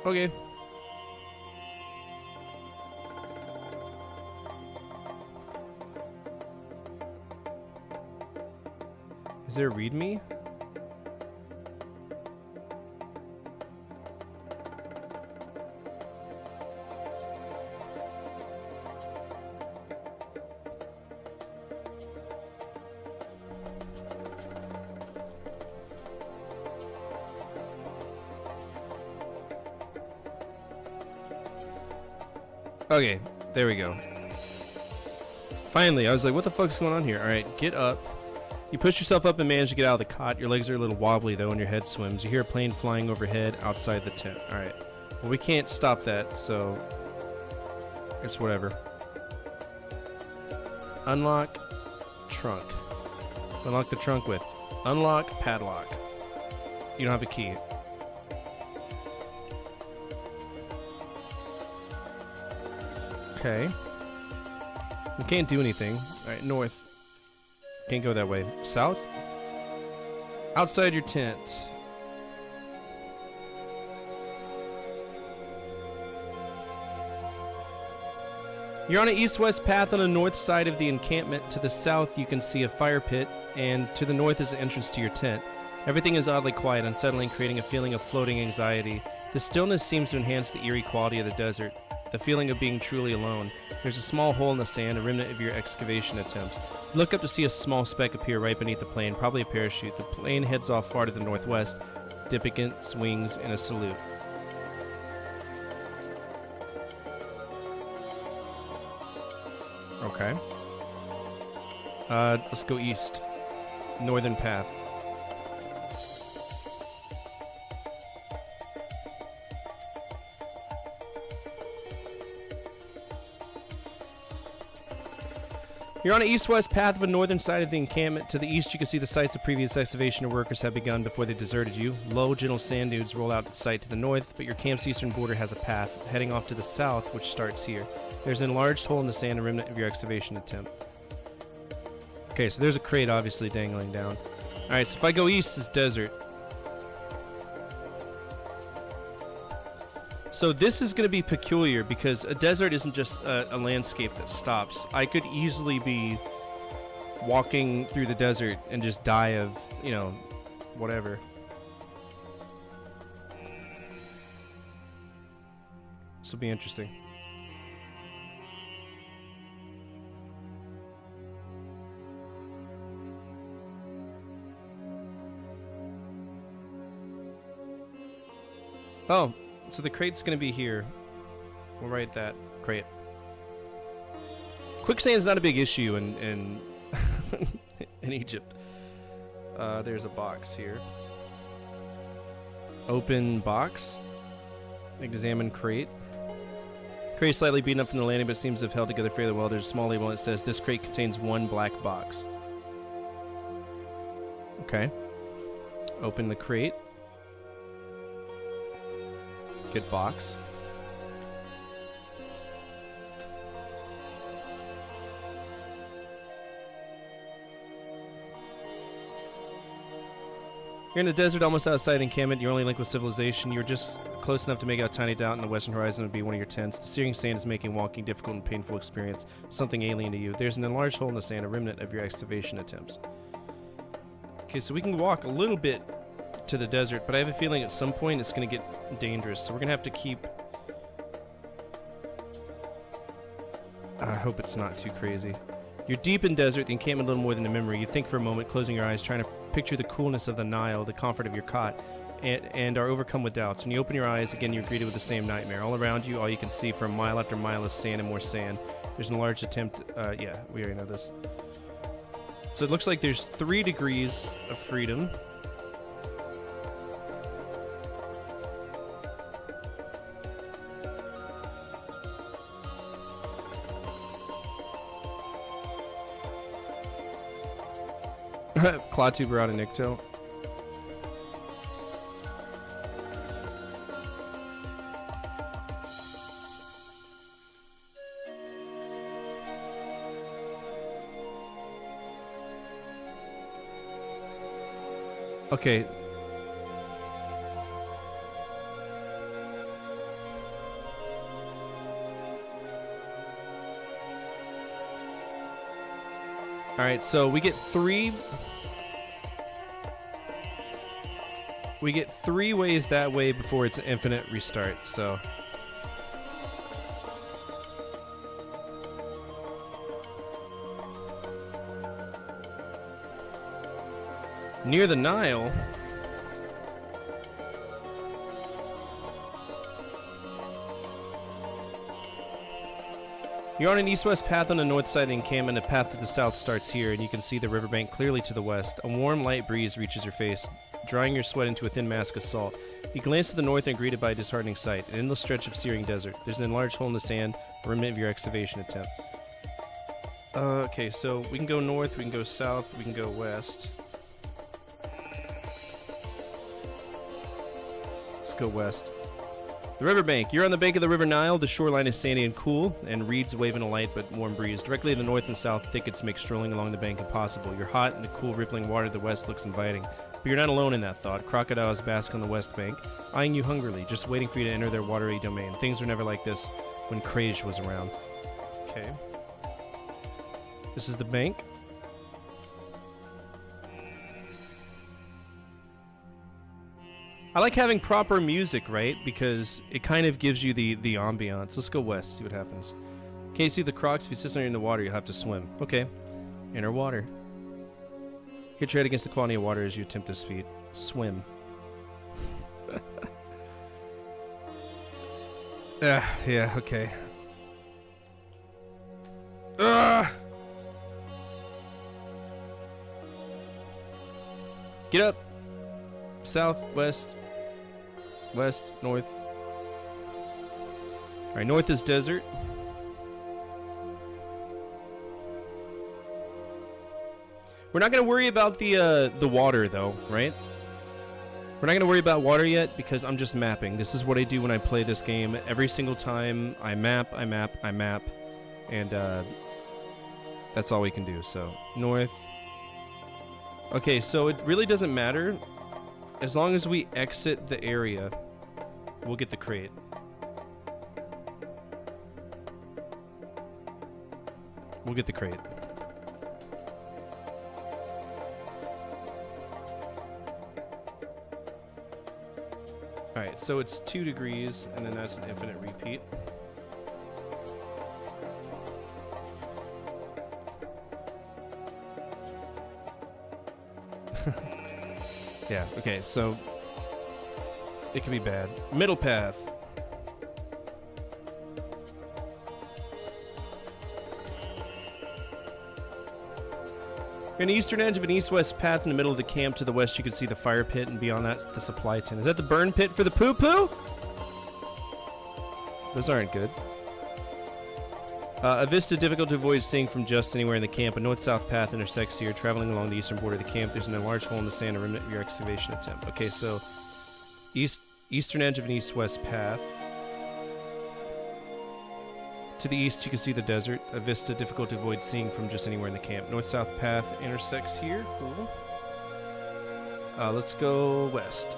Okay. Is there a readme? Okay, there we go. Finally, I was like, what the fuck's going on here? Alright, get up. You push yourself up and manage to get out of the cot. Your legs are a little wobbly though and your head swims. You hear a plane flying overhead outside the tent. Alright. Well, we can't stop that, so... it's whatever. Unlock trunk. Unlock the trunk with unlock padlock. You don't have a key. Okay. We can't do anything. Alright, north. Can't go that way. South? Outside your tent. You're on an east-west path on the north side of the encampment. To the south, you can see a fire pit, and to the north is the entrance to your tent. Everything is oddly quiet, unsettling, creating a feeling of floating anxiety. The stillness seems to enhance the eerie quality of the desert. The feeling of being truly alone. There's a small hole in the sand, a remnant of your excavation attempts. You look up to see a small speck appear right beneath the plane, probably a parachute. The plane heads off far to the northwest, dipping its wings in a salute. Okay. Let's go east. Northern path. You're on an east-west path of the northern side of the encampment. To the east, you can see the sites of previous excavation workers have begun before they deserted you. Low, gentle sand dunes roll out to sight to the north, but your camp's eastern border has a path heading off to the south, which starts here. There's an enlarged hole in the sand, a remnant of your excavation attempt. Okay, so there's a crate obviously dangling down. Alright, so if I go east, it's desert. So this is going to be peculiar because a desert isn't just a landscape that stops. I could easily be walking through the desert and just die of, you know, whatever. This will be interesting. Oh. So the crate's gonna be here. We'll write that. Crate. Quicksand's not a big issue in in Egypt. There's a box here. Open box. Examine crate. Crate is slightly beaten up from the landing, but seems to have held together fairly well. There's a small label that says this crate contains one black box. Okay. Open the crate. Good box. You're in the desert almost outside encampment. Your only link with civilization. You're just close enough to make out a tiny dot in the western horizon would be one of your tents. The searing sand is making walking difficult and painful experience. Something alien to you. There's an enlarged hole in the sand, a remnant of your excavation attempts. Okay, so we can walk a little bit to the desert, but I have a feeling at some point it's going to get dangerous, so we're going to have to keep... I hope it's not too crazy. You're deep in desert, the encampment a little more than a memory. You think for a moment, closing your eyes, trying to picture the coolness of the Nile, the comfort of your cot, and are overcome with doubts. When you open your eyes, again, you're greeted with the same nightmare. All around you, all you can see for mile after mile is sand and more sand. There's an enlarged attempt... yeah, we already know this. So it looks like there's 3 degrees of freedom. Klaatu Barada Nikto. Okay. Alright, so we get 3 ways that way before it's an infinite restart, so near the Nile. You're on an east-west path on the north side of the encampment. A path to the south starts here, and you can see the riverbank clearly to the west. A warm, light breeze reaches your face, drying your sweat into a thin mask of salt. You glance to the north and are greeted by a disheartening sight, an endless stretch of searing desert. There's an enlarged hole in the sand, a remnant of your excavation attempt. Okay, so we can go north, we can go south, we can go west. Let's go west. The riverbank. You're on the bank of the River Nile. The shoreline is sandy and cool, and reeds wave in a light but warm breeze. Directly to the north and south, thickets make strolling along the bank impossible. You're hot, and the cool, rippling water to the west looks inviting. But you're not alone in that thought. Crocodiles bask on the west bank, eyeing you hungrily, just waiting for you to enter their watery domain. Things were never like this when Kraj was around. Okay. This is the bank. I like having proper music, right? Because it kind of gives you the ambiance. Let's go west, see what happens. Okay, you see the crocs? If you sit in the water, you'll have to swim. Okay. Enter water. Hit your head against the quality of water as you attempt this feat. Swim. Yeah, okay. Get up. South, west, west, north. Alright, north is desert. We're not going to worry about the water, though, right? We're not going to worry about water yet because I'm just mapping. This is what I do when I play this game. Every single time I map, and that's all we can do. So, north. Okay, so it really doesn't matter. As long as we exit the area, we'll get the crate. We'll get the crate. Alright, so it's 2 degrees, and then that's an infinite repeat. Yeah, okay, so it could be bad. Middle path. You're on the eastern edge of an east-west path in the middle of the camp. To the west, you can see the fire pit, and beyond that, the supply tent. Is that the burn pit for the poo-poo? Those aren't good. A vista difficult to avoid seeing from just anywhere in the camp. A north-south path intersects here. Traveling along the eastern border of the camp, there's an enlarged hole in the sand, a remnant of your excavation attempt. Okay, so eastern edge of an east-west path. To the east, you can see the desert. A vista difficult to avoid seeing from just anywhere in the camp. North-south path intersects here. Cool. Let's go west.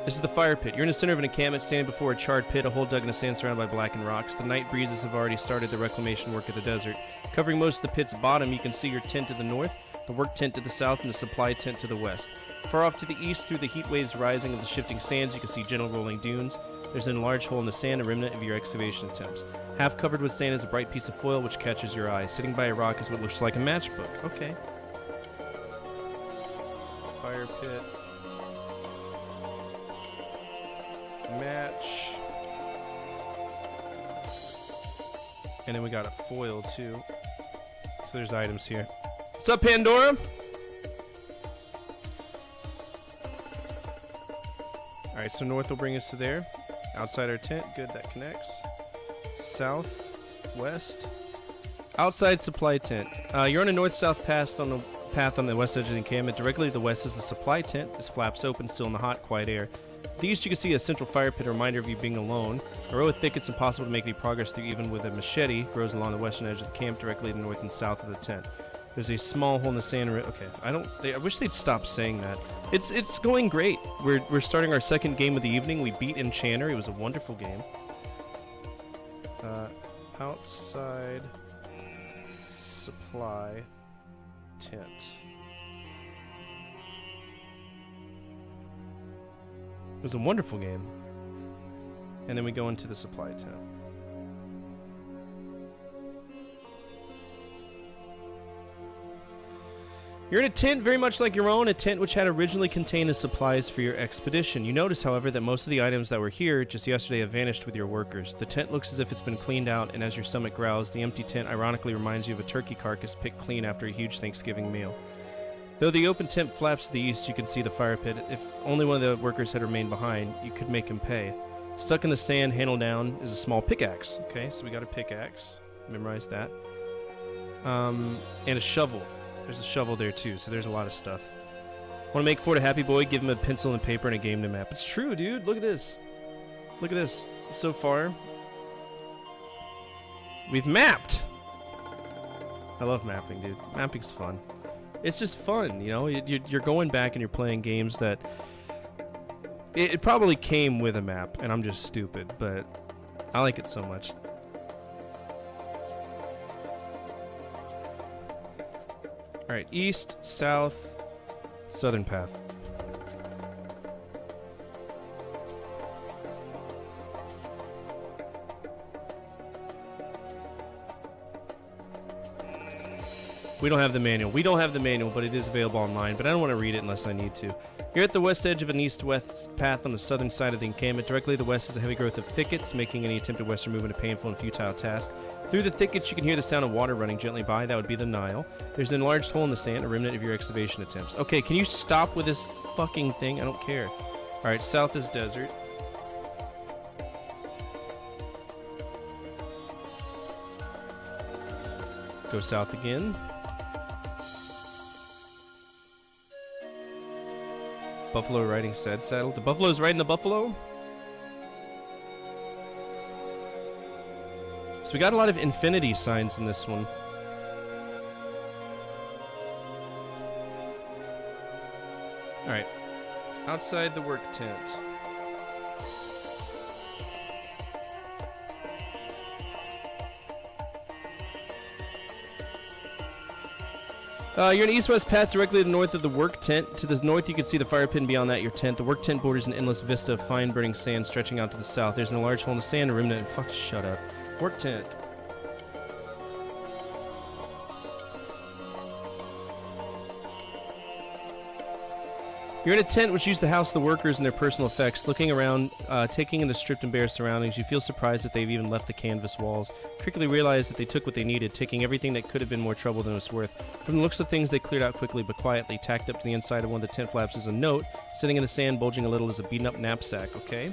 This is the fire pit. You're in the center of an encampment, standing before a charred pit, a hole dug in the sand surrounded by blackened rocks. The night breezes have already started the reclamation work of the desert. Covering most of the pit's bottom, you can see your tent to the north. The work tent to the south and the supply tent to the west. Far off to the east, through the heat waves rising of the shifting sands, you can see gentle rolling dunes. There's an enlarged hole in the sand, a remnant of your excavation attempts. Half covered with sand is a bright piece of foil which catches your eye. Sitting by a rock is what looks like a matchbook. Okay. Fire pit. Match. And then we got a foil too. So there's items here. What's up, Pandora? Alright, so north will bring us to there. Outside our tent. Good, that connects. South, west. Outside supply tent. You're on a north-south path on the west edge of the encampment. Directly to the west is the supply tent. This flaps open, still in the hot, quiet air. To the east, you can see a central fire pit, a reminder of you being alone. A row of thickets impossible to make any progress through even with a machete grows along the western edge of the camp, directly to the north and south of the tent. There's a small hole in the sand. Okay, I wish they'd stop saying that. It's going great. We're starting our second game of the evening. We beat Enchanter. It was a wonderful game. Outside supply tent. It was a wonderful game. And then we go into the supply tent. You're in a tent very much like your own, a tent which had originally contained the supplies for your expedition. You notice, however, that most of the items that were here just yesterday have vanished with your workers. The tent looks as if it's been cleaned out, and as your stomach growls, the empty tent ironically reminds you of a turkey carcass picked clean after a huge Thanksgiving meal. Though the open tent flaps to the east, you can see the fire pit. If only one of the workers had remained behind, you could make him pay. Stuck in the sand, handle down, is a small pickaxe. Okay, so we got a pickaxe. Memorize that. And a shovel. There's a shovel there too, so there's a lot of stuff. Want to make Ford a happy boy? Give him a pencil and paper and a game to map. It's true, dude. Look at this. Look at this. So far, we've mapped. I love mapping, dude. Mapping's fun. It's just fun, you know? You're going back and you're playing games that... It probably came with a map, and I'm just stupid, but I like it so much. Alright, east, south, southern path. We don't have the manual. We don't have the manual, but it is available online, but I don't want to read it unless I need to. You're at the west edge of an east-west path on the southern side of the encampment. Directly to the west is a heavy growth of thickets, making any attempted western movement a painful and futile task. Through the thickets, you can hear the sound of water running gently by. That would be the Nile. There's an enlarged hole in the sand, a remnant of your excavation attempts. Okay, can you stop with this fucking thing? I don't care. Alright, south is desert. Go south again. Buffalo riding said saddle. The buffalo's riding the buffalo? So we got a lot of infinity signs in this one. Alright. Outside the work tent. You're in an east-west path directly to the north of the work tent. To the north, you can see the fire pit, and beyond that, your tent. The work tent borders an endless vista of fine burning sand stretching out to the south. There's an enlarged hole in the sand, a remnant. Fuck, shut up. Work tent. You're in a tent which used to house the workers and their personal effects. Looking around, taking in the stripped and bare surroundings, you feel surprised that they've even left the canvas walls. Quickly realize that they took what they needed, taking everything that could have been more trouble than it was worth. From the looks of things, they cleared out quickly but quietly. Tacked up to the inside of one of the tent flaps is a note. Sitting in the sand, bulging a little, is a beaten-up knapsack, okay?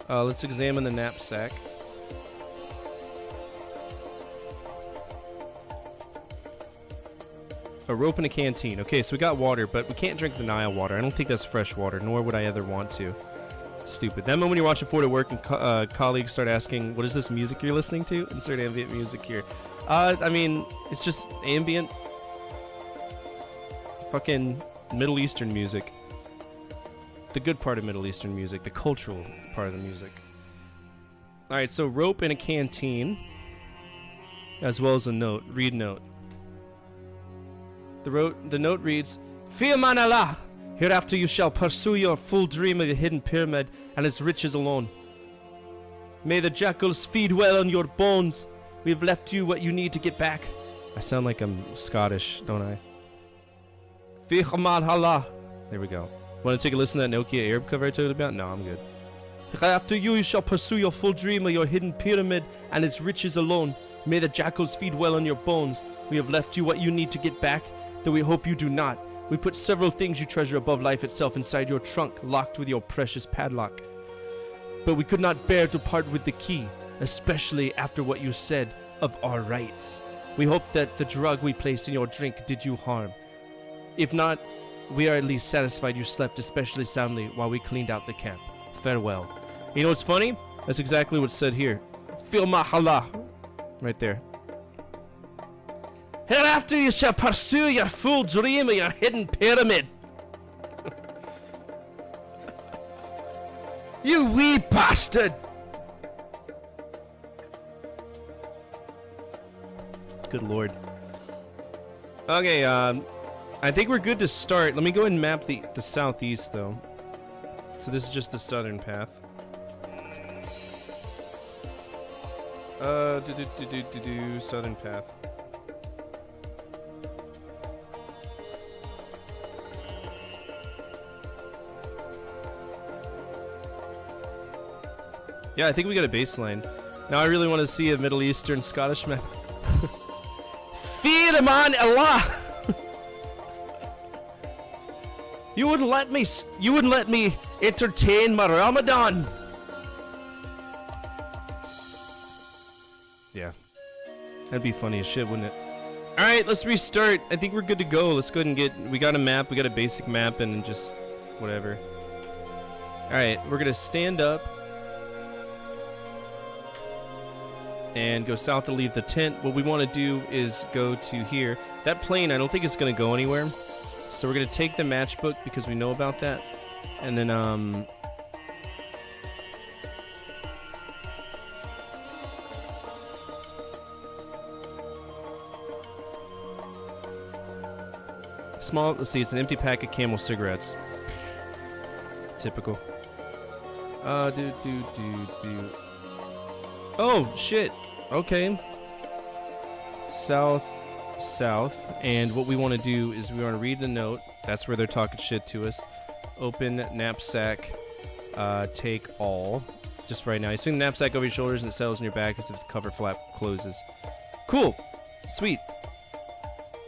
Let's examine the knapsack. A rope and a canteen. Okay, so we got water, but we can't drink the Nile water. I don't think that's fresh water, nor would I ever want to. Stupid. That moment when you're watching Ford at work and colleagues start asking, what is this music you're listening to? Insert ambient music here. I mean, it's just ambient fucking Middle Eastern music. The good part of Middle Eastern music, the cultural part of the music. Alright, so rope and a canteen, as well as a note. Read note. The note reads, Fear man Allah! Hereafter you shall pursue your full dream of the hidden pyramid and its riches alone. May the jackals feed well on your bones. We have left you what you need to get back. I sound like I'm Scottish, don't I? Fear man Allah. There we go. Want to take a listen to that Nokia Arab cover I told you about? No, I'm good. After you shall pursue your full dream of your hidden pyramid and its riches alone. May the jackals feed well on your bones. We have left you what you need to get back, though we hope you do not. We put several things you treasure above life itself inside your trunk, locked with your precious padlock. But we could not bear to part with the key, especially after what you said of our rights. We hope that the drug we placed in your drink did you harm. If not, we are at least satisfied you slept especially soundly while we cleaned out the camp. Farewell. You know what's funny? That's exactly what's said here. Fil mahallah. Right there. Hereafter you shall pursue your full dream of your hidden pyramid. You wee bastard! Good lord. Okay, I think we're good to start. Let me go ahead and map the southeast, though. So this is just the southern path. Southern path. Yeah, I think we got a baseline. Now I really want to see a Middle Eastern Scottish map. Fear man Allah! You wouldn't let me entertain my Ramadan. Yeah. That'd be funny as shit, wouldn't it? Alright, let's restart. I think we're good to go. Let's go ahead and we got a map, we got a basic map, and just whatever. Alright, we're gonna stand up and go south to leave the tent. What we want to do is go to here. That plane, I don't think it's going to go anywhere. So we're going to take the matchbook because we know about that. And then, let's see, it's an empty pack of Camel cigarettes. Typical. Oh, shit. Okay. South. And what we want to do is we want to read the note. That's where they're talking shit to us. Open knapsack. Take all. Just right now. You swing the knapsack over your shoulders and it settles on your back as if the cover flap closes. Cool. Sweet.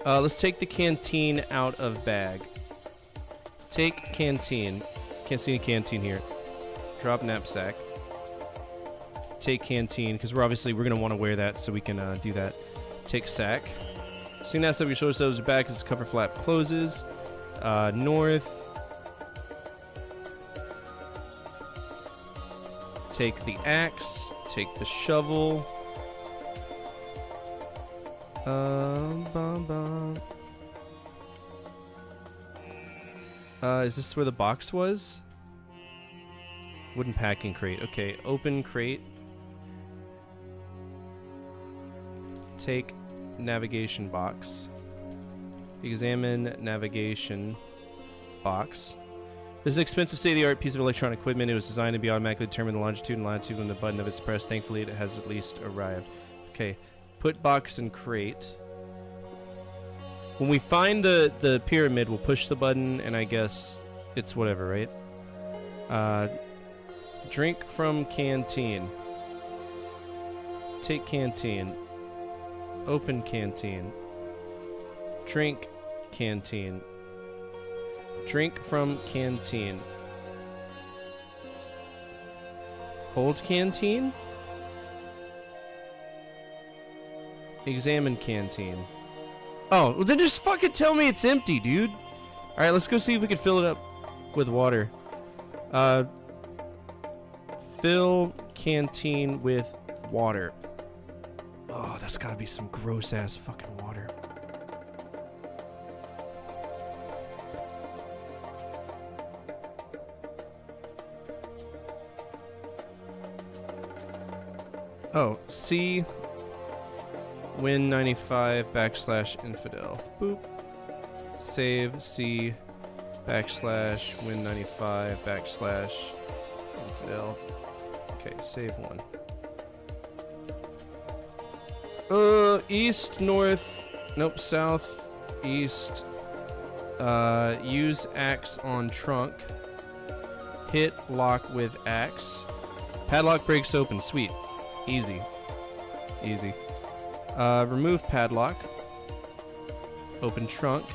Let's take the canteen out of bag. Take canteen. Can't see any canteen here. Drop knapsack. Take canteen, because we're going to want to wear that so we can do that. Take sack. Swing knapsack over your shoulders, settles your back as the cover flap closes. North. Take the axe. Take the shovel. Is this where the box was? Wooden packing crate. Okay, open crate. Take navigation box. Examine navigation box. This is an expensive state-of-the-art piece of electronic equipment. It was designed to be automatically determine the longitude and latitude when the button of its pressed. Thankfully, it has at least arrived. Okay, put box in crate. When we find the pyramid, we'll push the button, and I guess it's whatever, right? Drink from canteen. Take canteen. Open canteen. Drink canteen. Drink from canteen. Hold canteen. Examine canteen. Oh, well then just fucking tell me it's empty, dude. Alright, let's go see if we can fill it up with water. Fill canteen with water. Oh, that's gotta be some gross ass fucking water. Oh, C Win95 / infidel. Boop. Save C backslash win95 backslash infidel. Okay, save one. East, north, nope, south, east. Use axe on trunk. Hit lock with axe. Padlock breaks open. Sweet. Easy. Easy. Remove padlock. Open trunk.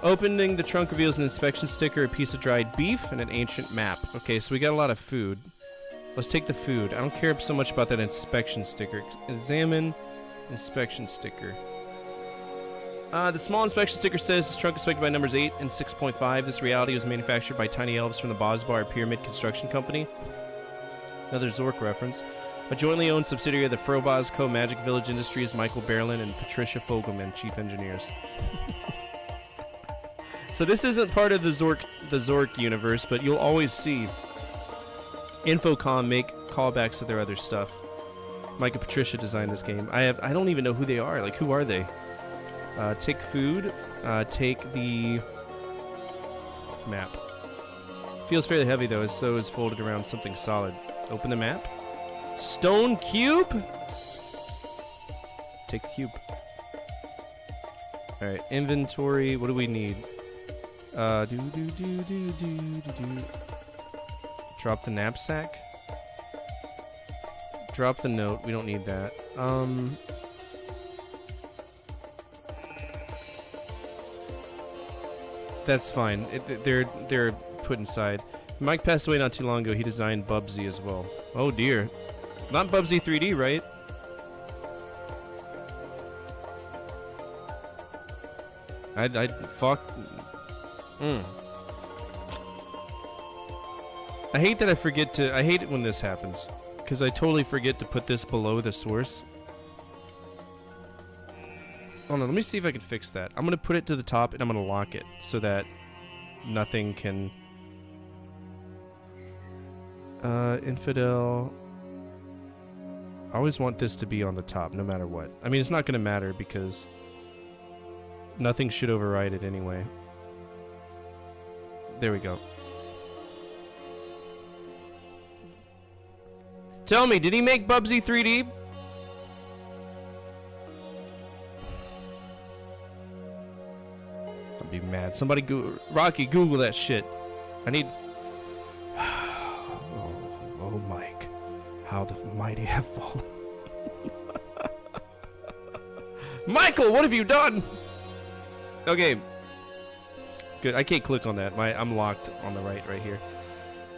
Opening the trunk reveals an inspection sticker, a piece of dried beef, and an ancient map. Okay, so we got a lot of food. Let's take the food. I don't care so much about that inspection sticker. Examine inspection sticker. The small inspection sticker says this trunk is inspected by numbers 8 and 6.5. This reality was manufactured by tiny elves from the Bosbar Pyramid Construction Company. Another Zork reference. A jointly owned subsidiary of the Frobos Co. Magic Village Industries, Michael Berlin and Patricia Fogelman, chief engineers. So this isn't part of the Zork universe, but you'll always see Infocom make callbacks to their other stuff. Mike and Patricia designed this game. I don't even know who they are. Like, who are they? Take food. Take the map. Feels fairly heavy though, as though it's folded around something solid. Open the map. Stone cube. Take the cube. All right, inventory. What do we need? Drop the knapsack. Drop the note. We don't need that. That's fine. They're put inside. Mike passed away not too long ago. He designed Bubsy as well. Oh dear. Not Bubsy 3D, right? I'd fuck. I hate that I forget to. I hate it when this happens, because I totally forget to put this below the source. Oh no, let me see if I can fix that. I'm gonna put it to the top and I'm gonna lock it so that nothing can. Infidel. I always want this to be on the top, no matter what. I mean, it's not gonna matter because nothing should override it anyway. There we go. Tell me, did he make Bubsy 3D? I'll be mad. Somebody Rocky, Google that shit. I need... oh, Mike. How the mighty have fallen. Michael, what have you done? Okay. Good. I can't click on that. I'm locked on the right here.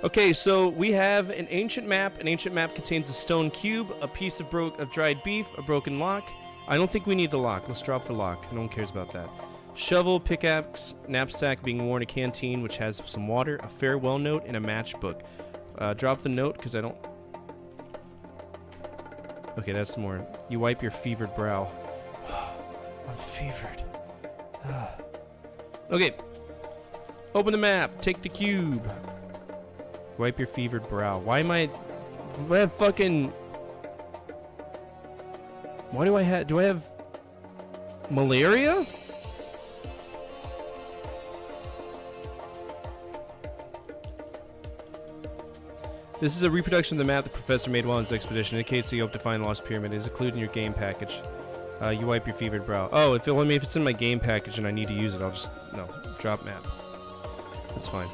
Okay, so we have an ancient map. An ancient map contains a stone cube, a piece of dried beef, a broken lock. I don't think we need the lock. Let's drop the lock. No one cares about that. Shovel, pickaxe, knapsack being worn, a canteen which has some water, a farewell note, and a matchbook. Drop the note because I don't... Okay, that's more. You wipe your fevered brow. I'm fevered. Okay. Open the map. Take the cube. Wipe your fevered brow. Why am I... Do I have fucking... Why do I have... Do I have... malaria? This is a reproduction of the map the professor made while on his expedition. It indicates that you hope to find the lost pyramid. It is included in your game package. You wipe your fevered brow. Oh, if it's in my game package and I need to use it, I'll just... No. Drop map. That's fine.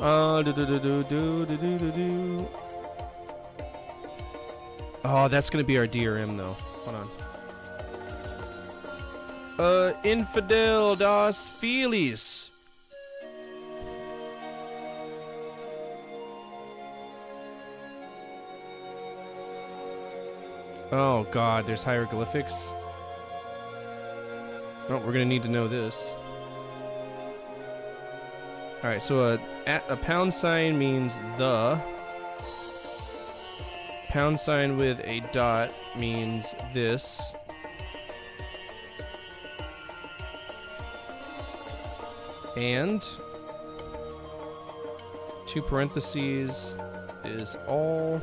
Oh, that's gonna be our DRM though. Hold on. Infidel das Feliz. Oh god, there's hieroglyphics. Oh, we're gonna need to know this. Alright, so a pound sign means the. Pound sign with a dot means this. And 2 parentheses is all.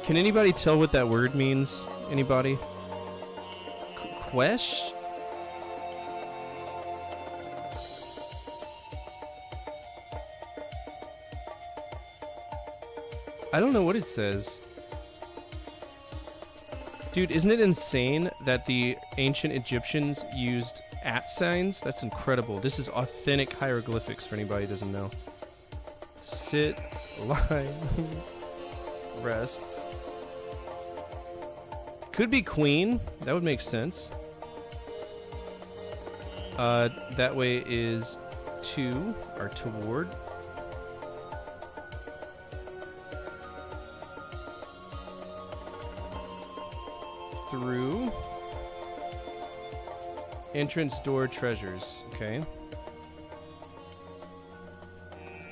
Can anybody tell what that word means? Anybody? Quesh? I don't know what it says. Dude, isn't it insane that the ancient Egyptians used @ signs? That's incredible. This is authentic hieroglyphics for anybody who doesn't know. Sit, lie, rests. Could be queen. That would make sense. That way is to, or toward. Through. Entrance door treasures. Okay.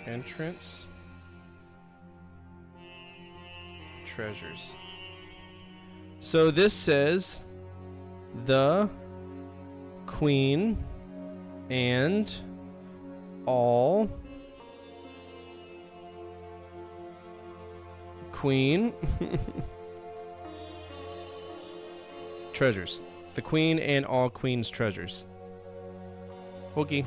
Entrance. Treasures. So this says the queen and all queen treasures. The queen and all queen's treasures. Okay.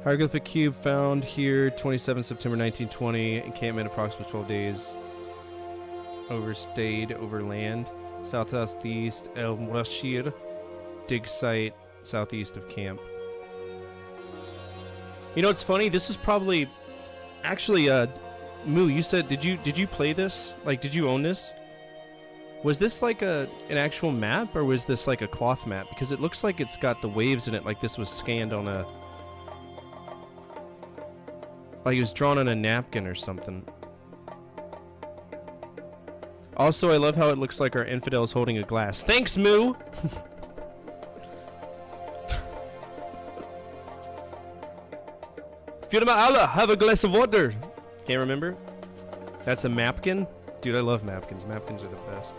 Hieroglyphic cube found here 27 September 1920. Encampment approximately 12 days. Overstayed over land. Southeast El Murashir. Dig site southeast of camp. You know what's funny? This is probably actually Moo, you said did you play this? Like did you own this? Was this like an actual map or was this like a cloth map? Because it looks like it's got the waves in it like this was scanned on a like it was drawn on a napkin or something. Also, I love how it looks like our infidel is holding a glass. Thanks, Moo! Firma Allah, have a glass of water! Can't remember? That's a mapkin? Dude, I love mapkins. Mapkins are the best.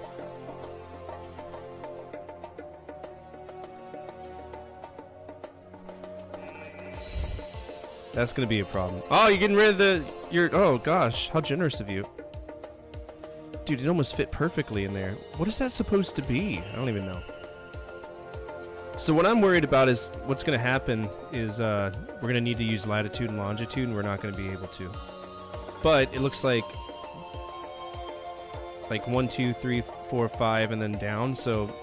That's gonna be a problem. Oh, you're getting rid of the... oh, gosh. How generous of you. Dude, it almost fit perfectly in there. What is that supposed to be? I don't even know. So what I'm worried about is what's gonna happen is we're gonna need to use latitude and longitude, and we're not gonna be able to. But it looks like 1, 2, 3, 4, 5, and then down. So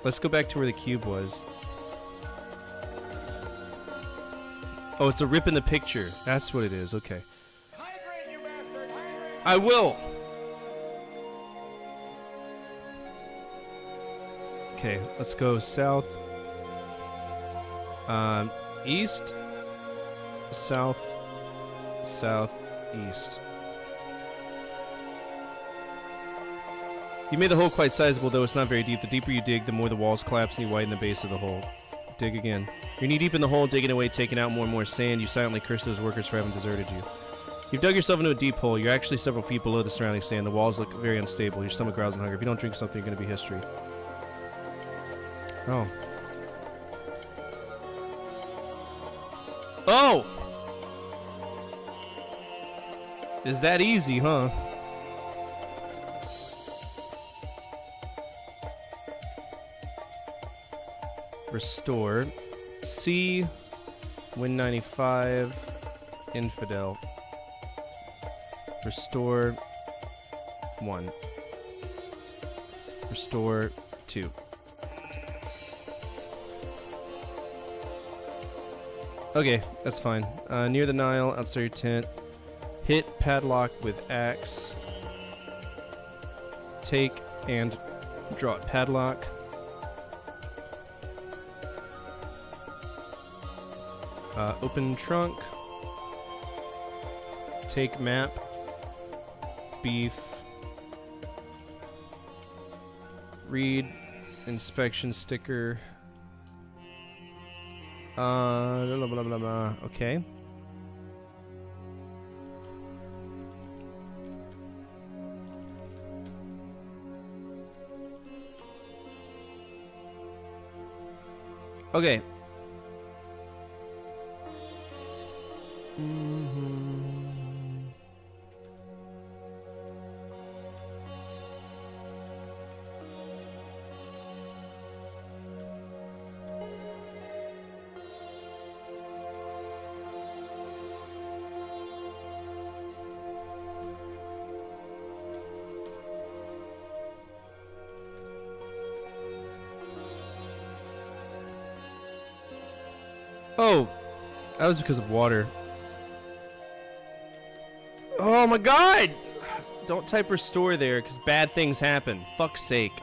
let's go back to where the cube was. Oh, it's a rip in the picture. That's what it is. Okay. Hydrate, you bastard! Hydrate! I will. Okay, let's go south. East, south, southeast. You made the hole quite sizable, though it's not very deep. The deeper you dig, the more the walls collapse and you widen the base of the hole. Dig again. You're knee deep in the hole, digging away, taking out more and more sand. You silently curse those workers for having deserted you. You've dug yourself into a deep hole. You're actually several feet below the surrounding sand. The walls look very unstable. Your stomach growls in hunger. If you don't drink something, you're going to be history. Oh. Oh! Is that easy, huh? Restore. C. Win 95. Infidel. Restore 1. Restore 2. Okay, that's fine. Near the Nile, outside your tent. Hit padlock with axe. Take and draw padlock. Open trunk. Take map. Beef. Read. Inspection sticker. Blah, blah, blah, blah, blah. Okay. Okay. Oh, that was because of water. Oh my god! Don't type restore there, because bad things happen. Fuck's sake.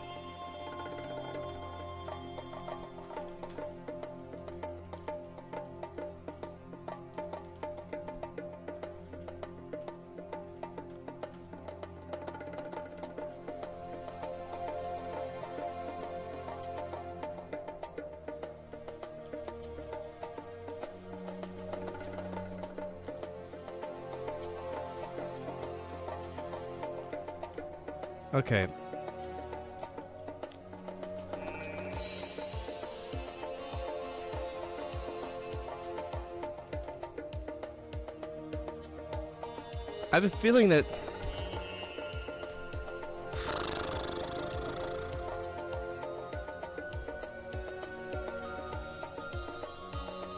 Okay. I have a feeling that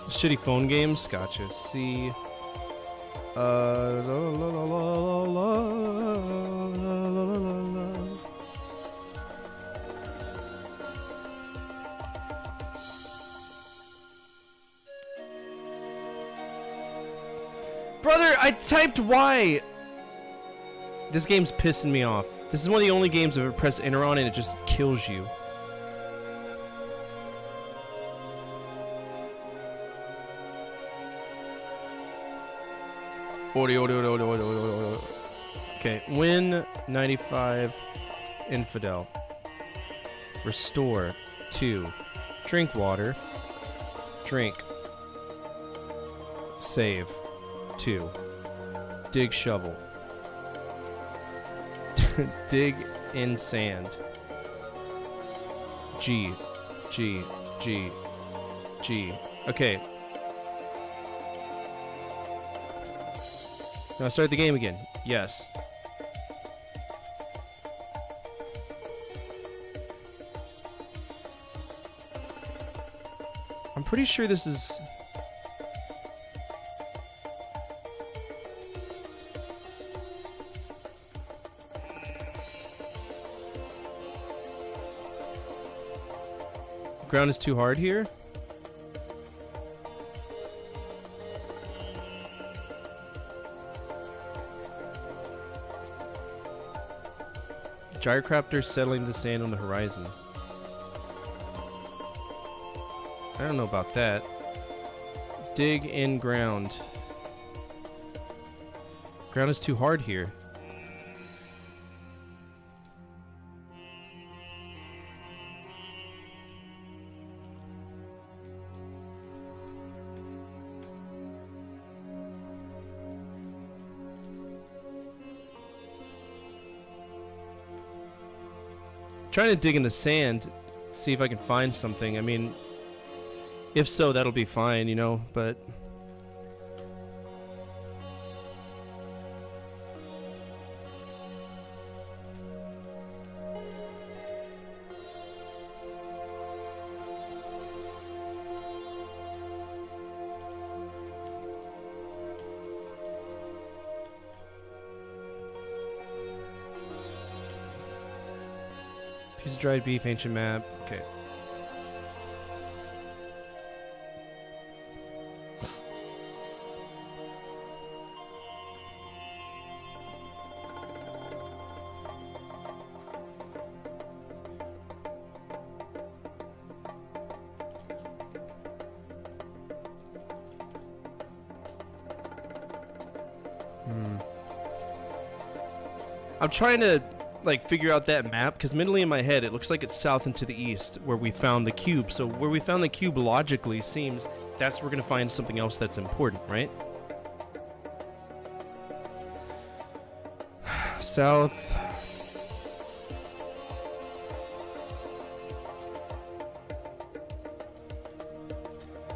shitty phone games. Gotcha. See. Brother, I typed Y. This game's pissing me off. This is one of the only games I've ever pressed enter on and it just kills you. Okay, win 95 infidel. Restore 2. Drink water. Drink. Save 2. Dig shovel. Dig in sand. G. G. G. G. Okay. Now start the game again. Yes. I'm pretty sure this is... Ground is too hard here? Gyrocopter settling the sand on the horizon. I don't know about that. Dig in ground. Ground is too hard here. Trying to dig in the sand, see if I can find something. I mean, if so, that'll be fine, you know, but... Piece of dried beef, ancient map. Okay. I'm trying to like figure out that map because mentally in my head it looks like it's south and to the east where we found the cube. So where we found the cube logically seems that's where we're gonna find something else that's important, right? South.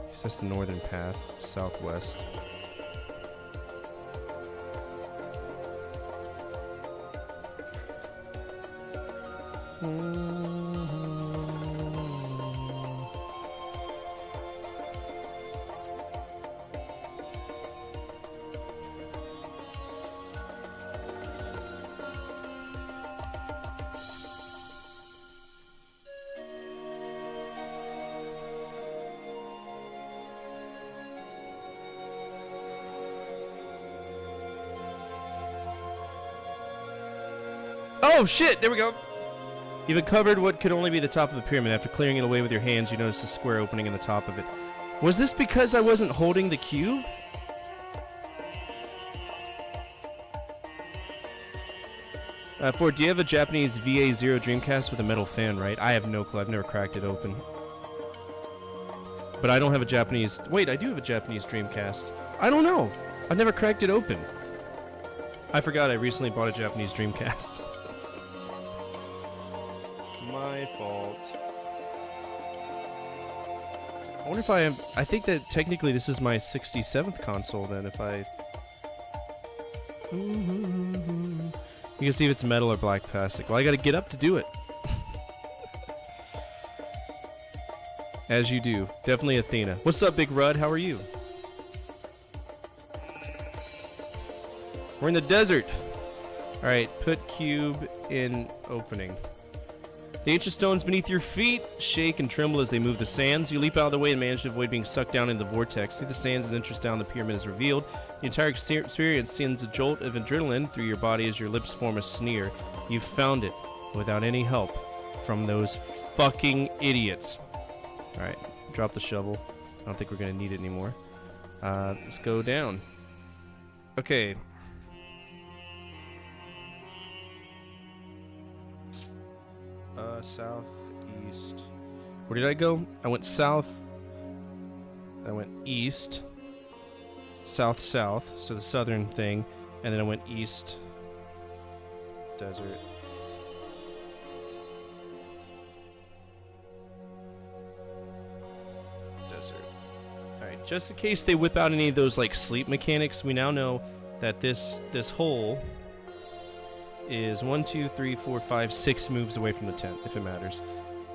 Guess that's the northern path. Southwest. Oh shit! There we go. You've uncovered what could only be the top of the pyramid. After clearing it away with your hands, you notice a square opening in the top of it. Was this because I wasn't holding the cube? Ford, do you have a Japanese VA0 Dreamcast with a metal fan, right? I have no clue. I've never cracked it open. But I don't have a Japanese... Wait, I do have a Japanese Dreamcast. I don't know. I've never cracked it open. I forgot I recently bought a Japanese Dreamcast. My fault. I wonder if I am... I think that technically this is my 67th console then, if I... You can see if it's metal or black plastic. Well, I gotta get up to do it. As you do. Definitely Athena. What's up, Big Rudd? How are you? We're in the desert. Alright, put cube in opening. The ancient stones beneath your feet shake and tremble as they move the sands. You leap out of the way and manage to avoid being sucked down in the vortex. See the sands as entrance down the pyramid is revealed. The entire experience sends a jolt of adrenaline through your body as your lips form a sneer. You've found it without any help from those fucking idiots. Alright, drop the shovel. I don't think we're going to need it anymore. Let's go down. Okay. Southeast. Where did I go? I went south. I went east. South, south. So the southern thing. And then I went east. Desert. Desert. Alright, just in case they whip out any of those like sleep mechanics, we now know that this hole is 1, 2, 3, 4, 5, 6 moves away from the tent, if it matters.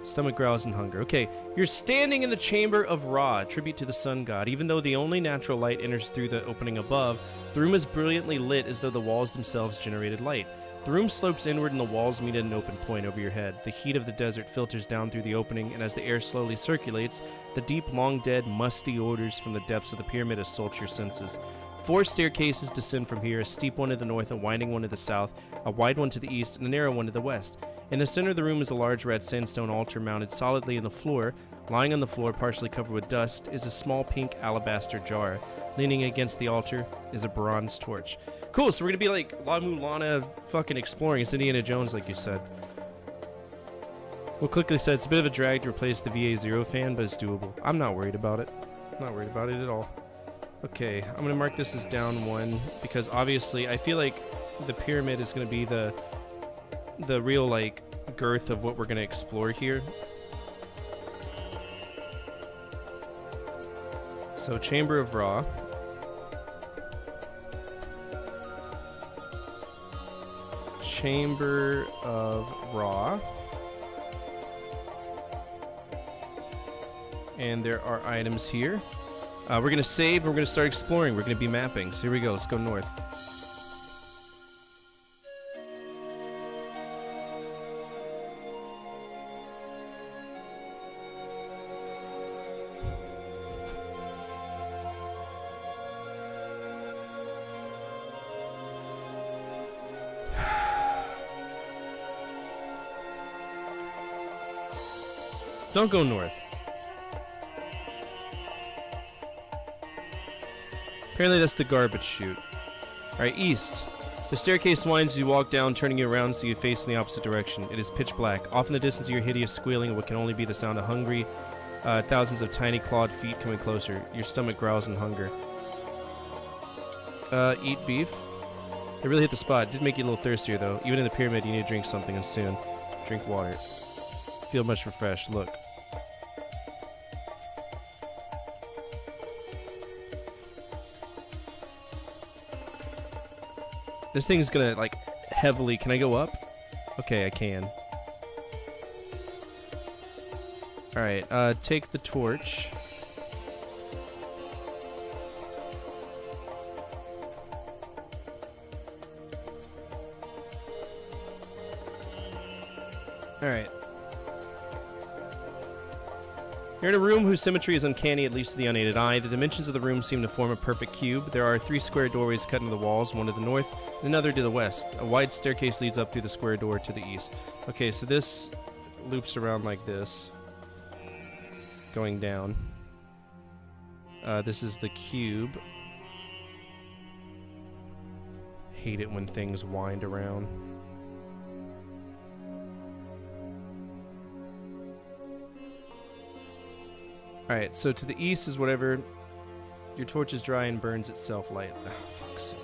Stomach growls in hunger. Okay, you're standing in the chamber of Ra, tribute to the sun god. Even though the only natural light enters through the opening above, the room is brilliantly lit as though the walls themselves generated light. The room slopes inward and the walls meet at an open point over your head. The heat of the desert filters down through the opening, and as the air slowly circulates, the deep, long-dead, musty odors from the depths of the pyramid assault your senses. 4 staircases descend from here, a steep one to the north, a winding one to the south, a wide one to the east, and a narrow one to the west. In the center of the room is a large red sandstone altar mounted solidly in the floor. Lying on the floor, partially covered with dust, is a small pink alabaster jar. Leaning against the altar is a bronze torch. Cool, so we're gonna be like La Mulana fucking exploring. It's Indiana Jones, like you said. We'll quickly say it's a bit of a drag to replace the VA0 fan, but it's doable. I'm not worried about it. Not worried about it at all. Okay, I'm going to mark this as down 1 because obviously I feel like the pyramid is going to be the real like girth of what we're going to explore here. So Chamber of Ra. Chamber of Ra. And there are items here. We're going to save, and we're going to start exploring. We're going to be mapping. So here we go. Let's go north. Don't go north. Apparently that's the garbage chute. Alright, east. The staircase winds as you walk down, turning you around so you face in the opposite direction. It is pitch black. Off in the distance you hear hideous squealing, what can only be the sound of hungry, thousands of tiny clawed feet coming closer. Your stomach growls in hunger. Eat beef. They really hit the spot. It did make you a little thirstier though. Even in the pyramid you need to drink something, and soon. Drink water. Feel much refreshed. Look. This thing's gonna, like, heavily... Can I go up? Okay, I can. Alright, take the torch. Alright. You're in a room whose symmetry is uncanny, at least to the unaided eye. The dimensions of the room seem to form a perfect cube. There are 3 square doorways cut into the walls, one to the north and another to the west. A wide staircase leads up through the square door to the east. Okay, so this loops around like this, going down. This is the cube. Hate it when things wind around. Alright, so to the east is whatever. Your torch is dry and burns itself light. Oh, fuck's sake.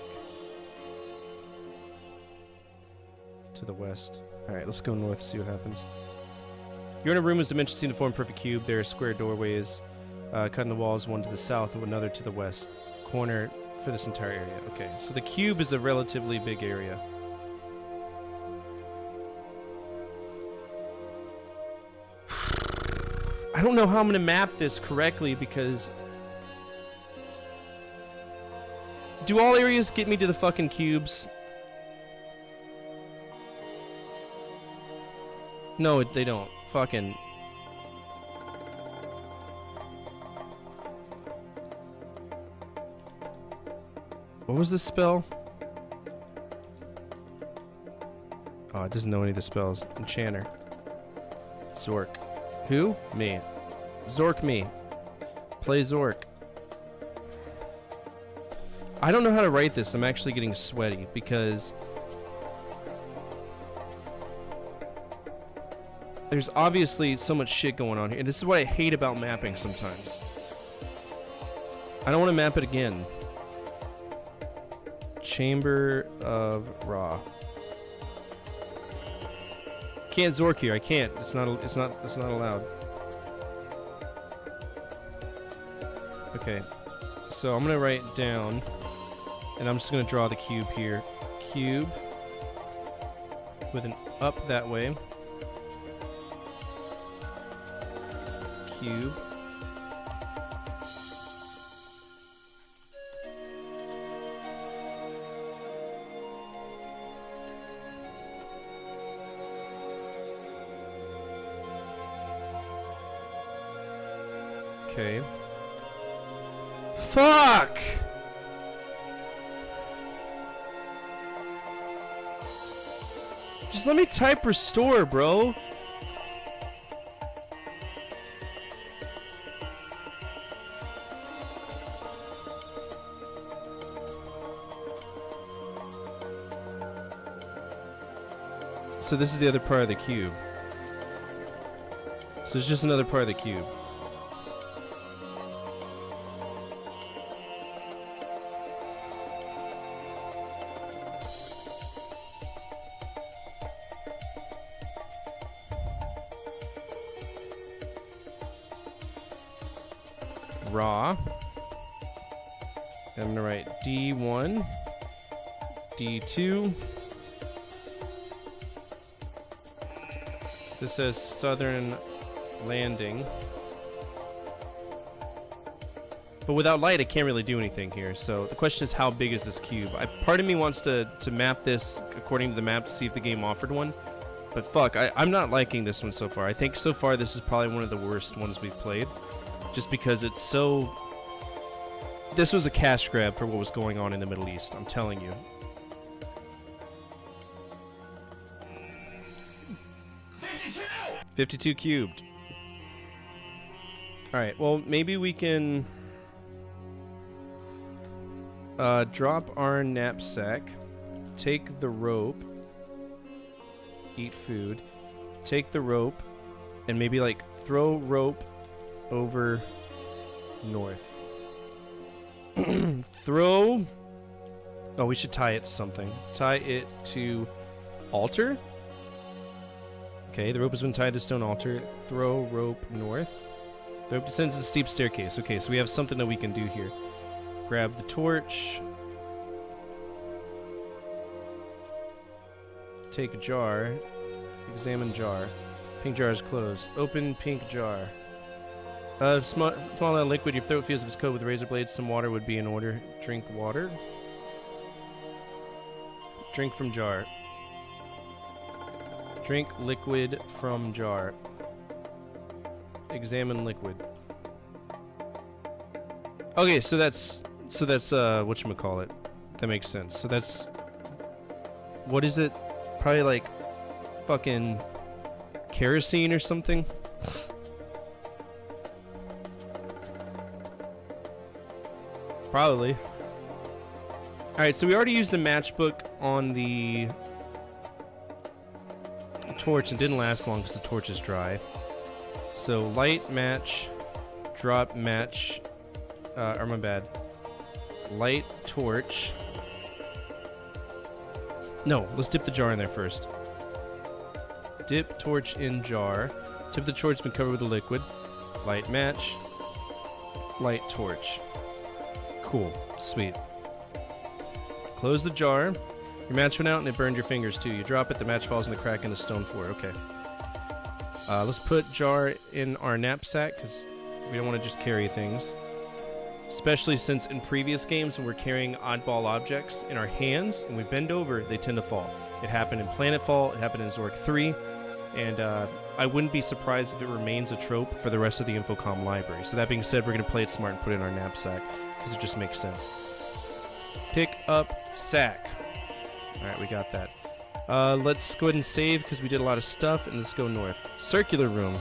To the west. Alright, let's go north, see what happens. You're in a room whose dimensions seem to form a perfect cube. There are square doorways cut in the walls, one to the south and another to the west. Corner for this entire area. Okay, so the cube is a relatively big area. I don't know how I'm going to map this correctly because... Do all areas get me to the fucking cubes? No, they don't. Fucking... What was the spell? Oh, it doesn't know any of the spells. Enchanter. Zork. Who? Me. Zork me. Play Zork. I don't know how to write this. I'm actually getting sweaty because there's obviously so much shit going on here. And this is what I hate about mapping sometimes. I don't want to map it again. Chamber of Ra. Can't Zork here. I can't. It's not allowed. Okay. So I'm gonna write down, and I'm just gonna draw the cube here. Cube with an up that way. Cube. Okay. Fuck! Just let me type restore, bro. So this is the other part of the cube. So it's just another part of the cube. Raw. I'm gonna write D1, D2. This says Southern Landing. But without light, I can't really do anything here. So the question is, how big is this cube? Part of me wants to map this according to the map to see if the game offered one. But fuck, I'm not liking this one so far. I think so far this is probably one of the worst ones we've played. Just because it's so... This was a cash grab for what was going on in the Middle East, I'm telling you. 52 cubed. Alright, well, maybe we can... drop our knapsack. Take the rope. Eat food. Take the rope. And maybe, like, throw rope over north. Throw... Oh, we should tie it to something. Tie it to altar? Okay, the rope has been tied to stone altar. Throw rope north. The rope descends a steep staircase. Okay, so we have something that we can do here. Grab the torch. Take a jar. Examine jar. Pink jar is closed. Open pink jar. Small amount of liquid. Your throat feels if it's coated with razor blades. Some water would be in order. Drink water. Drink from jar. Drink liquid from jar. Examine liquid. Okay, so that's whatchamacallit. That makes sense. So that's, what is it? Probably like fucking kerosene or something. Probably. Alright, so we already used the matchbook on the torch and didn't last long because the torch is dry. So light, match, drop, match, or my bad. Light, torch. No, let's dip the jar in there first. Dip torch in jar. Tip of the torch has been covered with a liquid. Light match. Light torch. Cool. Sweet. Close the jar. Your match went out and it burned your fingers too. You drop it, the match falls in the crack in the stone floor. Okay. Let's put jar in our knapsack because we don't want to just carry things. Especially since in previous games when we're carrying oddball objects in our hands and we bend over, they tend to fall. It happened in Planetfall, it happened in Zork 3, and I wouldn't be surprised if it remains a trope for the rest of the Infocom library. So that being said, we're going to play it smart and put it in our knapsack because it just makes sense. Pick up sack. Alright, we got that. Let's go ahead and save because we did a lot of stuff, and let's go north. Circular room.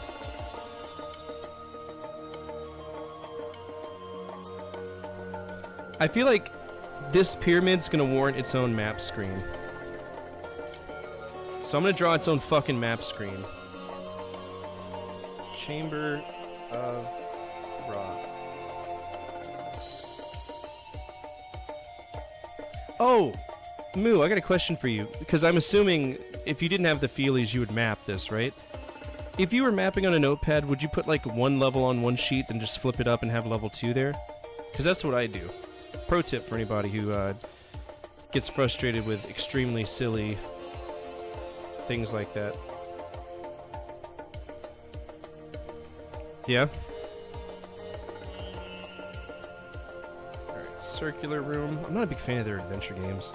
I feel like this pyramid's gonna warrant its own map screen. So I'm gonna draw its own fucking map screen. Chamber of Ra. Oh! Moo, I got a question for you. Because I'm assuming if you didn't have the feelies, you would map this, right? If you were mapping on a notepad, would you put like one level on one sheet, then just flip it up and have level 2 there? Because that's what I do. Pro tip for anybody who gets frustrated with extremely silly things like that. Yeah? Alright, circular room. I'm not a big fan of their adventure games.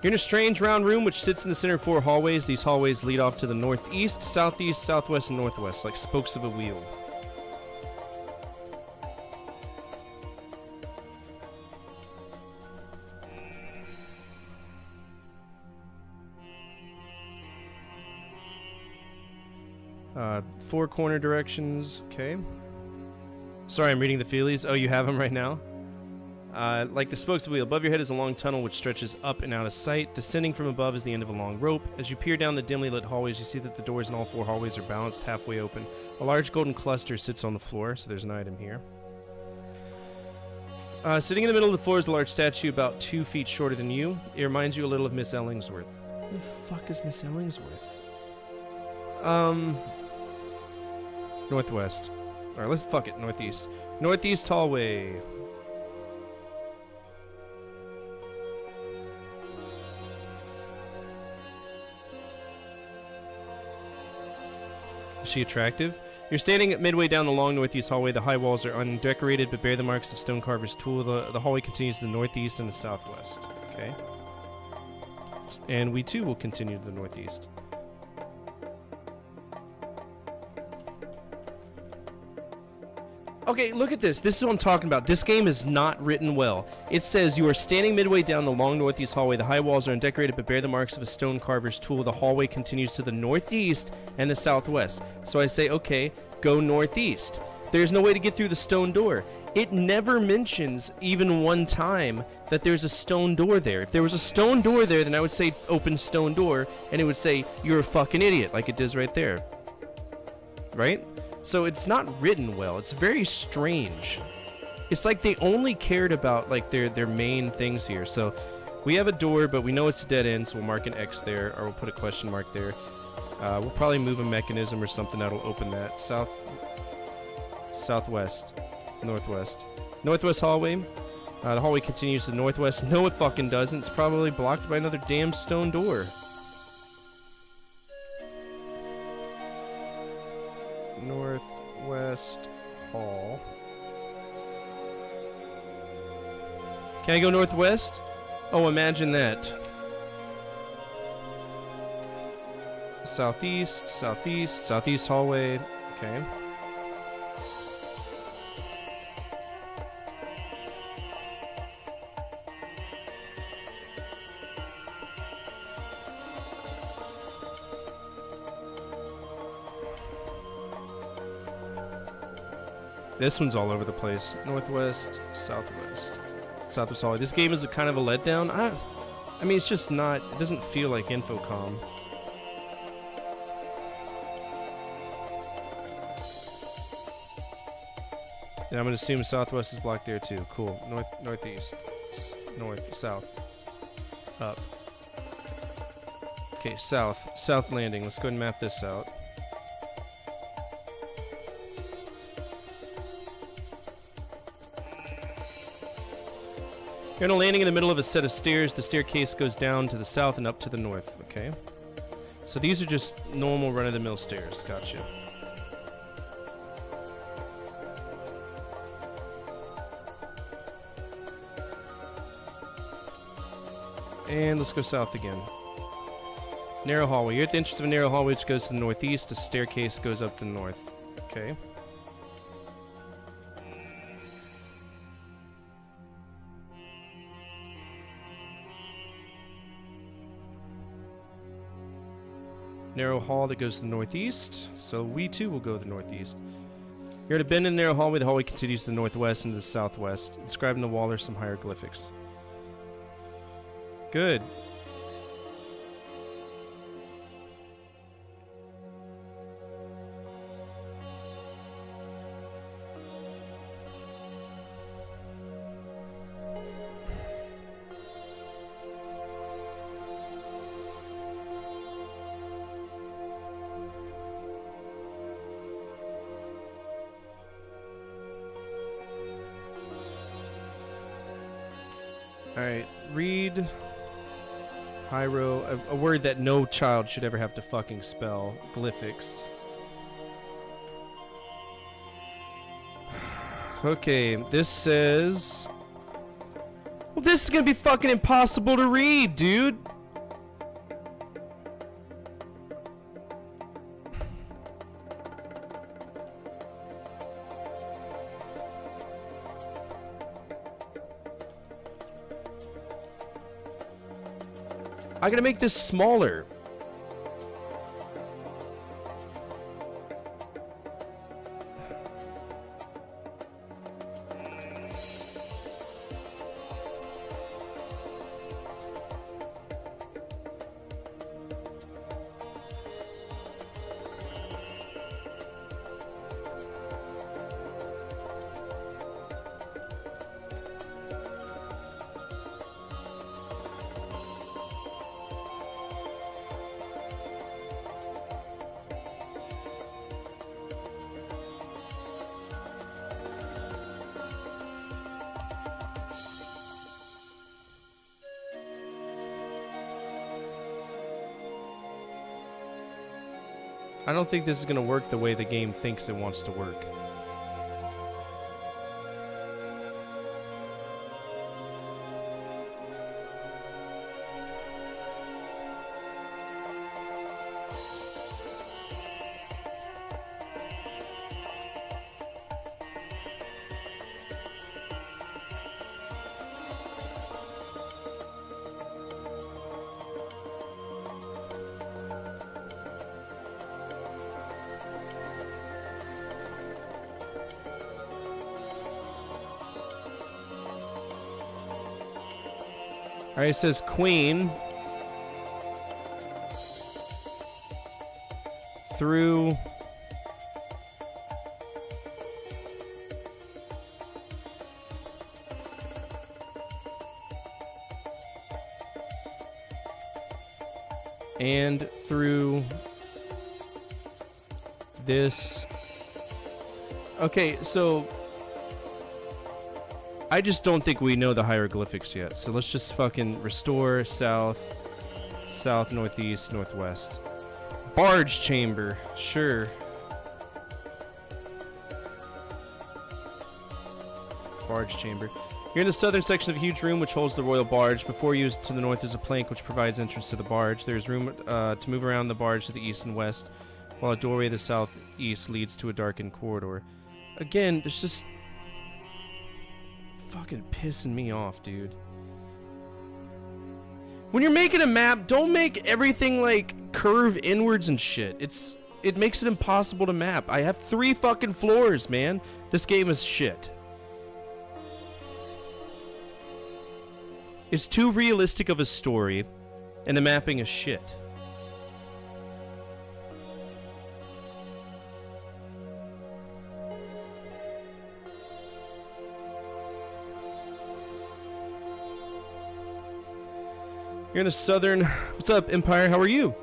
You're in a strange round room which sits in the center of 4 hallways. These hallways lead off to the northeast, southeast, southwest, and northwest, like spokes of a wheel. Four corner directions. Okay. Sorry, I'm reading the feelies. Oh, you have them right now? Like the spokes of a wheel. Above your head is a long tunnel which stretches up and out of sight. Descending from above is the end of a long rope. As you peer down the dimly lit hallways, you see that the doors in all 4 hallways are balanced halfway open. A large golden cluster sits on the floor, so there's an item here. Sitting in the middle of the floor is a large statue about 2 feet shorter than you. It reminds you a little of Miss Ellingsworth. Who the fuck is Miss Ellingsworth? Northwest. Alright, let's fuck it. Northeast. Northeast hallway. Is she attractive? You're standing midway down the long northeast hallway. The high walls are undecorated but bear the marks of stone carver's tool. The hallway continues to the northeast and the southwest. Okay. And we too will continue to the northeast. Okay, look at this. This is what I'm talking about. This game is not written well. It says you are standing midway down the long northeast hallway. The high walls are undecorated but bear the marks of a stone carver's tool. The hallway continues to the northeast and the southwest. So I say, okay, go northeast. There's no way to get through the stone door. It never mentions even one time that there's a stone door there. If there was a stone door there, then I would say open stone door, and it would say you're a fucking idiot, like it does right there. Right? So it's not written well. It's very strange. It's like they only cared about like their main things here. So we have a door, but we know it's a dead end, so we'll mark an X there, or we'll put a question mark there. We'll probably move a mechanism or something that'll open that. Southwest, northwest. Northwest hallway. The hallway continues to the northwest. No, it fucking doesn't. It's probably blocked by another damn stone door. Northwest hall. Can I go northwest? Oh, imagine that. Southeast, southeast, southeast hallway. Okay. This one's all over the place. Northwest, southwest, south of Solid. This game is a kind of a letdown. I mean, it's just not. It doesn't feel like Infocom. And I'm gonna assume southwest is blocked there too. Cool. North, northeast, north, south, up. Okay, south landing. Let's go ahead and map this out. You're on a landing in the middle of a set of stairs. The staircase goes down to the south and up to the north. Okay. So these are just normal run-of-the-mill stairs. Gotcha. And let's go south again. Narrow hallway. You're at the entrance of a narrow hallway which goes to the northeast. A staircase goes up to the north. Okay. Narrow hall that goes to the northeast. So we too will go to the northeast. You're at a bend in the narrow hallway. The hallway continues to the northwest and to the southwest. Inscribed in the wall are some hieroglyphics. Good. Alright, read Hyro, a word that no child should ever have to fucking spell. Glyphics. Okay, this says... Well, this is gonna be fucking impossible to read, dude! I gotta make this smaller. I don't think this is going to work the way the game thinks it wants to work. Alright, it says Queen through and through this. Okay, so I just don't think we know the hieroglyphics yet. So let's just fucking restore south, south, northeast, northwest. Barge chamber, sure. Barge chamber. You're in the southern section of a huge room which holds the royal barge. Before you, to the north, is a plank which provides entrance to the barge. There's room to move around the barge to the east and west, while a doorway to the southeast leads to a darkened corridor. Again, there's just fucking pissing me off, dude. When you're making a map, don't make everything like curve inwards and shit. It's it makes it impossible to map. I have 3 fucking floors, man. This game is shit. It's too realistic of a story, and the mapping is shit. You're in the southern... What's up, Empire? How are you?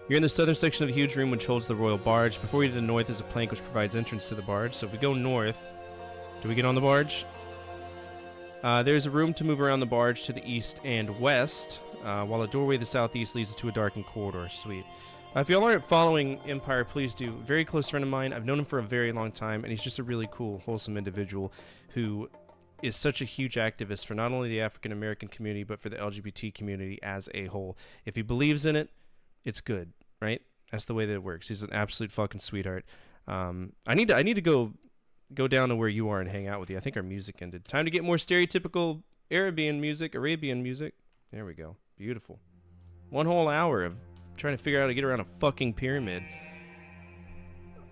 You're in the southern section of the huge room which holds the royal barge. Before you to the north is a plank which provides entrance to the barge. So if we go north... Do we get on the barge? There's a room to move around the barge to the east and west, while a doorway to the southeast leads to a darkened corridor. Sweet. If y'all aren't following Empire, please do. Very close friend of mine. I've known him for a very long time, and he's just a really cool, wholesome individual who is such a huge activist for not only the African American community, but for the LGBT community as a whole. If he believes in it, it's good, right? That's the way that it works. He's an absolute fucking sweetheart. I need to go down to where you are and hang out with you. I think our music ended. Time to get more stereotypical Arabian music. There we go. Beautiful. 1 whole hour of trying to figure out how to get around a fucking pyramid.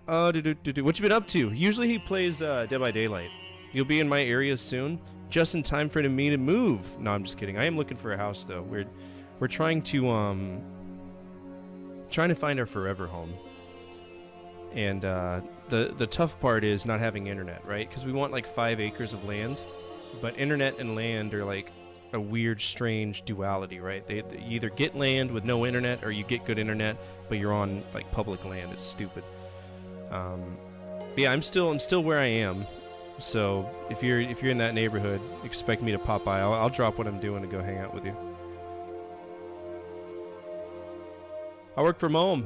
What you been up to? Usually he plays Dead by Daylight. You'll be in my area soon, just in time for me to move. No, I'm just kidding. I am looking for a house though. We're trying to find our forever home. And the tough part is not having internet, right? Because we want like 5 acres of land, but internet and land are like a weird, strange duality, right? You either get land with no internet, or you get good internet, but you're on like public land. It's stupid. But yeah, I'm still where I am. So if you're in that neighborhood, expect me to pop by. I'll drop what I'm doing to go hang out with you. I work from home.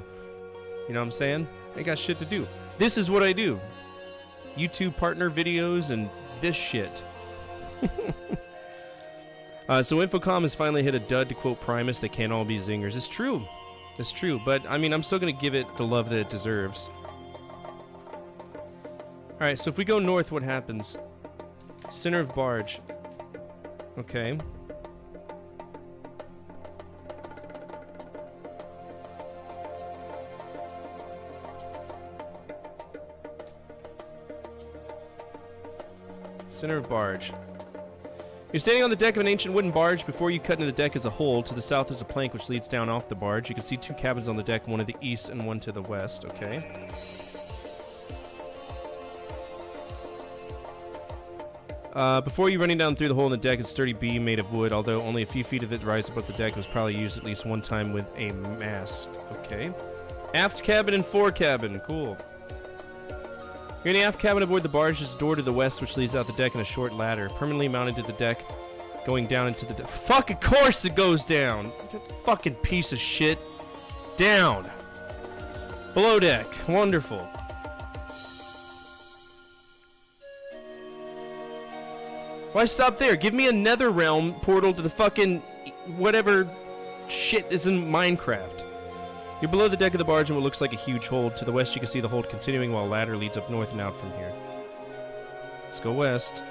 You know what I'm saying? I ain't got shit to do. This is what I do. YouTube partner videos and this shit. So Infocom has finally hit a dud, to quote Primus. They can't all be zingers. It's true. It's true. But, I mean, I'm still going to give it the love that it deserves. Alright, so if we go north, what happens? Center of barge. Okay. Center of barge. You're standing on the deck of an ancient wooden barge. Before you cut into the deck is a hole. To the south is a plank which leads down off the barge. You can see 2 cabins on the deck, one to the east and one to the west. Okay. Before you running down through the hole in the deck is a sturdy beam made of wood, although only a few feet of it rise above the deck. It was probably used at least one time with a mast. Okay. Aft cabin and fore cabin. Cool. You're in the aft cabin aboard the barge. There's a door to the west which leads out the deck and a short ladder permanently mounted to the deck going down into the deck. Fuck, of course it goes down. You fucking piece of shit. Down. Below deck. Wonderful. Why stop there? Give me a nether realm portal to the fucking whatever shit is in Minecraft. You're below the deck of the barge in what looks like a huge hold. To the west you can see the hold continuing while a ladder leads up north and out from here. Let's go west.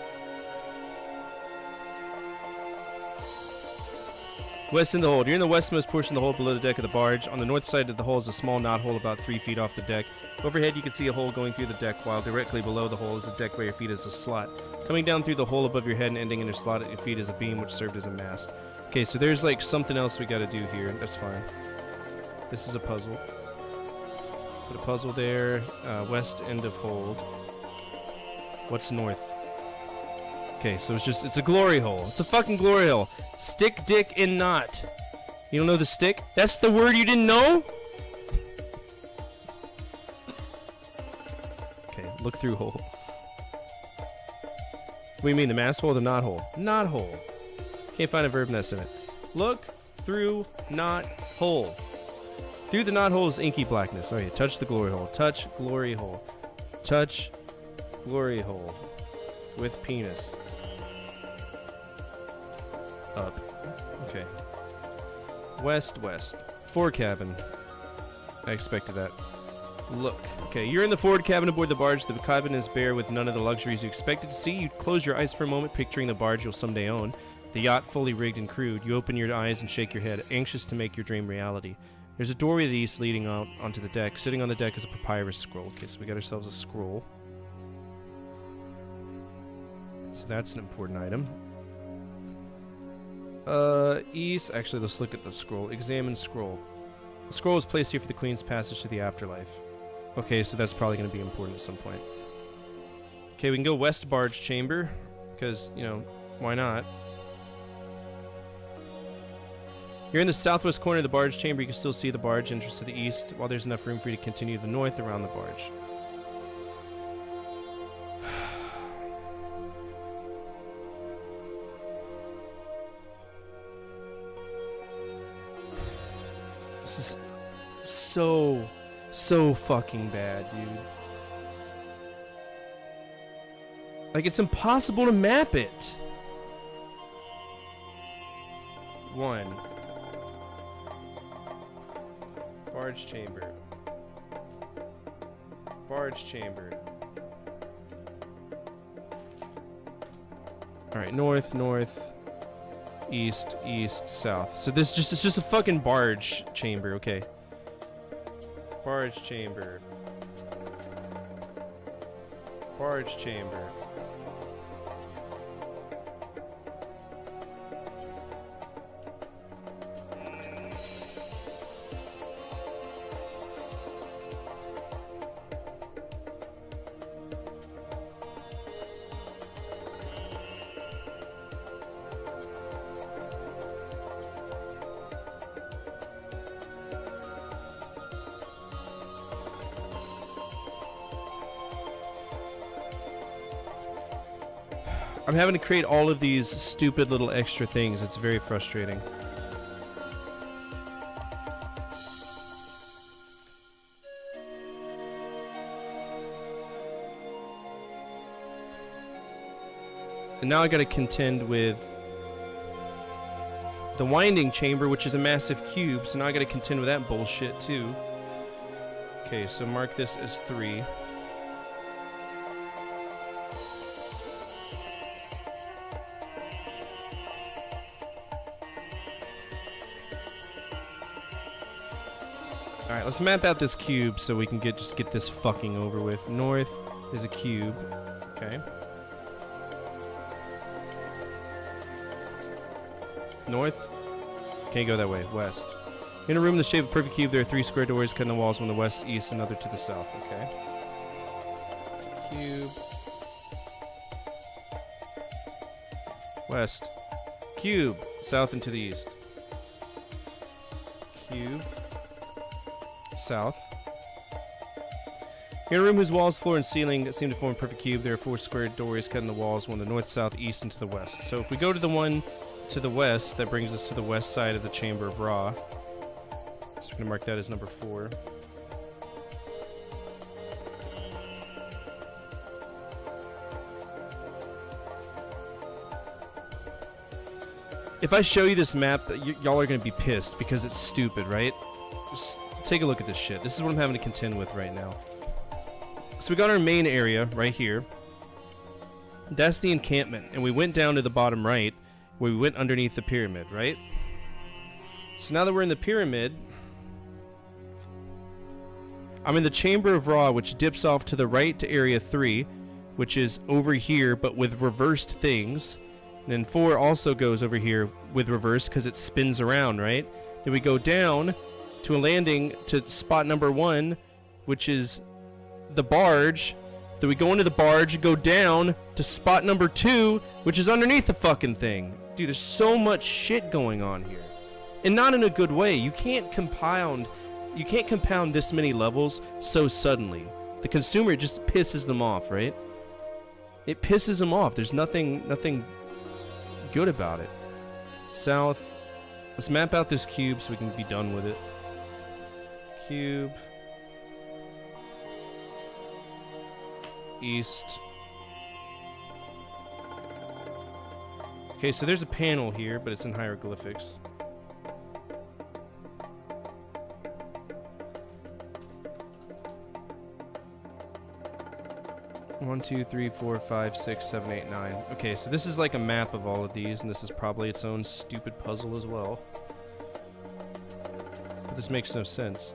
West in the hold. You're in the westmost portion of the hold below the deck of the barge. On the north side of the hole is a small knot hole about 3 feet off the deck. Overhead you can see a hole going through the deck, while directly below the hole is a deck where your feet is a slot. Coming down through the hole above your head and ending in your slot at your feet is a beam which served as a mast. Okay, so there's like something else we gotta do here. That's fine. This is a puzzle. Put a puzzle there. West end of hold. What's north? Okay, so it's a glory hole. It's a fucking glory hole. Stick, dick, and knot. You don't know the stick? That's the word you didn't know? Okay, look through hole. What do you mean, the mass hole or the knot hole? Knot hole. Can't find a verb nest in it. Look through knot hole. Through the knot hole is inky blackness. Okay, touch the glory hole. Touch glory hole. Touch glory hole. With penis. Up. Okay. West, west. Fore cabin. I expected that. Look. Okay, you're in the forward cabin aboard the barge. The cabin is bare with none of the luxuries you expected to see. You close your eyes for a moment, picturing the barge you'll someday own. The yacht fully rigged and crewed. You open your eyes and shake your head, anxious to make your dream reality. There's a doorway to the east leading out onto the deck. Sitting on the deck is a papyrus scroll. Okay, so we got ourselves a scroll. So that's an important item. East. Actually, let's look at the scroll. Examine scroll. The scroll is placed here for the Queen's passage to the afterlife. Okay, so that's probably going to be important at some point. Okay, we can go west barge chamber, because, you know, why not? You're in the southwest corner of the barge chamber. You can still see the barge entrance to the east, while there's enough room for you to continue to the north around the barge. This is so fucking bad, dude. Like, it's impossible to map it. 1. Barge chamber. Barge chamber. Alright, north, north, east, east, south. So this just, it's just a fucking barge chamber, okay. Barge chamber. Barge chamber. I'm having to create all of these stupid little extra things. It's very frustrating. And now I gotta contend with the winding chamber, which is a massive cube, so now I gotta contend with that bullshit too. Okay, so mark this as 3. Alright, let's map out this cube so we can just get this fucking over with. North is a cube. Okay. North. Can't go that way. West. In a room in the shape of a perfect cube, there are 3 square doors cutting the walls, one to the west, east, and another to the south. Okay. Cube. West. Cube. South and to the east. Cube. South. You're in a room whose walls, floor, and ceiling seem to form a perfect cube. There are 4 square doors cutting the walls, one to the north, south, east, and to the west. So if we go to the one to the west, that brings us to the west side of the Chamber of Ra. So we're going to mark that as number 4. If I show you this map, y'all are going to be pissed because it's stupid, right? Just take a look at this shit. This is what I'm having to contend with right now. So we got our main area right here. That's the encampment. And we went down to the bottom right, where we went underneath the pyramid, right? So now that we're in the pyramid, I'm in the Chamber of Ra, which dips off to the right to Area 3, which is over here, but with reversed things. And then 4 also goes over here with reverse, because it spins around, right? Then we go down to a landing to spot number 1, which is the barge. Then we go into the barge, go down to spot number 2, which is underneath the fucking thing. Dude, there's so much shit going on here. And not in a good way. You can't compound this many levels so suddenly. The consumer just pisses them off, right? It pisses them off. There's nothing good about it. South. Let's map out this cube so we can be done with it. Cube. East. Okay, so there's a panel here, but it's in hieroglyphics. One, 2, 3, 4, 5, 6, 7, 8, 9. Okay, so this is like a map of all of these, and this is probably its own stupid puzzle as well. This makes no sense.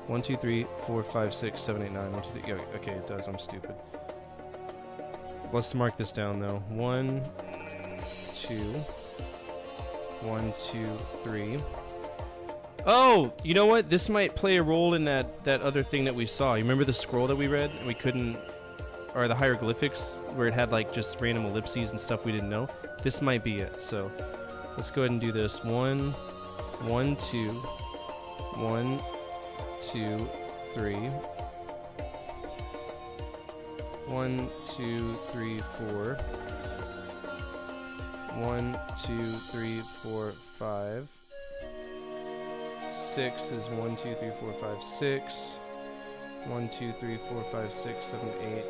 1, 2, 3, 4, 5, 6, 7, 8, 9. 1, 2, 3. Yeah, okay, it does. I'm stupid. Let's mark this down though. 1, 2. 1, 2, 3. Oh, you know what? This might play a role in that other thing that we saw. You remember the scroll that we read and we couldn't, or the hieroglyphics where it had like just random ellipses and stuff we didn't know? This might be it. So let's go ahead and do this. 1, 1, 2, 1, 2, 3. 1, 2, 3, 4. 1, 2, 3, 4, 5. 6 is 1, 2, 3, 4, 5, 6. 1, 2, 3, 4, 5, 6, 7, 8.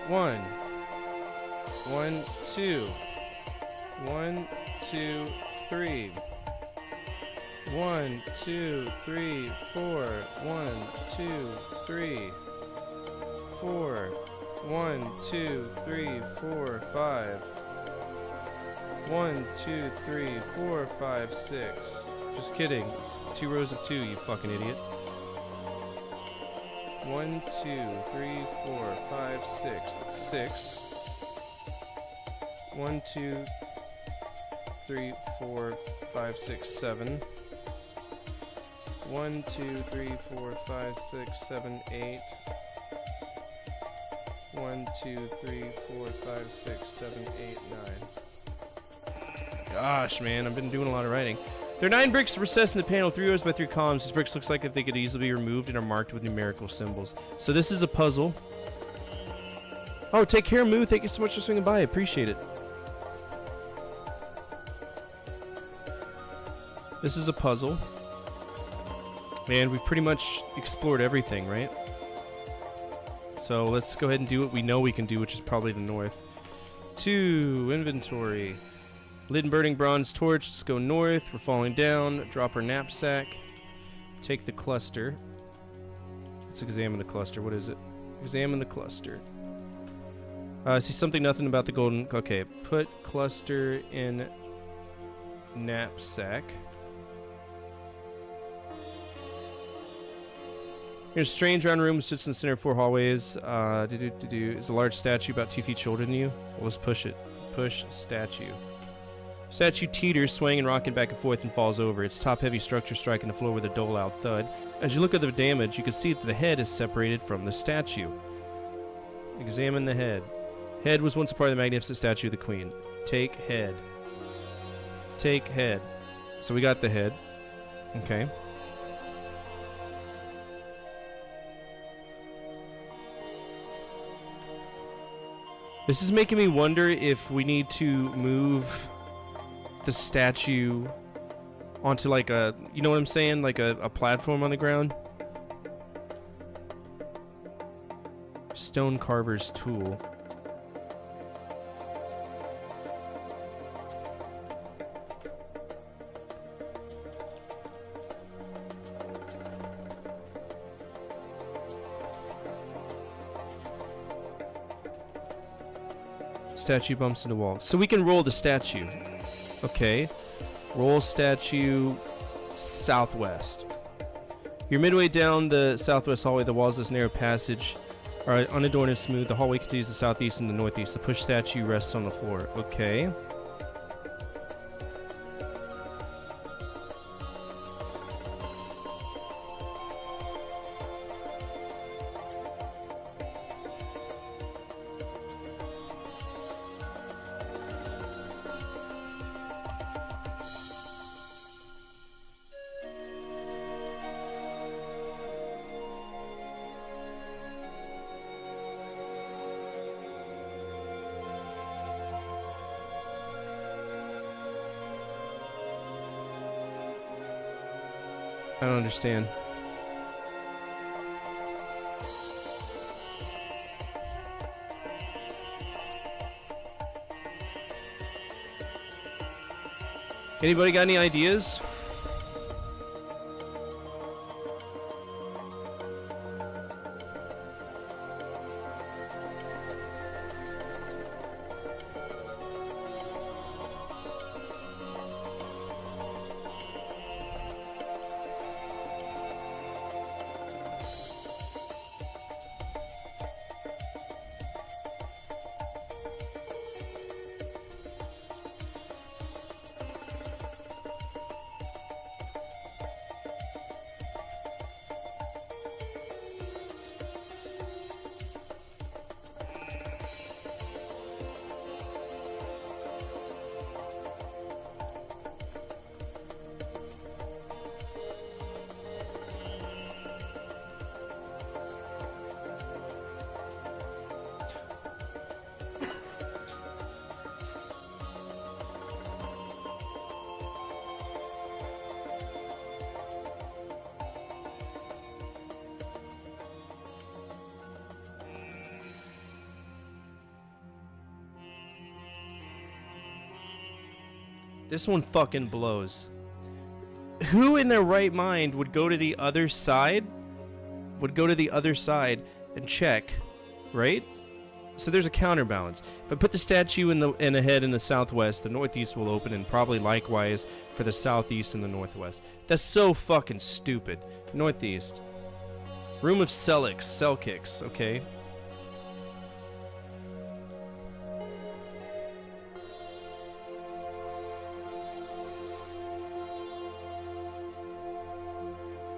One, 2, 1, 2, 3. 1, 2, 3, 4. 1, 2, 3, 4. 1, 2, 3, 4, 5. 1, 2, 3, 4, 5, 6. Just kidding. It's 2 rows of 2, you fucking idiot. 1, 2, 3, 4, 5, 6. That's 6. 1, 2, 3, 4, 5, 6, 7. 1, 2, 3, 4, 5, 6, 7, 8. 1, 2, 3, 4, 5, 6, 7, 8, 9. Gosh, man, I've been doing a lot of writing. There are 9 bricks recessed in the panel, 3 rows by 3 columns. These bricks looks like if they could easily be removed and are marked with numerical symbols. So this is a puzzle. Oh, take care, Moo. Thank you so much for swinging by. I appreciate it. This is a puzzle. And we've pretty much explored everything, right? So let's go ahead and do what we know we can do, which is probably the north. 2, inventory. Lit and burning bronze torch. Let's go north. We're falling down. Drop our knapsack. Take the cluster. Let's examine the cluster. What is it? Examine the cluster. See something, nothing about the golden... Okay, put cluster in knapsack. Here's a strange round room, sits in the center of 4 hallways. Is a large statue about 2 feet shorter than you. Well, let's push it. Push statue. Statue teeters, swaying and rocking back and forth and falls over. Its top-heavy structure striking the floor with a dull, loud thud. As you look at the damage, you can see that the head is separated from the statue. Examine the head. Head was once a part of the magnificent statue of the queen. Take head. Take head. So we got the head. Okay. This is making me wonder if we need to move the statue onto like a, you know what I'm saying? Like a platform on the ground. Stone carver's tool. Statue bumps into wall. So we can roll the statue. Okay. Roll statue southwest. You're midway down the southwest hallway. The walls of this narrow passage are unadorned and smooth. The hallway continues to the southeast and the northeast. The push statue rests on the floor. Okay. I don't understand. Anybody got any ideas? This one fucking blows. Who in their right mind would go to the other side? Would go to the other side and check, right? So there's a counterbalance. If I put the statue in the head in the southwest, the northeast will open, and probably likewise for the southeast and the northwest. That's so fucking stupid. Northeast. Room of Selkicks, okay.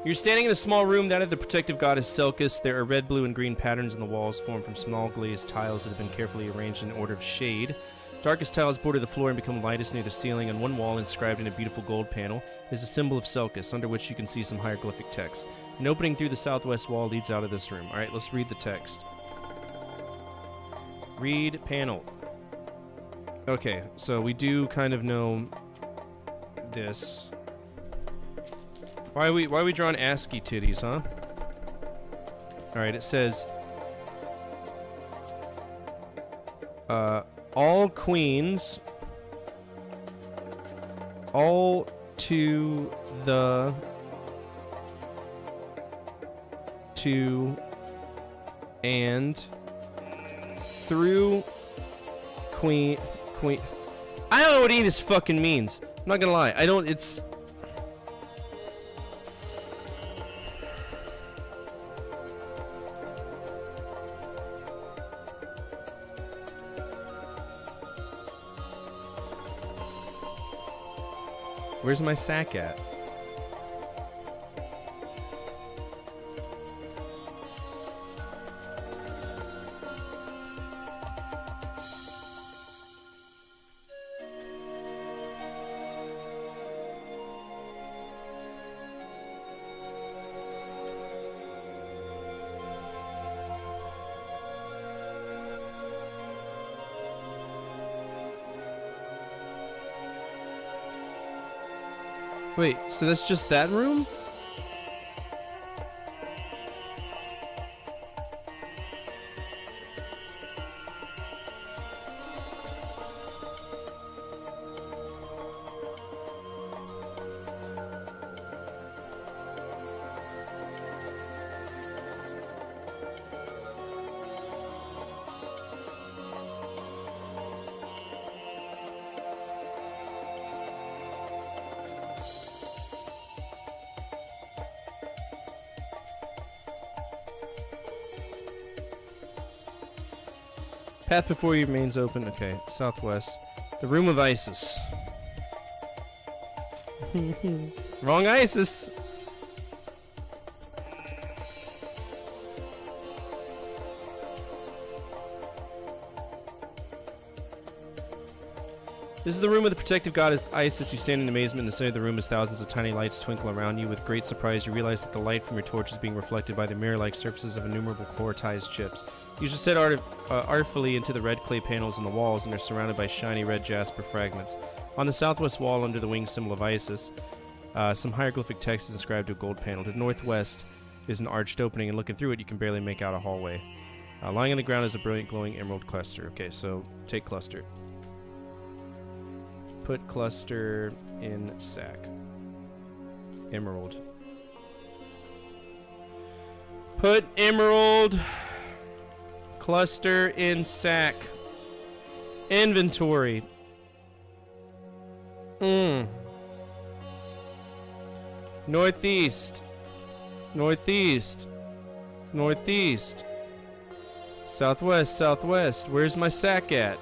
You're standing in a small room, that of the protective goddess Selkis. There are red, blue, and green patterns in the walls formed from small glazed tiles that have been carefully arranged in order of shade. Darkest tiles border the floor and become lightest near the ceiling. On one wall, inscribed in a beautiful gold panel, is a symbol of Selkis, under which you can see some hieroglyphic text. An opening through the southwest wall leads out of this room. Alright, let's read the text. Read panel. Okay, so we do kind of know this. Why are we drawing ASCII titties, huh? Alright, it says all queens all to the and through queen I don't know what any of this fucking means. I'm not gonna lie. It's Where's my sack at? Wait, so that's just that room? Path before you remains open. Okay, southwest. The room of Isis. Wrong Isis! This is the room of the protective goddess Isis. You stand in amazement. In the center of the room as thousands of tiny lights twinkle around you. With great surprise, you realize that the light from your torch is being reflected by the mirror-like surfaces of innumerable core-tized chips. You just set artfully into the red clay panels in the walls and are surrounded by shiny red jasper fragments. On the southwest wall, under the winged symbol of Isis, some hieroglyphic text is inscribed to a gold panel. To the northwest is an arched opening, and looking through it, you can barely make out a hallway. Lying on the ground is a brilliant glowing emerald cluster. Okay, so take cluster. Put cluster in sack. Emerald. Put emerald cluster in sack. Inventory. Northeast. Northeast. Northeast. Southwest, southwest. Where's my sack at?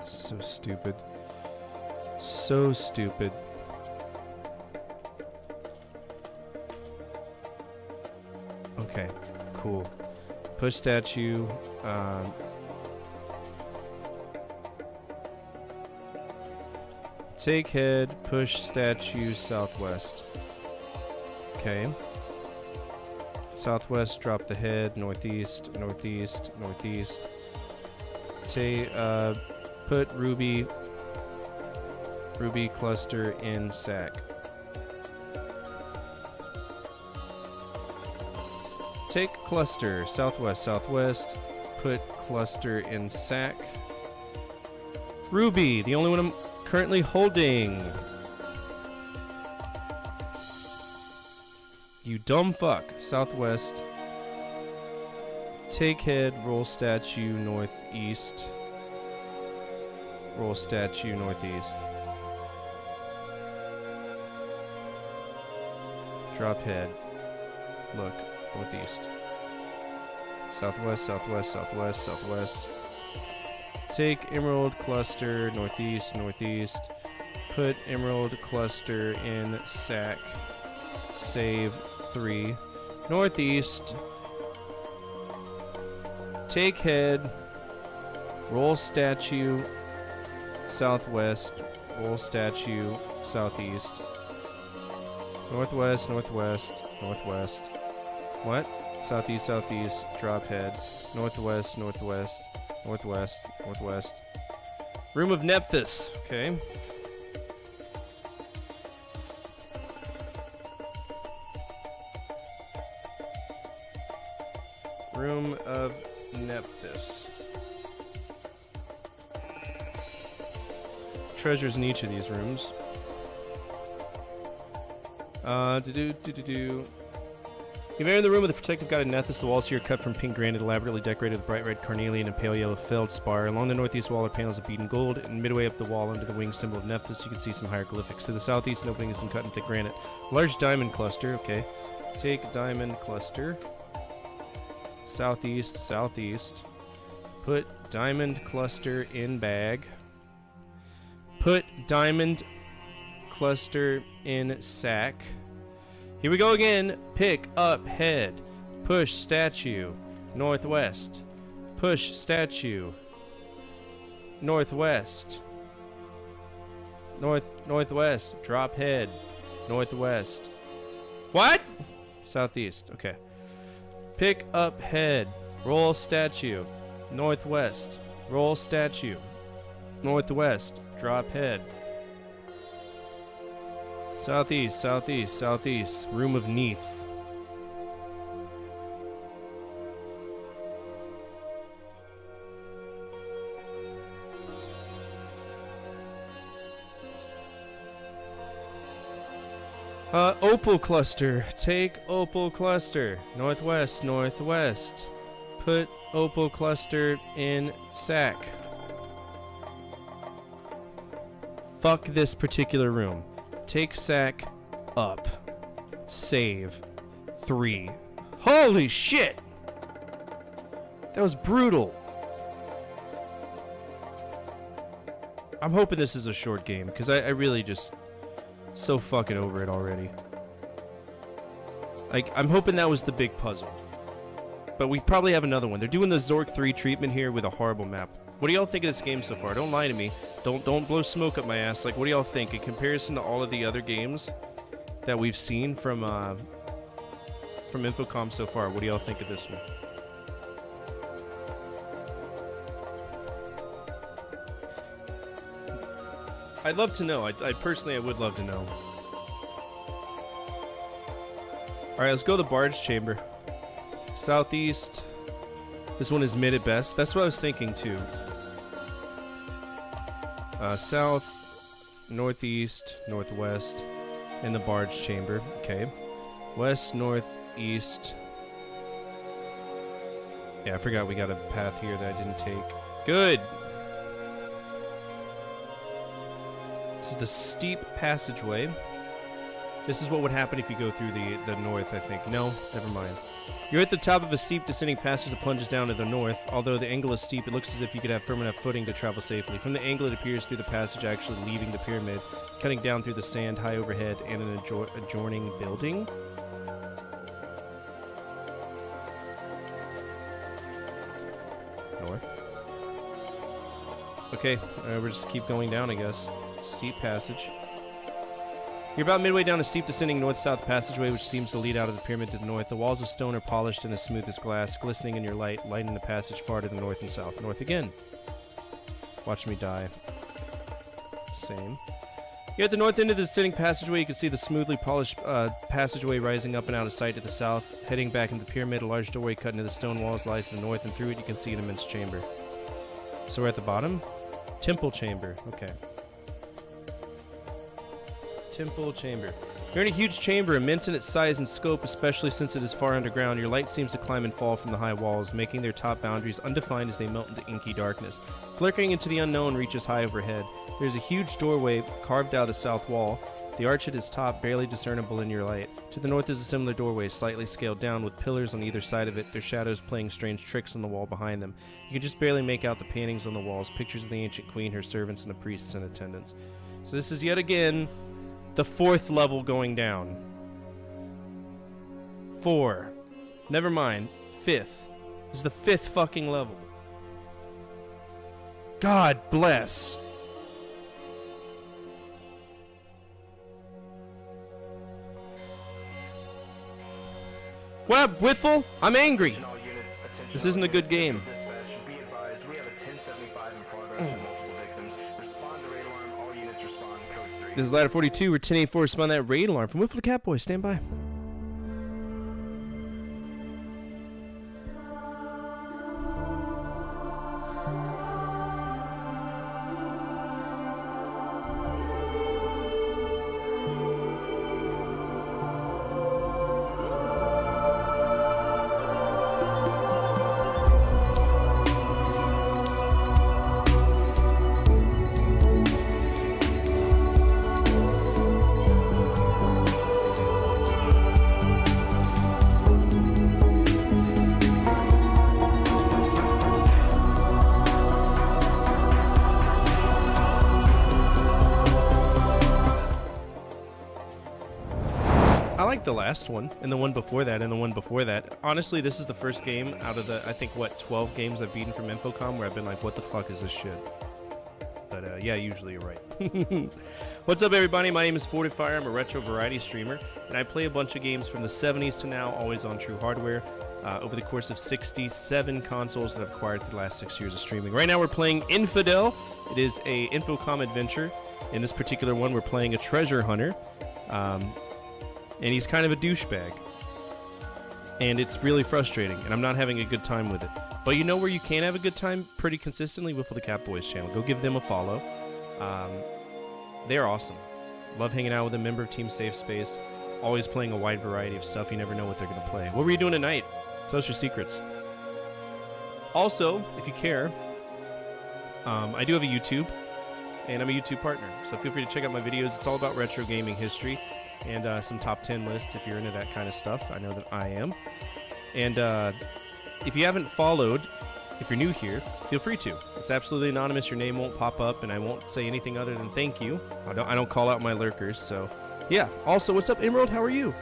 So stupid. So stupid. Okay, cool. Push statue. Take head, push statue southwest. Okay. Southwest, drop the head, northeast, northeast, northeast. Put ruby cluster in sack. Take cluster, southwest, southwest. Put cluster in sack. Ruby, the only one I'm currently holding. You dumb fuck. Southwest. Take head, roll statue northeast. Roll statue northeast. Drop head. Look, northeast. Southwest, southwest, southwest, southwest. Take emerald cluster northeast, northeast. Put emerald cluster in sack. Save 3. Northeast. Take head. Roll statue southwest. Roll statue southeast. Northwest, northwest, northwest. What? Southeast, southeast. Drop head. Northwest, northwest, northwest, northwest. Room of Nephthys. Okay. Room of Nephthys. Treasures in each of these rooms. You've entered the room with the protective guide of Nephthys. The walls here are cut from pink granite, elaborately decorated with bright red carnelian and pale yellow feldspar. Along the northeast wall are panels of beaten gold, and midway up the wall under the winged symbol of Nephthys, you can see some hieroglyphics. To the southeast, an opening is some cut in thick granite. Large diamond cluster, okay. Take diamond cluster. Southeast, southeast. Put diamond cluster in bag. Put diamond cluster in sack. Here we go again. Pick up head. Push statue. Northwest. Push statue. Northwest. Northwest. Drop head. Northwest. What? Southeast. Okay. Pick up head. Roll statue. Northwest. Roll statue. Northwest. Drop head. Southeast, southeast, southeast. Room of Neath. Opal cluster. Take opal cluster. Northwest, northwest. Put opal cluster in sack. Fuck this particular room. Take sack up. Save 3. Holy shit! That was brutal. I'm hoping this is a short game, because I really just so fucking over it already. Like, I'm hoping that was the big puzzle. But we probably have another one. They're doing the Zork 3 treatment here with a horrible map. What do y'all think of this game so far? Don't lie to me. Don't blow smoke up my ass. Like, what do y'all think in comparison to all of the other games that we've seen from Infocom so far? What do y'all think of this one? I'd love to know. I personally would love to know. All right, let's go to the barge chamber. Southeast. This one is mid at best. That's what I was thinking too. South, northeast, northwest, in the barge chamber. Okay. West, northeast. Yeah, I forgot we got a path here that I didn't take. Good. This is the steep passageway. This is what would happen if you go through the north, I think. No, never mind. You're at the top of a steep descending passage that plunges down to the north. Although the angle is steep, it looks as if you could have firm enough footing to travel safely. From the angle, it appears through the passage actually leaving the pyramid, cutting down through the sand high overhead and an adjoining building. North. Okay, we'll just keep going down, I guess. Steep passage. You're about midway down a steep descending north-south passageway which seems to lead out of the pyramid to the north. The walls of stone are polished and as smooth as glass, glistening in your light, lighting the passage far to the north and south. North again. Watch me die. Same. Here at the north end of the descending passageway, you can see the smoothly polished passageway rising up and out of sight to the south. Heading back into the pyramid, a large doorway cut into the stone walls lies to the north, and through it you can see an immense chamber. So we're at the bottom? Temple chamber. Okay. Temple chamber. You're in a huge chamber, immense in its size and scope, especially since it is far underground. Your light seems to climb and fall from the high walls, making their top boundaries undefined as they melt into inky darkness. Flickering into the unknown reaches high overhead. There's a huge doorway carved out of the south wall, the arch at its top barely discernible in your light. To the north is a similar doorway, slightly scaled down, with pillars on either side of it, their shadows playing strange tricks on the wall behind them. You can just barely make out the paintings on the walls, pictures of the ancient queen, her servants, and the priests in attendance. So this is yet again the 4th level going down. 4. Never mind. 5th. This is the 5th fucking level. God bless. What up, Whiffle? I'm angry. This isn't a good game. This is Ladder 42. We're 1084. Respond that raid alarm from Whiffle the Catboy. Stand by. The last one, and the one before that, and the one before that. Honestly, this is the first game out of the, I think, what, 12 games I've beaten from Infocom where I've been like, what the fuck is this shit? But, yeah, usually you're right. What's up, everybody? My name is Fortifier. I'm a retro variety streamer, and I play a bunch of games from the 70s to now, always on true hardware, over the course of 67 consoles that I've acquired through the last 6 years of streaming. Right now, we're playing Infidel. It is a Infocom adventure. In this particular one, we're playing a treasure hunter. And he's kind of a douchebag. And it's really frustrating, and I'm not having a good time with it. But you know where you can have a good time pretty consistently? Whiffle the Catboys channel. Go give them a follow. They're awesome. Love hanging out with a member of Team Safe Space. Always playing a wide variety of stuff. You never know what they're going to play. What were you doing tonight? Tell us your secrets. Also, if you care, I do have a YouTube, and I'm a YouTube partner. So feel free to check out my videos. It's all about retro gaming history. And some top 10 lists if you're into that kind of stuff. I know that I am. And if you haven't followed, if you're new here, feel free to. It's absolutely anonymous. Your name won't pop up, and I won't say anything other than thank you. I don't call out my lurkers. So, yeah. Also, what's up, Emerald? How are you?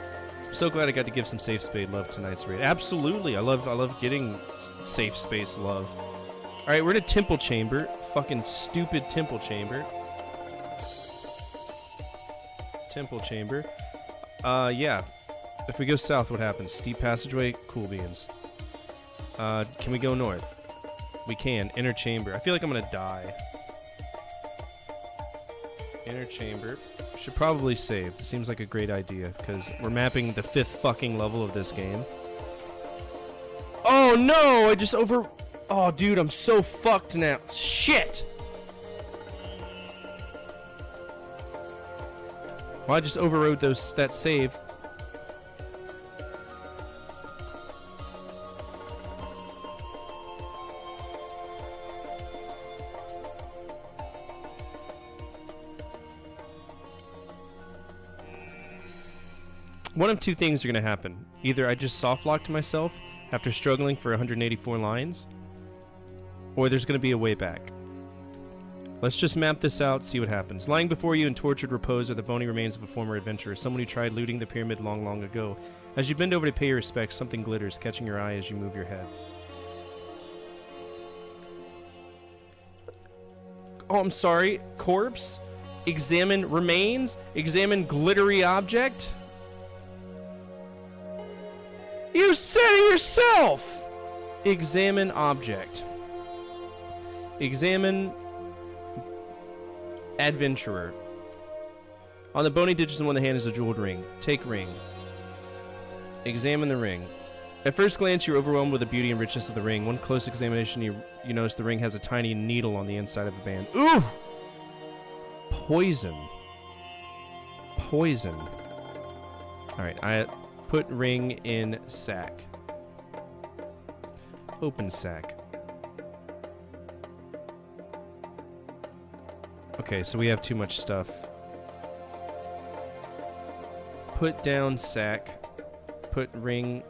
I'm so glad I got to give some Safe Space love tonight's raid. Absolutely. I love getting Safe Space love. All right, we're in a temple chamber. Fucking stupid temple chamber. Temple chamber. Yeah. If we go south, what happens? Steep passageway? Cool beans. Can we go north? We can. Inner chamber. I feel like I'm gonna die. Inner chamber. Should probably save. It seems like a great idea, because we're mapping the 5th fucking level of this game. Oh no! I just over... Oh, dude, I'm so fucked now. Shit! Well, I just overrode that save. One of two things are going to happen. Either I just soft-locked myself after struggling for 184 lines, or there's going to be a way back. Let's just map this out, see what happens. Lying before you in tortured repose are the bony remains of a former adventurer, someone who tried looting the pyramid long, long ago. As you bend over to pay your respects, something glitters, catching your eye as you move your head. Oh, I'm sorry. Corpse? Examine remains. Examine glittery object. You said it yourself! Examine object. Examine adventurer. On the bony digits in one hand is a jeweled ring. Take ring. Examine the ring. At first glance, you're overwhelmed with the beauty and richness of the ring. One close examination, you notice the ring has a tiny needle on the inside of the band. Ooh! Poison. Poison. Alright, I put ring in sack. Open sack. Okay, so we have too much stuff. Put down sack. Put ring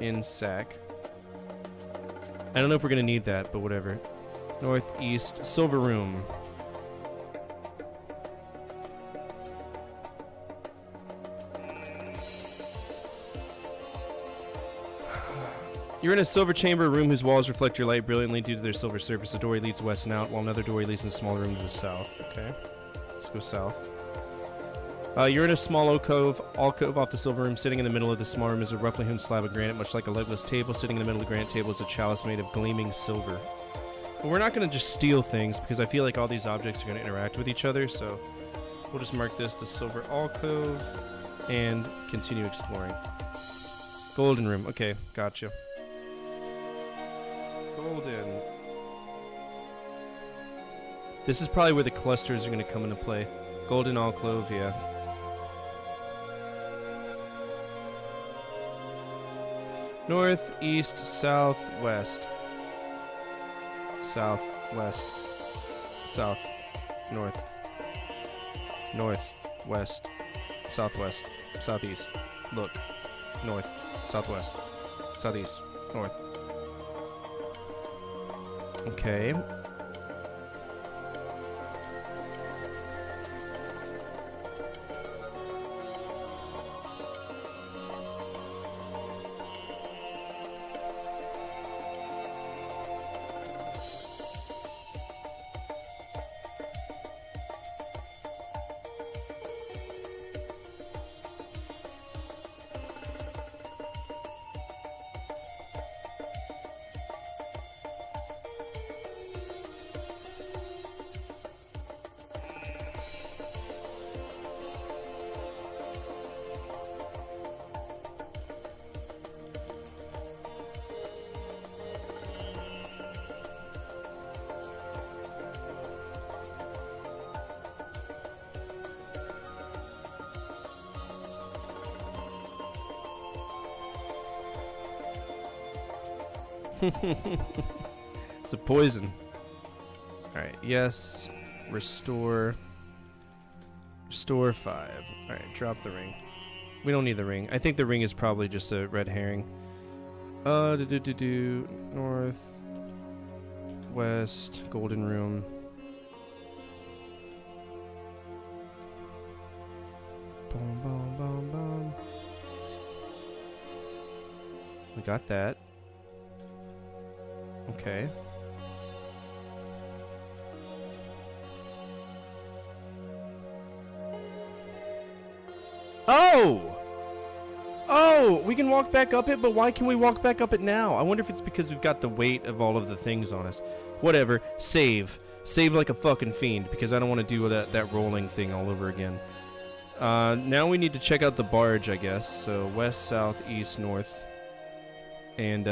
in sack. I don't know if we're gonna need that, but whatever. Northeast, silver room. You're in a silver chamber, a room whose walls reflect your light brilliantly due to their silver surface. A doorway leads west and out, while another doorway leads in a smaller room to the south. Okay, let's go south. You're in a small alcove off the silver room. Sitting in the middle of the small room is a roughly hewn slab of granite, much like a legless table. Sitting in the middle of the granite table is a chalice made of gleaming silver. But we're not going to just steal things, because I feel like all these objects are going to interact with each other, so we'll just mark this the silver alcove and continue exploring. Golden room. Okay, gotcha. Golden. This is probably where the clusters are going to come into play. Golden alcove, yeah. North, east, south, west. South, west. South, north. North, west. Southwest. Southeast. Look. North. Southwest. Southeast. North. Okay. It's a poison. Alright, yes. Restore. Restore 5. Alright, drop the ring. We don't need the ring. I think the ring is probably just a red herring. North. West. Golden room. Boom, boom, boom, boom. We got that. Okay. Oh! Oh! We can walk back up it, but why can we walk back up it now? I wonder if it's because we've got the weight of all of the things on us. Whatever. Save. Save like a fucking fiend, because I don't want to do that rolling thing all over again. Now we need to check out the barge, I guess. So west, south, east, north. And,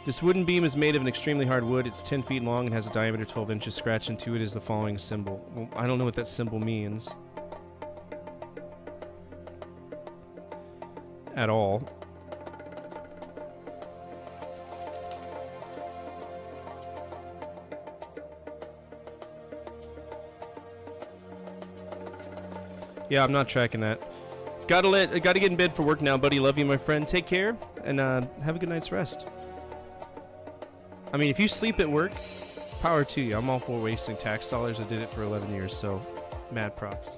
This wooden beam is made of an extremely hard wood. It's 10 feet long and has a diameter 12 inches. Scratched into it is the following symbol. Well, I don't know what that symbol means. At all. Yeah, I'm not tracking that. Gotta get in bed for work now, buddy. Love you, my friend. Take care, and have a good night's rest. I mean, if you sleep at work, power to you. I'm all for wasting tax dollars. I did it for 11 years, so mad props.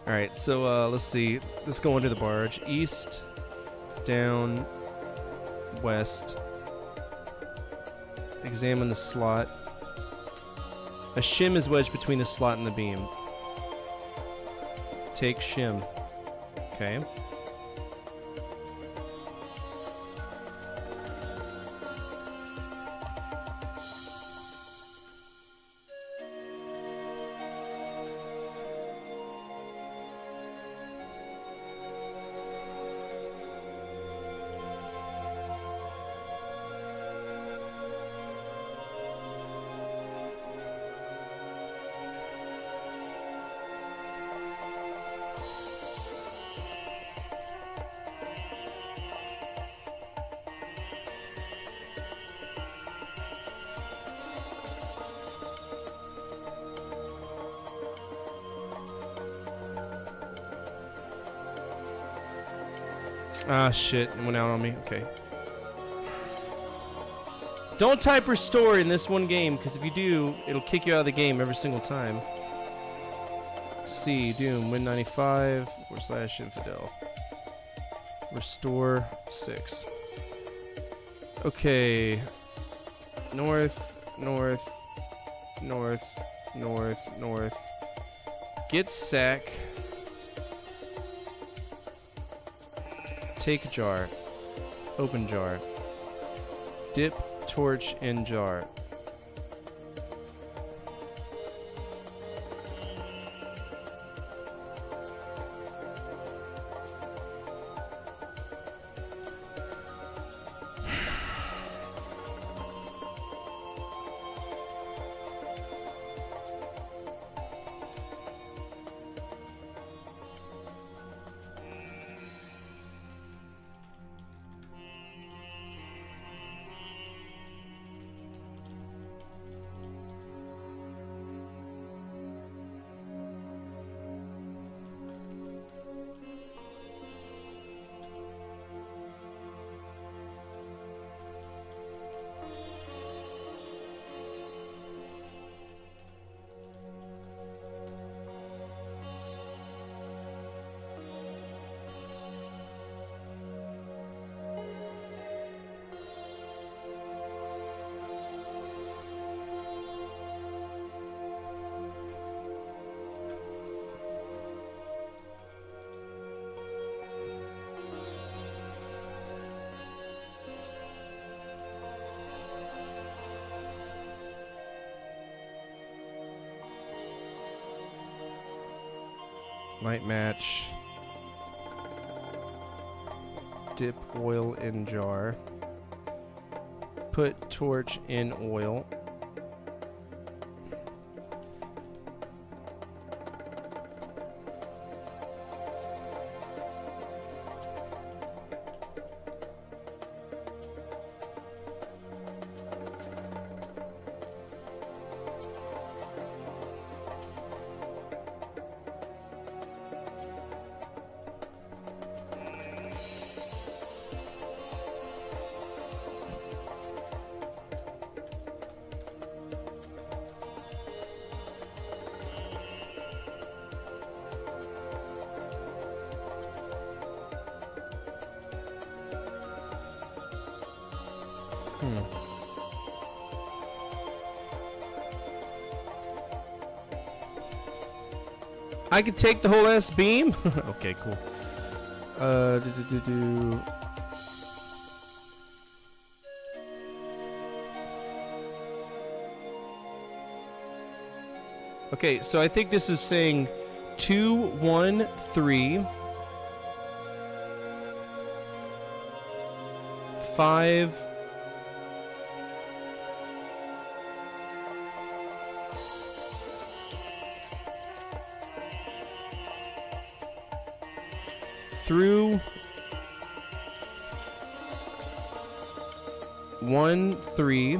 Alright, so let's see. Let's go under the barge. East, down, west, Examine the slot. A shim is wedged between the slot and the beam. Take shim. Okay. Ah, shit. It went out on me. Okay. Don't type restore in this one game, because if you do, it'll kick you out of the game every single time. C, Doom, Win95, / Infidel. Restore 6. Okay. North, north, north, north, north. Get sack. Take jar. Open jar. Dip torch in jar. Light match. Dip oil in jar. Put torch in oil. I could take the whole ass beam? Okay, cool. Okay, so I think this is saying 2, 1, 3, 5. Through 1, 3,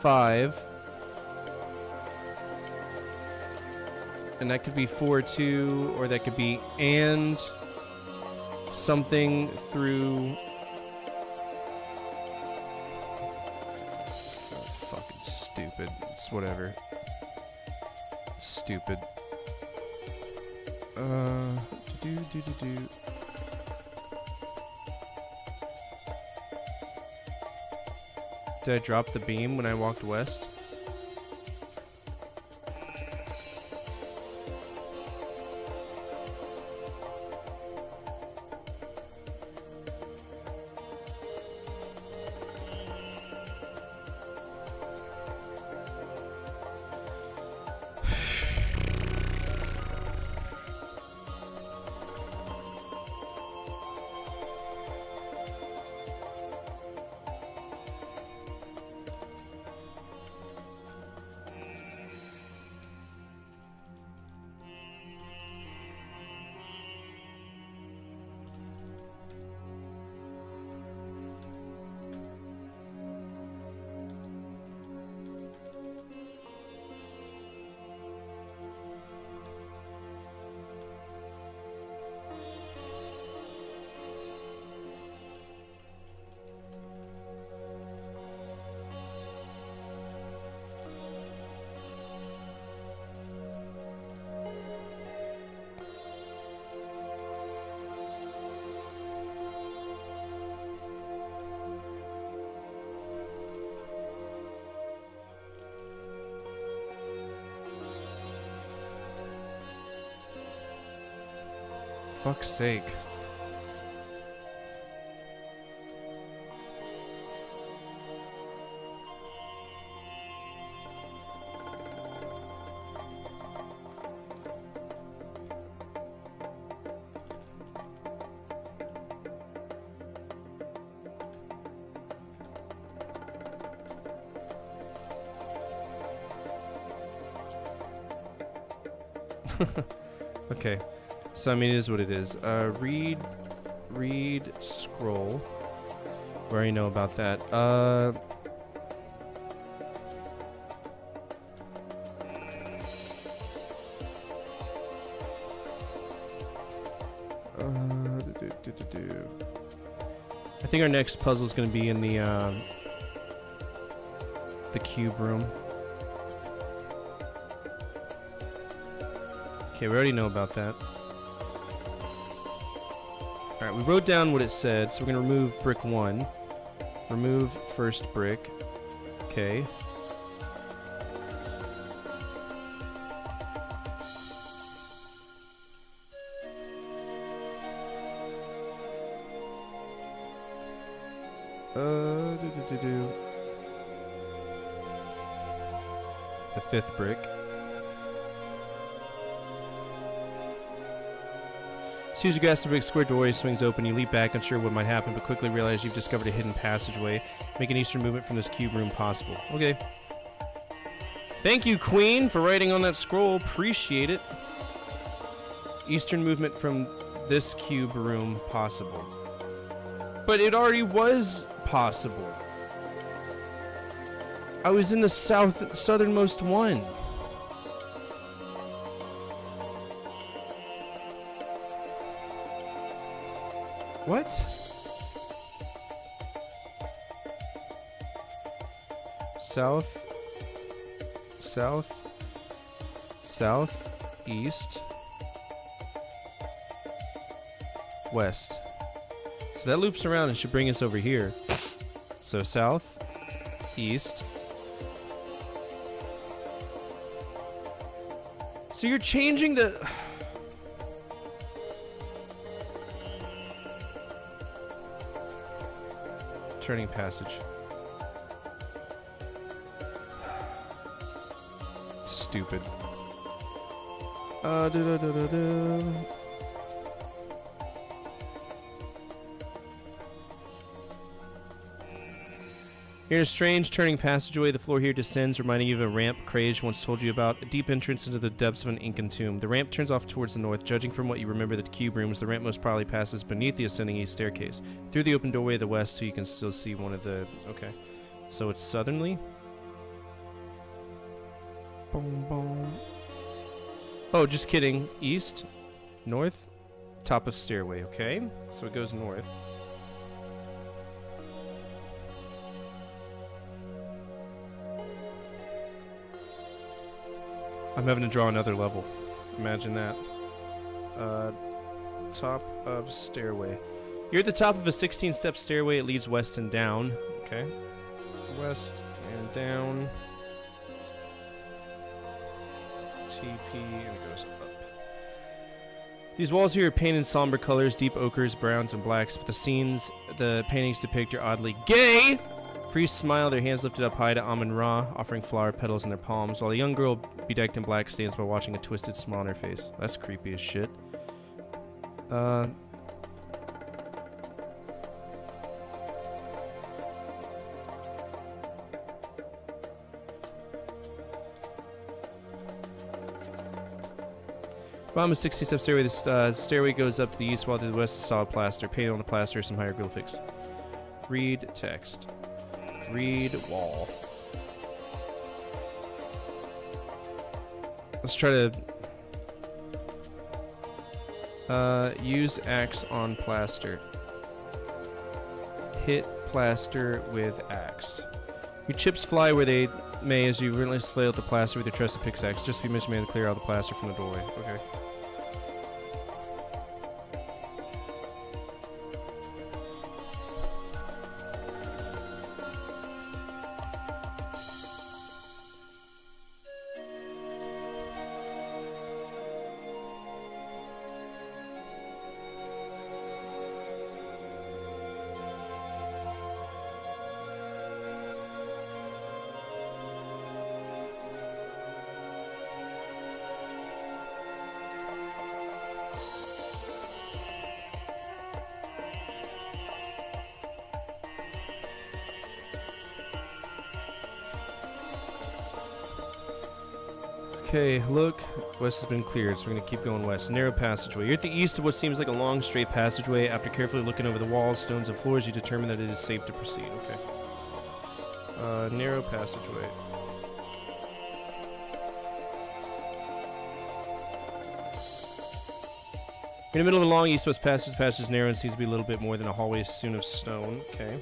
5, and that could be 4, 2, or that could be and something through. Oh, fucking stupid. It's whatever. Stupid. Did I drop the beam when I walked west? Fuck's sake. Okay. So I mean, it is what it is. Read, scroll. We already know about that. I think our next puzzle is going to be in the cube room. Okay, we already know about that. Alright, we wrote down what it said, so we're going to remove brick 1. Remove first brick. Okay. The 5th brick. As soon as you grasp the big square doorway swings open, you leap back, unsure what might happen, but quickly realize you've discovered a hidden passageway. Make an eastern movement from this cube room possible. Okay. Thank you, Queen, for writing on that scroll. Appreciate it. Eastern movement from this cube room possible. But it already was possible. I was in the southernmost one. What? South, east, west. So that loops around and should bring us over here. So south, east. So you're changing the... turning passage. Stupid. You're in a strange turning passageway. The floor here descends, reminding you of a ramp Krage once told you about. A deep entrance into the depths of an Incan tomb. The ramp turns off towards the north. Judging from what you remember the cube rooms, the ramp most probably passes beneath the ascending east staircase. Through the open doorway of the west, so you can still see one of the... Okay. So it's southernly. Boom, boom. Oh, just kidding. East. North. Top of stairway, okay? So it goes north. I'm having to draw another level. Imagine that. Top of stairway. You're at the top of a 16-step stairway. It leads west and down. Okay. west and down. TP, and it goes up. These walls here are painted in somber colors, deep ochres, browns, and blacks, but the paintings depict are oddly gay! Priests smile, their hands lifted up high to Amun-Ra, offering flower petals in their palms, while a young girl bedecked in black stands by watching a twisted smile on her face. That's creepy as shit. Bottom of 60-step stairway. The stairway goes up to the east, while to the west is solid plaster. Painted on the plaster are some hieroglyphics. Read text. Read wall. Let's try to use axe on plaster. Hit plaster with axe. Your chips fly where they may as you relentlessly flail at the plaster with your trusted pickaxe. Just a few minutes may to clear out the plaster from the doorway. Okay. Okay, look. West has been cleared, so we're going to keep going west. Narrow passageway. You're at the east of what seems like a long, straight passageway. After carefully looking over the walls, stones, and floors, you determine that it is safe to proceed. Okay. Narrow passageway. You're in the middle of a long east-west passage. The passage is narrow and seems to be a little bit more than a hallway soon of stone. Okay.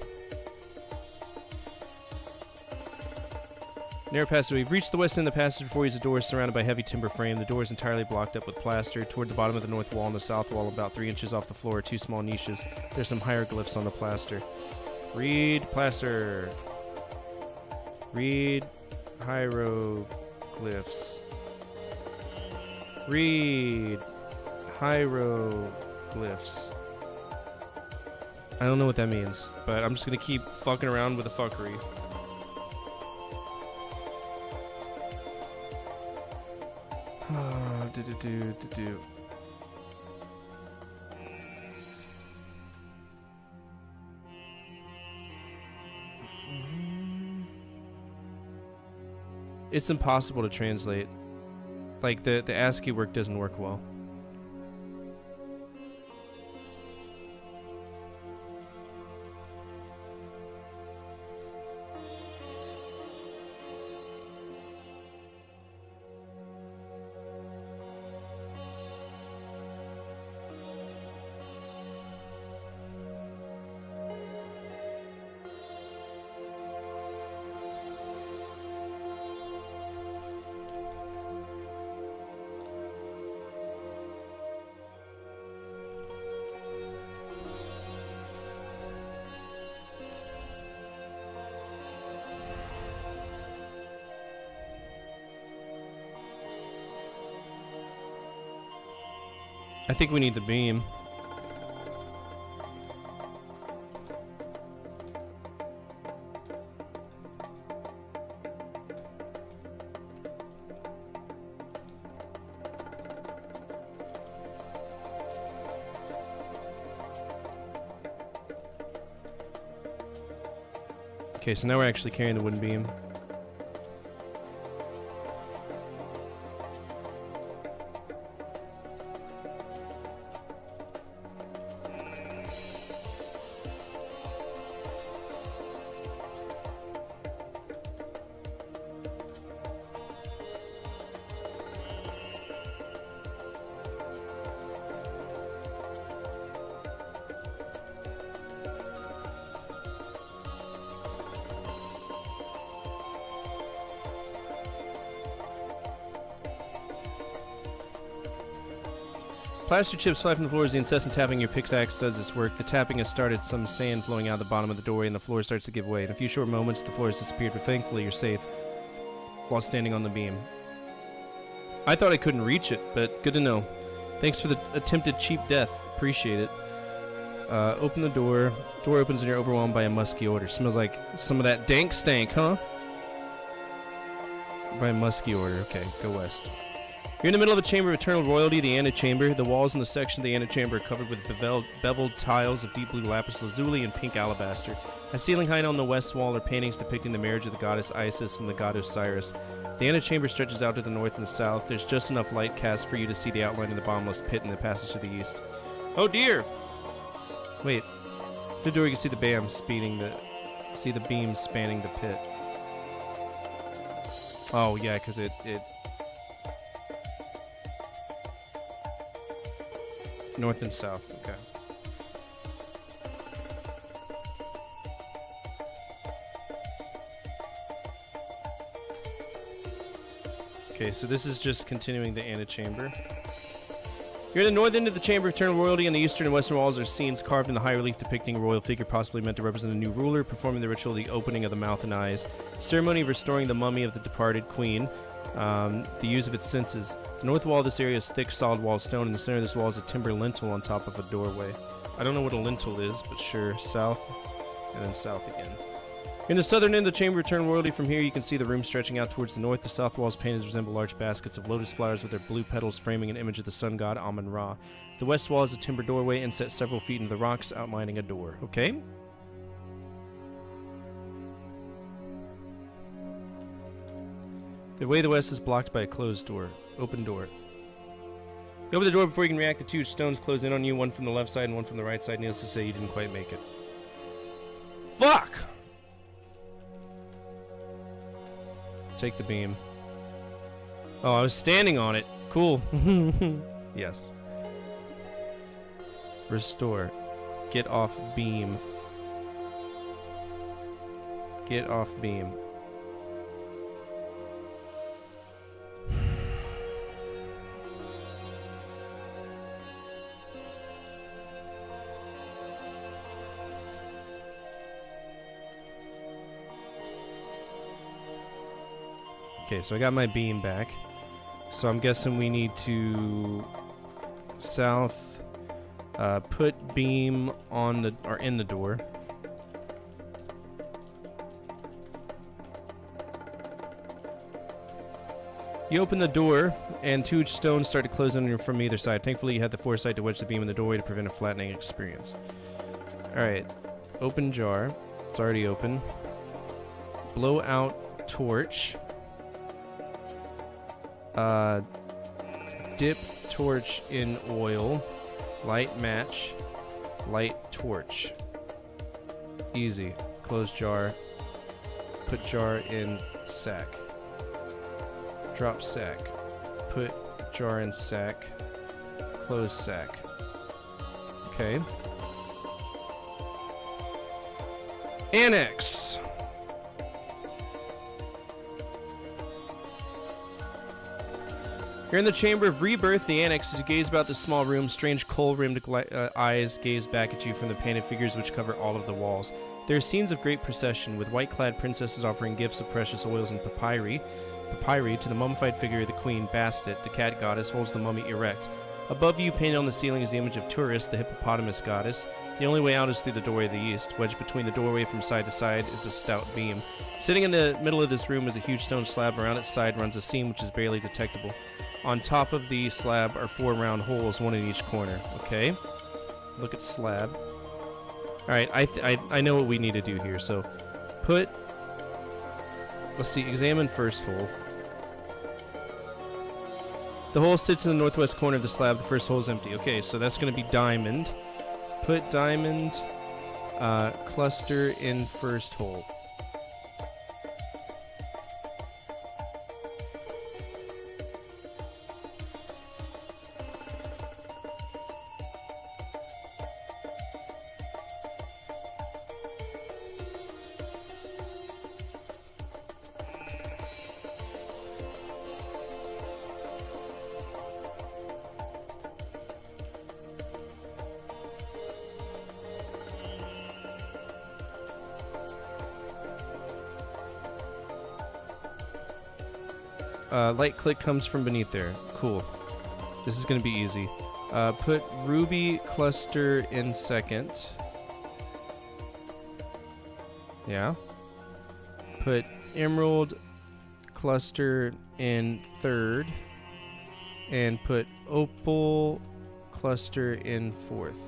Narrow passageway. We've reached the west end of the passage. Before you is a door surrounded by heavy timber frame. The door is entirely blocked up with plaster. Toward the bottom of the north wall and the south wall, about 3 inches off the floor, are 2 small niches. There's some hieroglyphs on the plaster. Read plaster. Read hieroglyphs. Read hieroglyphs. I don't know what that means, but I'm just gonna keep fucking around with the fuckery. It's impossible to translate. Like, the ASCII work doesn't work well. I think we need the beam. Okay, so now we're actually carrying the wooden beam. Plaster chips fly from the floor as the incessant tapping your pickaxe does its work. The tapping has started some sand flowing out the bottom of the doorway, and the floor starts to give way. In a few short moments, the floor has disappeared, but thankfully you're safe while standing on the beam. I thought I couldn't reach it, but good to know. Thanks for the attempted cheap death. Appreciate it. Open the door. Door opens and you're overwhelmed by a musky odor. Smells like some of that dank stank, huh? By a musky odor. Okay, go west. You're in the middle of a chamber of eternal royalty, the antechamber. The walls in the section of the antechamber are covered with beveled tiles of deep blue lapis lazuli and pink alabaster. At ceiling height on the west wall are paintings depicting the marriage of the goddess Isis and the god Osiris. The antechamber stretches out to the north and the south. There's just enough light cast for you to see the outline of the bottomless pit in the passage to the east. Oh dear! Wait. Through the door you can see the beam spanning the pit. Oh yeah, because it north and south, okay. Okay, so this is just continuing the antechamber. You're in the north end of the Chamber of Eternal Royalty. On the eastern and western walls are scenes carved in the high relief depicting a royal figure possibly meant to represent a new ruler, performing the ritual of the opening of the mouth and eyes. Ceremony of restoring the mummy of the departed queen. The use of its senses. The north wall of this area is thick, solid wall of stone. In the center of this wall is a timber lintel on top of a doorway. I don't know what a lintel is, but sure. South, and then south again. In the southern end of the Chamber of Eternal Royalty, from here you can see the room stretching out towards the north. The south walls painted resemble large baskets of lotus flowers with their blue petals framing an image of the sun god Amun-Ra. The west wall is a timber doorway inset several feet into the rocks, outlining a door. Okay? The way to the west is blocked by a closed door. Open door. You open the door before you can react. The two stones close in on you, one from the left side and one from the right side. Needless to say, you didn't quite make it. Fuck! Take the beam. Oh, I was standing on it. Cool. Yes. Restore. Get off beam. Get off beam. Okay, so I got my beam back. So I'm guessing we need to south, put beam on the or in the door. You open the door, and two stones start to close on you from either side. Thankfully, you had the foresight to wedge the beam in the doorway to prevent a flattening experience. Alright, open jar. It's already open. Blow out torch. Dip torch in oil. Light match. Light torch. Easy. Close jar. Put jar in sack. Drop sack. Put jar in sack. Close sack. Okay. Annex. You're in the Chamber of Rebirth, the Annex. As you gaze about this small room, strange coal-rimmed eyes gaze back at you from the painted figures which cover all of the walls. There are scenes of great procession, with white-clad princesses offering gifts of precious oils and papyri to the mummified figure of the queen. Bastet, the cat goddess, holds the mummy erect. Above you, painted on the ceiling, is the image of Turis, the hippopotamus goddess. The only way out is through the doorway of the east. Wedged between the doorway from side to side is a stout beam. Sitting in the middle of this room is a huge stone slab. Around its side runs a seam which is barely detectable. On top of the slab are 4 round holes, one in each corner. Okay. Look at slab. Alright, I know what we need to do here. So, put... Let's see, examine first hole. The hole sits in the northwest corner of the slab. The first hole is empty. Okay, so that's going to be diamond. Put diamond cluster in first hole. Light click comes from beneath there. Cool. This is going to be easy. Put ruby cluster in second. Yeah. Put emerald cluster in third. And put opal cluster in fourth.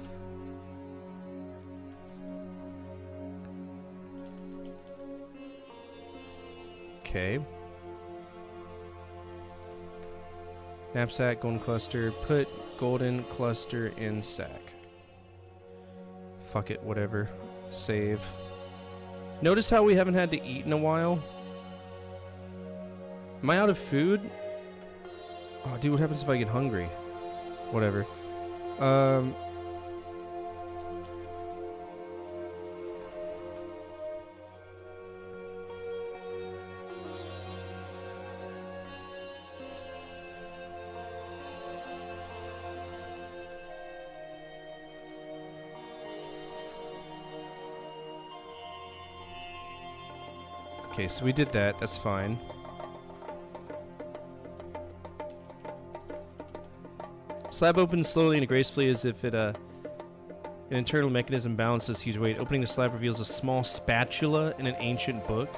Okay. Knapsack, golden cluster. Put golden cluster in sack. Fuck it, whatever. Save. Notice how we haven't had to eat in a while? Am I out of food? Oh, dude, what happens if I get hungry? Whatever. Okay, so we did that. That's fine. Slab opens slowly and gracefully as if an internal mechanism balances huge weight. Opening the slab reveals a small spatula in an ancient book.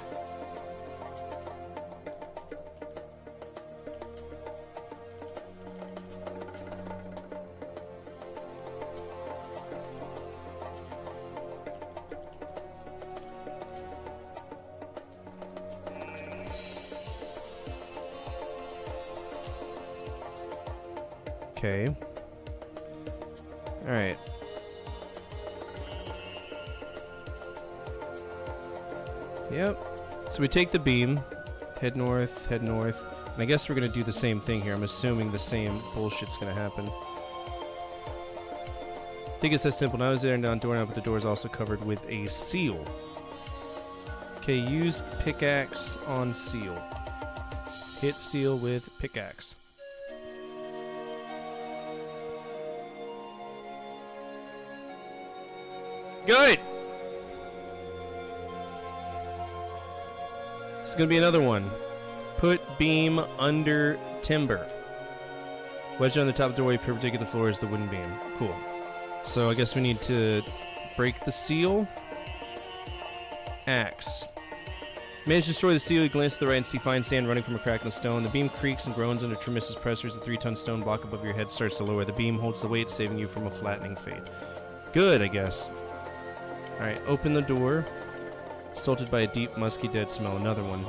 Okay. Alright. Yep. So we take the beam, head north, and I guess we're gonna do the same thing here. I'm assuming the same bullshit's gonna happen. I think it's that simple. Now is there and down doorknob, but the door is also covered with a seal. Okay, use pickaxe on seal. Hit seal with pickaxe. Good! This is going to be another one. Put beam under timber. Wedged on the top of the doorway, perpendicular to the floor is the wooden beam. Cool. So I guess we need to break the seal. Axe. Manage to destroy the seal. You glance to the right and see fine sand running from a crack in the stone. The beam creaks and groans under tremendous pressure as the 3-ton stone block above your head starts to lower. The beam holds the weight, saving you from a flattening fate. Good, I guess. Alright, open the door. Assaulted by a deep, musky, dead smell. Another one.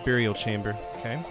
Burial chamber. Okay.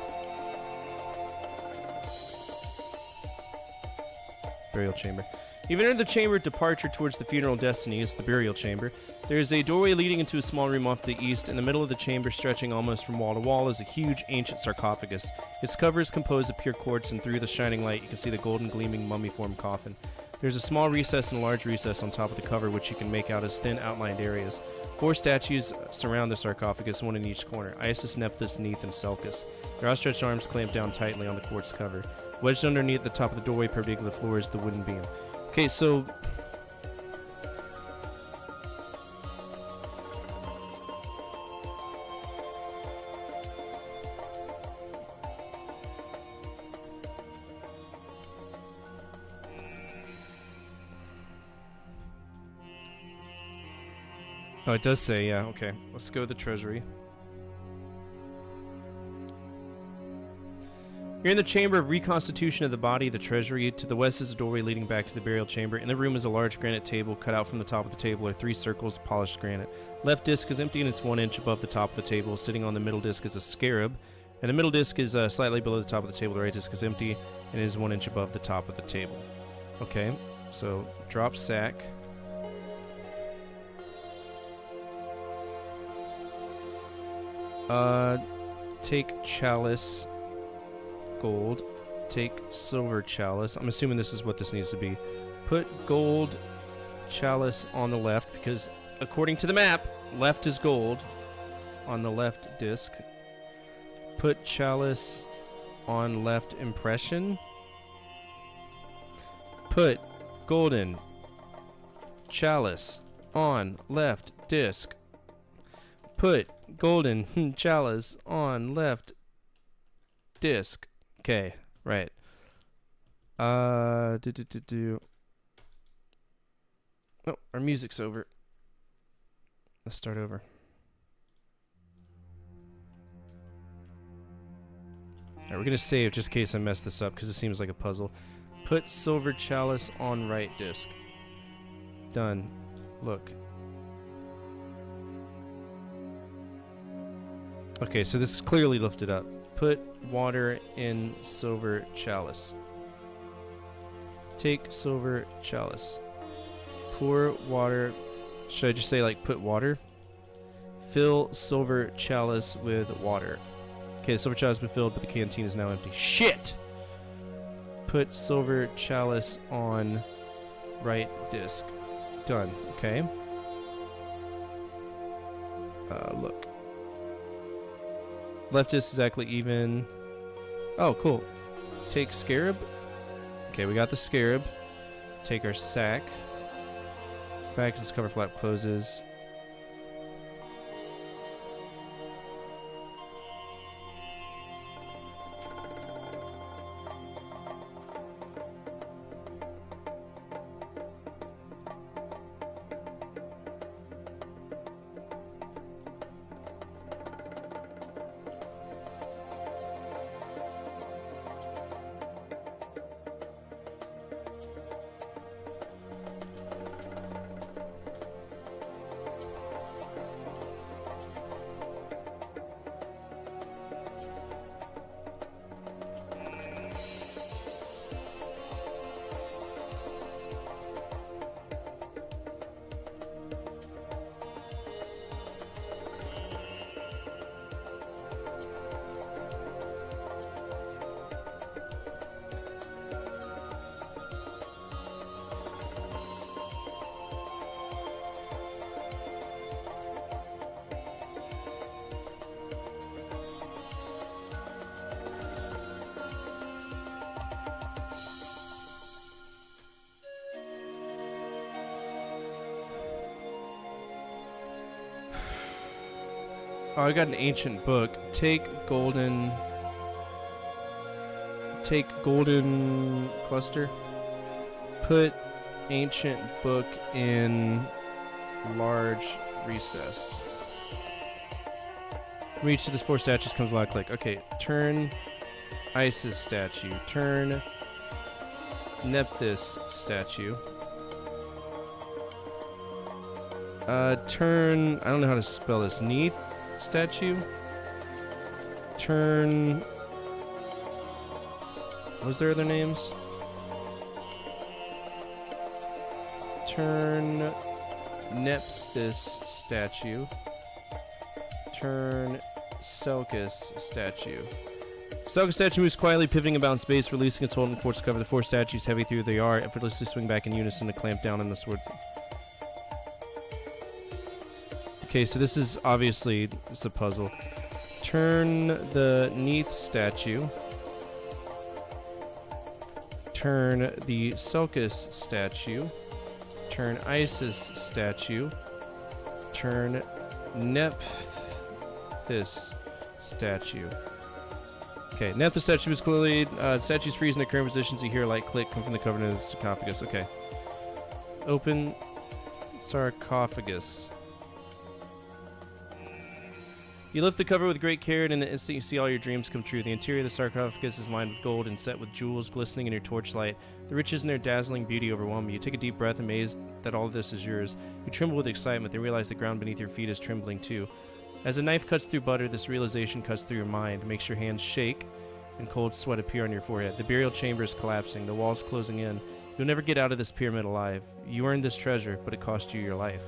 Burial chamber. You've entered the chamber of departure towards the funeral destiny. It's the burial chamber. There is a doorway leading into a small room off to the east. In the middle of the chamber, stretching almost from wall to wall, is a huge, ancient sarcophagus. Its cover is composed of pure quartz, and through the shining light, you can see the golden, gleaming, mummy-formed coffin. There's a small recess and a large recess on top of the cover, which you can make out as thin, outlined areas. 4 statues surround the sarcophagus, one in each corner. Isis, Nephthys, Neith, and Selkis. Their outstretched arms clamp down tightly on the quartz cover. Wedged underneath the top of the doorway, perpendicular to the floor, is the wooden beam. Okay, so... Oh, it does say, yeah, okay. Let's go to the treasury. You're in the chamber of reconstitution of the body, the treasury. To the west is a doorway leading back to the burial chamber. In the room is a large granite table. Cut out from the top of the table are 3 circles of polished granite. Left disc is empty and it's 1 inch above the top of the table. Sitting on the middle disc is a scarab. And the middle disc is slightly below the top of the table. The right disc is empty and is 1 inch above the top of the table. Okay, so drop sack. Take chalice, gold. Take silver chalice. I'm assuming this is what this needs to be. Put gold chalice on the left because according to the map, left is gold on the left disc. Put chalice on left impression. Put golden chalice on left disc. Put golden chalice on left disc. Okay, right. Oh, our music's over. Let's start over. Alright, we're gonna save just in case I mess this up because it seems like a puzzle. Put silver chalice on right disc. Done. Look. Okay, so this is clearly lifted up. Put water in silver chalice. Take silver chalice. Pour water. Should I just say like put water? Fill silver chalice with water. Okay, the silver chalice has been filled, but the canteen is now empty. Shit! Put silver chalice on right disc. Done. Okay. Look. Left disc is exactly even. Oh, cool. Take scarab. Okay, we got the scarab. Take our sack. Back as this cover flap closes. Oh, I got an ancient book. Take golden cluster. Put ancient book in large recess. Reach to this 4 statues comes a lot of click. Okay, turn Isis statue. Turn Nephthys statue. Turn, I don't know how to spell this. Neath statue. Turn. What was their other names? Turn Nephthys statue. Turn Selkis statue. Selkis statue moves quietly, pivoting about in space, releasing its hold and force to cover the 4 statues heavy through they are, effortlessly swing back in unison to clamp down on the sword. Okay, so this is obviously it's a puzzle. Turn the Neath statue. Turn the Selkis statue. Turn Isis statue. Turn Nephthys statue. Okay, Nephthys statue is clearly statues freeze in their current positions. You hear a light click come from the cover of the sarcophagus. Okay. Open sarcophagus. You lift the cover with great care, and in an instant you see all your dreams come true. The interior of the sarcophagus is lined with gold and set with jewels glistening in your torchlight. The riches and their dazzling beauty overwhelm you. You take a deep breath, amazed that all of this is yours. You tremble with excitement, then realize the ground beneath your feet is trembling too. As a knife cuts through butter, this realization cuts through your mind, makes your hands shake, and cold sweat appear on your forehead. The burial chamber is collapsing, the walls closing in. You'll never get out of this pyramid alive. You earned this treasure, but it cost you your life.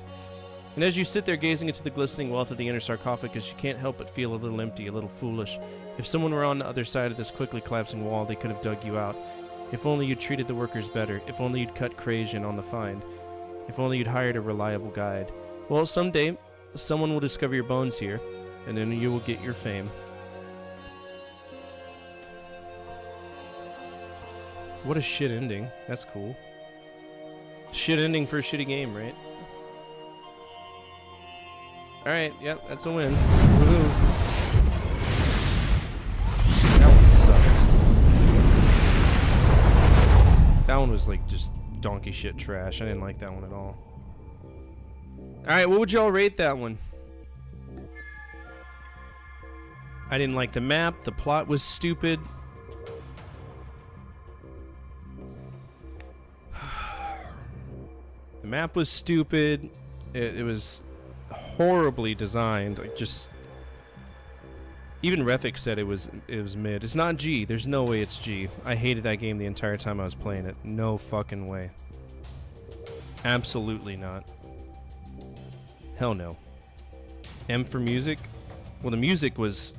And as you sit there gazing into the glistening wealth of the inner sarcophagus, you can't help but feel a little empty, a little foolish. If someone were on the other side of this quickly collapsing wall, they could have dug you out. If only you'd treated the workers better. If only you'd cut Crasian on the find. If only you'd hired a reliable guide. Well, someday, someone will discover your bones here, and then you will get your fame. What a shit ending. That's cool. Shit ending for a shitty game, right? Alright, yep, that's a win. Woohoo. That one sucked. That one was like just donkey shit trash. I didn't like that one at all. Alright, what would y'all rate that one? I didn't like the map. The plot was stupid. The map was stupid. It was horribly designed. Like just even Refik said it was mid. It's not G. There's no way it's G. I hated that game the entire time I was playing it. No fucking way. Absolutely not. Hell no. M for music? Well, the music was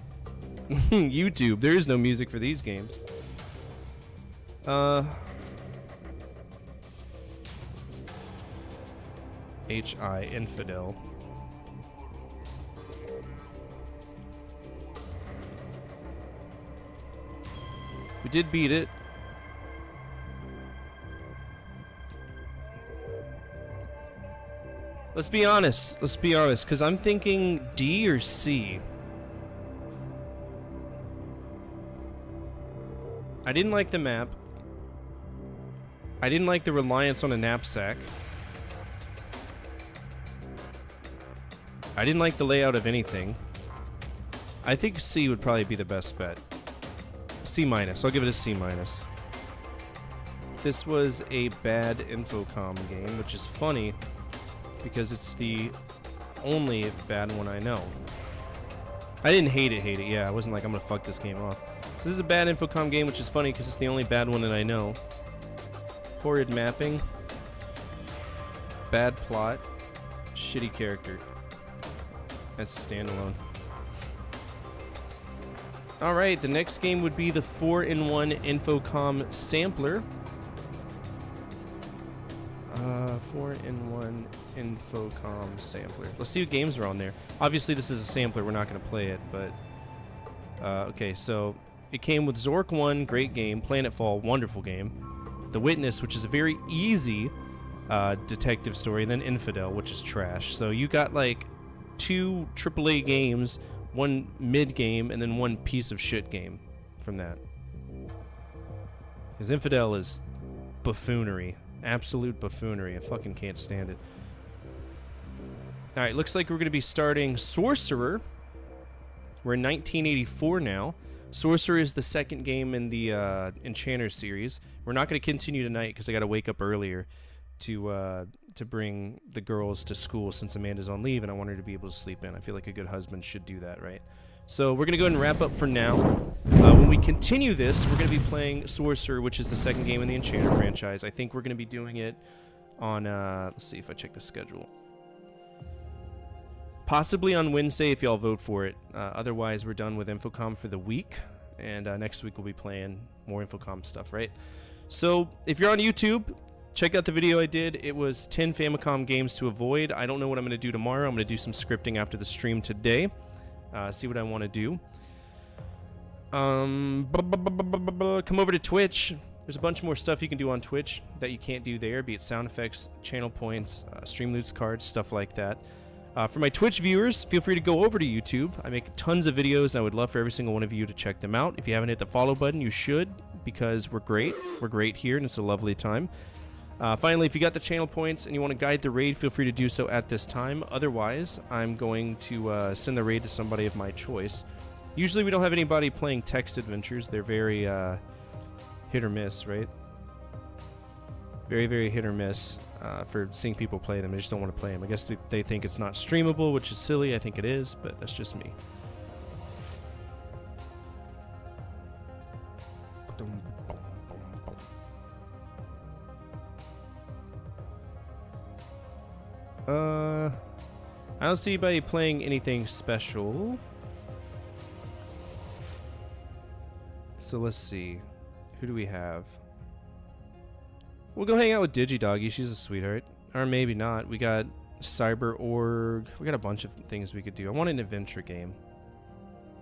YouTube. There is no music for these games. HI Infidel. We did beat it. Let's be honest, because I'm thinking D or C. I didn't like the map. I didn't like the reliance on a knapsack. I didn't like the layout of anything. I think C would probably be the best bet. C minus. I'll give it a C minus. This was a bad infocom game, which is funny because it's the only bad one I know. I didn't hate it. Yeah, I wasn't like, I'm gonna fuck this game off. This is a bad infocom game, which is funny because it's the only bad one that I know. Horrid mapping. Bad plot. Shitty character. That's a standalone. Alright, the next game would be the 4-in-1 infocom sampler. 4-in-1 infocom sampler. Let's see what games are on there. Obviously, this is a sampler. We're not going to play it, but... okay, so... It came with Zork 1, great game. Planetfall, wonderful game. The Witness, which is a very easy detective story. And then Infidel, which is trash. So you got, like, 2 AAA games, 1 mid game, and then 1 piece of shit game from that. Because Infidel is buffoonery. Absolute buffoonery. I fucking can't stand it. Alright, looks like we're going to be starting Sorcerer. We're in 1984 now. Sorcerer is the second game in the Enchanter series. We're not going to continue tonight because I got to wake up earlier to bring the girls to school since Amanda's on leave and I want her to be able to sleep in. I feel like a good husband should do that, right? So we're going to go ahead and wrap up for now. When we continue this, we're going to be playing Sorcerer, which is the second game in the Enchanter franchise. I think we're going to be doing it on, let's see if I check the schedule. Possibly on Wednesday if y'all vote for it. Otherwise, we're done with Infocom for the week. And next week we'll be playing more Infocom stuff, right? So if you're on YouTube, check out the video I did. It was 10 Famicom games to avoid. I don't know what I'm going to do tomorrow. I'm going to do some scripting after the stream today. See what I want to do. Come over to Twitch. There's a bunch more stuff you can do on Twitch that you can't do there, be it sound effects, channel points, stream loots cards, stuff like that. For my Twitch viewers, feel free to go over to YouTube. I make tons of videos, and I would love for every single one of you to check them out. If you haven't hit the follow button, you should, because we're great. We're great here, and it's a lovely time. Finally, if you got the channel points and you want to guide the raid, feel free to do so at this time. Otherwise, I'm going to send the raid to somebody of my choice. Usually we don't have anybody playing text adventures. They're very hit or miss, right? Very, very hit or miss for seeing people play them. I just don't want to play them. I guess they think it's not streamable, which is silly. I think it is, but that's just me. I don't see anybody playing anything special. So let's see. Who do we have? We'll go hang out with Digidoggy. She's a sweetheart. Or maybe not. We got Cyber Org. We got a bunch of things we could do. I want an adventure game.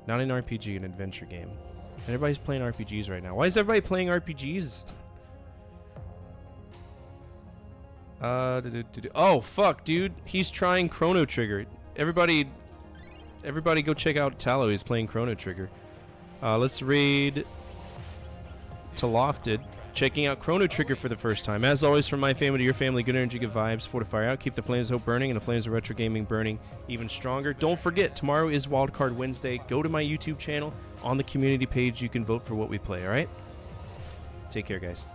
Not an RPG, an adventure game. Everybody's playing RPGs right now. Why is everybody playing RPGs? Oh, fuck, dude. He's trying Chrono Trigger. everybody go check out Tallow. He's playing Chrono Trigger. Let's read to Lofted, checking out Chrono Trigger for the first time. As always, from my family to your family, good energy, good vibes, fortify out, keep the flames of hope burning, and the flames of retro gaming burning even stronger. Don't forget, tomorrow is Wildcard Wednesday. Go to my YouTube channel. On the community page, you can vote for what we play, all right? Take care, guys.